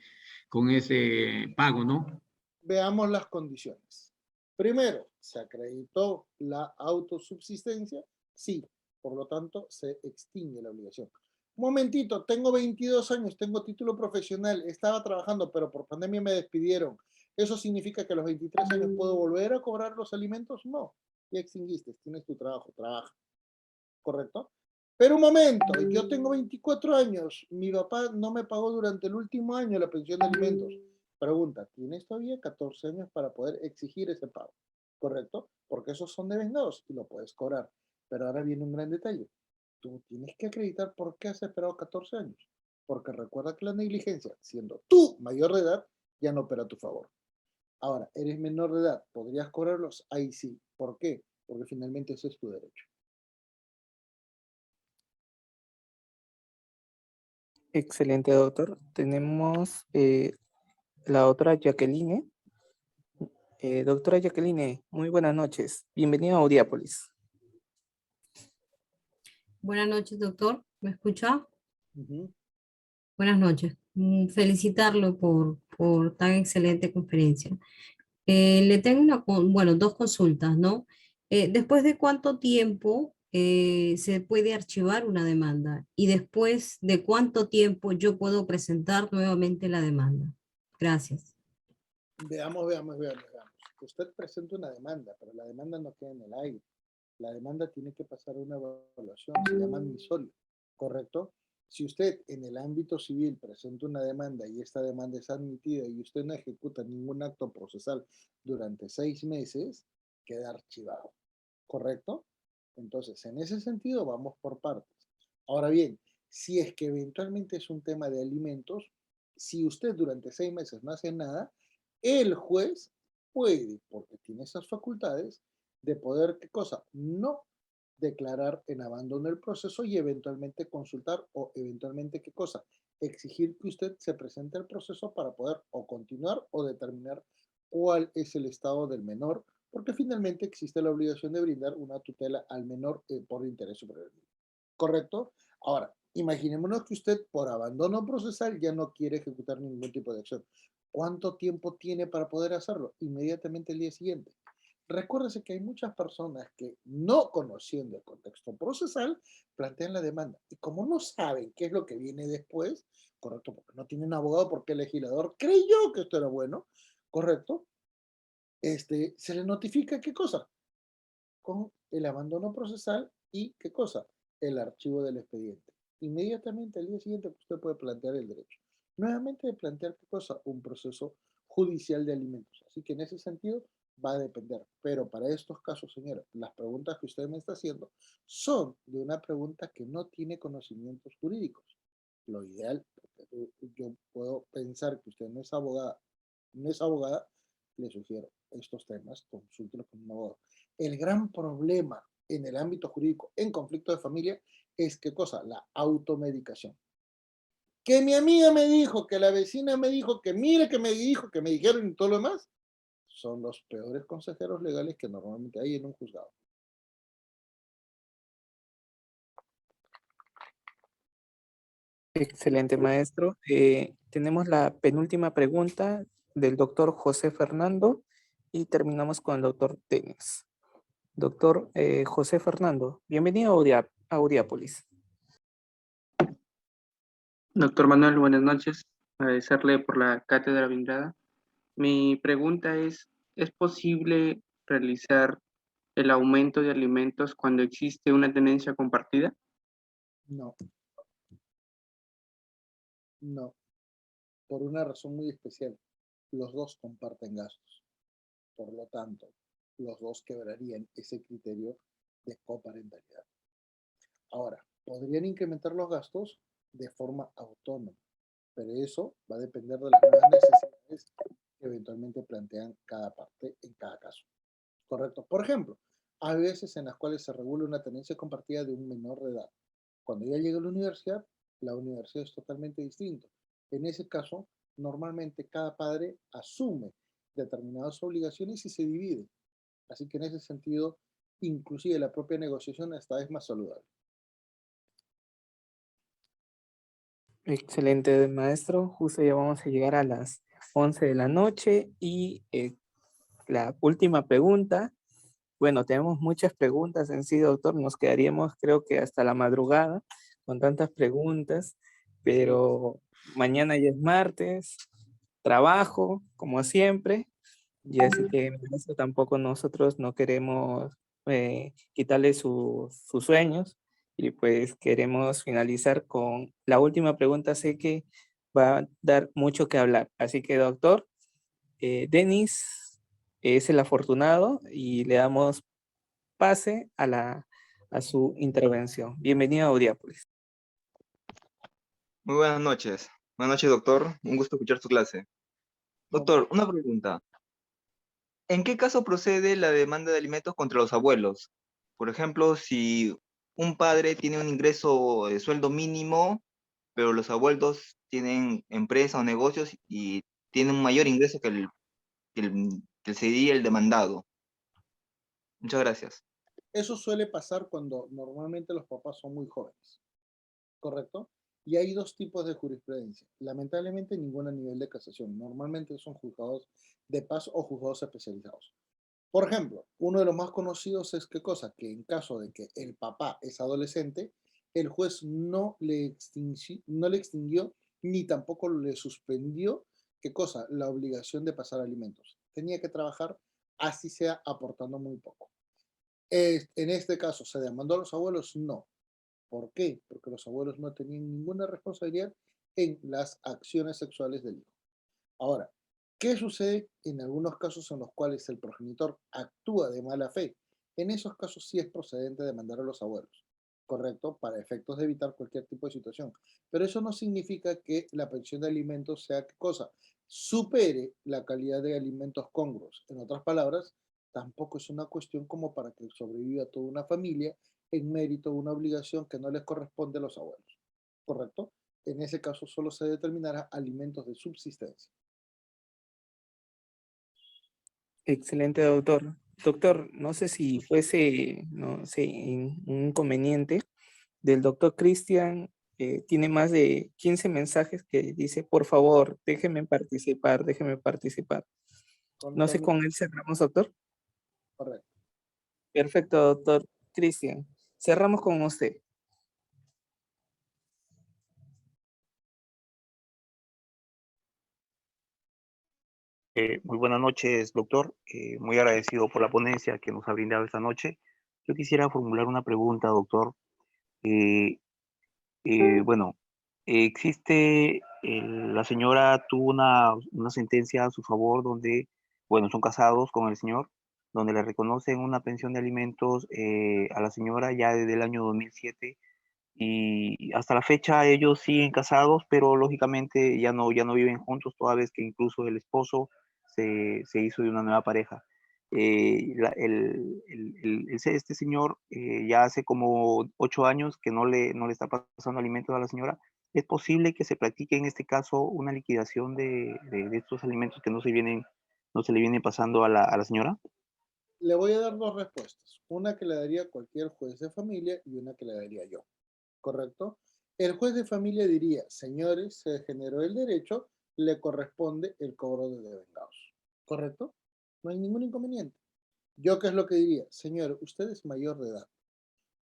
pago, ¿no? Veamos las condiciones. Primero, ¿se acreditó la autosubsistencia? Sí, por lo tanto, se extingue la obligación. Un momentito, tengo 22 años, tengo título profesional, estaba trabajando, pero por pandemia me despidieron. ¿Eso significa que a los 23 años puedo volver a cobrar los alimentos? No, ya extinguiste, tienes tu trabajo, trabaja. ¿Correcto? Pero un momento, yo tengo 24 años, mi papá no me pagó durante el último año la pensión de alimentos. Pregunta, ¿tienes todavía 14 años para poder exigir ese pago? ¿Correcto? Porque esos son devengados y lo puedes cobrar. Pero ahora viene un gran detalle. Tú tienes que acreditar por qué has esperado 14 años. Porque recuerda que la negligencia, siendo tú mayor de edad, ya no opera a tu favor. Ahora, eres menor de edad, ¿podrías cobrarlos? Ahí sí. ¿Por qué? Porque finalmente ese es tu derecho. Excelente, doctor. Tenemos la otra Jacqueline. Doctora Jacqueline, muy buenas noches. Bienvenido a Audiápolis. Buenas noches, doctor. ¿Me escucha? Uh-huh. Buenas noches. Felicitarlo por tan excelente conferencia. Le tengo dos consultas, ¿no? ¿Después de cuánto tiempo se puede archivar una demanda? ¿Y después de cuánto tiempo yo puedo presentar nuevamente la demanda? Gracias. Veamos. Usted presenta una demanda, pero la demanda no queda en el aire. La demanda tiene que pasar una evaluación, se llama admisorio, ¿correcto? Si usted en el ámbito civil presenta una demanda y esta demanda es admitida y usted no ejecuta ningún acto procesal durante 6 meses, queda archivado, ¿correcto? Entonces, en ese sentido, vamos por partes. Ahora bien, si es que eventualmente es un tema de alimentos, si usted durante 6 meses no hace nada, el juez puede, porque tiene esas facultades, de poder, ¿qué cosa? No declarar en abandono el proceso y eventualmente consultar o eventualmente, ¿qué cosa? Exigir que usted se presente al proceso para poder o continuar o determinar cuál es el estado del menor, porque finalmente existe la obligación de brindar una tutela al menor por interés superior. ¿Correcto? Ahora, imaginémonos que usted por abandono procesal ya no quiere ejecutar ningún tipo de acción. ¿Cuánto tiempo tiene para poder hacerlo? Inmediatamente el día siguiente. Recuérdese que hay muchas personas que, no conociendo el contexto procesal, plantean la demanda. Y como no saben qué es lo que viene después, correcto, porque no tienen abogado, porque el legislador creyó que esto era bueno, correcto, se le notifica qué cosa, con el abandono procesal y qué cosa, el archivo del expediente. Inmediatamente al día siguiente usted puede plantear el derecho. Nuevamente de plantear qué cosa, un proceso judicial de alimentos. Así que en ese sentido va a depender. Pero para estos casos, señora, las preguntas que usted me está haciendo son de una pregunta que no tiene conocimientos jurídicos. Lo ideal, porque yo puedo pensar que usted no es abogada, le sugiero estos temas, consúltelos con un abogado. El gran problema en el ámbito jurídico, en conflicto de familia, es ¿qué cosa? La automedicación. Que mi amiga me dijo, que la vecina me dijo, que mire que me dijo, que me dijeron y todo lo demás, son los peores consejeros legales que normalmente hay en un juzgado. Excelente, maestro. Tenemos la penúltima pregunta del doctor José Fernando y terminamos con el doctor Denis. Doctor José Fernando, bienvenido a Audiápolis. Doctor Manuel, buenas noches. Agradecerle por la cátedra brindada. Mi pregunta ¿es posible realizar el aumento de alimentos cuando existe una tenencia compartida? No. No. Por una razón muy especial. Los dos comparten gastos. Por lo tanto, los dos quebrarían ese criterio de coparentalidad. Ahora, podrían incrementar los gastos de forma autónoma, pero eso va a depender de las nuevas necesidades que eventualmente plantean cada parte en cada caso. ¿Correcto? Por ejemplo, hay veces en las cuales se regula una tenencia compartida de un menor de edad. Cuando ya llega a la universidad es totalmente distinto. En ese caso, normalmente cada padre asume determinadas obligaciones y se divide. Así que en ese sentido, inclusive la propia negociación esta es más saludable. Excelente, maestro. Justo ya vamos a llegar a las 11 de la noche y la última pregunta. Bueno, tenemos muchas preguntas en sí, doctor. Nos quedaríamos, creo que hasta la madrugada con tantas preguntas, pero mañana ya es martes, trabajo, como siempre, y así que en eso tampoco nosotros no queremos quitarle sus sueños, y pues queremos finalizar con la última pregunta. Sé que va a dar mucho que hablar, así que doctor, Denis es el afortunado y le damos pase a su intervención. Bienvenido a Audiápolis. Muy buenas noches. Buenas noches, doctor. Un gusto escuchar su clase. Doctor, una pregunta. ¿En qué caso procede la demanda de alimentos contra los abuelos? Por ejemplo, si un padre tiene un ingreso de sueldo mínimo, pero los abuelos tienen empresa o negocios y tienen un mayor ingreso que sería el demandado. Muchas gracias. Eso suele pasar cuando normalmente los papás son muy jóvenes, ¿correcto? Y hay dos tipos de jurisprudencia. Lamentablemente ninguna a nivel de casación. Normalmente son juzgados de paz o juzgados especializados. Por ejemplo, uno de los más conocidos es ¿qué cosa? Que en caso de que el papá es adolescente, el juez no le extinguió ni tampoco le suspendió, ¿qué cosa? La obligación de pasar alimentos. Tenía que trabajar, así sea aportando muy poco. En este caso, ¿se demandó a los abuelos? No. ¿Por qué? Porque los abuelos no tenían ninguna responsabilidad en las acciones sexuales del hijo. Ahora, ¿qué sucede en algunos casos en los cuales el progenitor actúa de mala fe? En esos casos sí es procedente demandar a los abuelos, ¿correcto? Para efectos de evitar cualquier tipo de situación. Pero eso no significa que la pensión de alimentos sea, ¿qué cosa? Supere la calidad de alimentos congruos. En otras palabras, tampoco es una cuestión como para que sobreviva toda una familia en mérito de una obligación que no les corresponde a los abuelos, ¿correcto? En ese caso solo se determinará alimentos de subsistencia. Excelente, doctor. Doctor, no sé si fuese, no sé, un inconveniente del doctor Cristian. Tiene más de 15 mensajes que dice, por favor, déjeme participar, déjeme participar. No sé, con él cerramos, doctor. Correcto. Perfecto, doctor Cristian. Cerramos con usted. Muy buenas noches, doctor. Muy agradecido por la ponencia que nos ha brindado esta noche. Yo quisiera formular una pregunta, doctor. Bueno, la señora tuvo una sentencia a su favor donde, bueno, son casados con el señor, donde le reconocen una pensión de alimentos a la señora ya desde el año 2007 y hasta la fecha ellos siguen casados, pero lógicamente ya no viven juntos, toda vez que incluso el esposo se hizo de una nueva pareja. este señor ya hace como 8 años que no le está pasando alimentos a la señora. ¿Es posible que se practique en este caso una liquidación de estos alimentos que no se le vienen pasando a la señora? Le voy a dar dos respuestas. Una que le daría cualquier juez de familia y una que le daría yo. ¿Correcto? El juez de familia diría, señores, se generó el derecho, le corresponde el cobro de devengados. ¿Correcto? No hay ningún inconveniente. ¿Yo qué es lo que diría? Señor, usted es mayor de edad.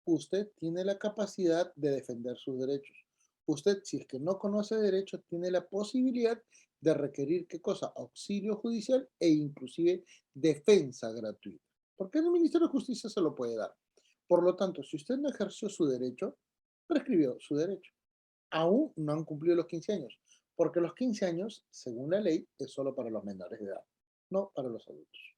Usted tiene la capacidad de defender sus derechos. Usted, si es que no conoce derecho, tiene la posibilidad de requerir, ¿qué cosa? Auxilio judicial e inclusive defensa gratuita. Porque el Ministerio de Justicia se lo puede dar. Por lo tanto, si usted no ejerció su derecho, prescribió su derecho. Aún no han cumplido los 15 años, porque los 15 años, según la ley, es solo para los menores de edad, no para los adultos.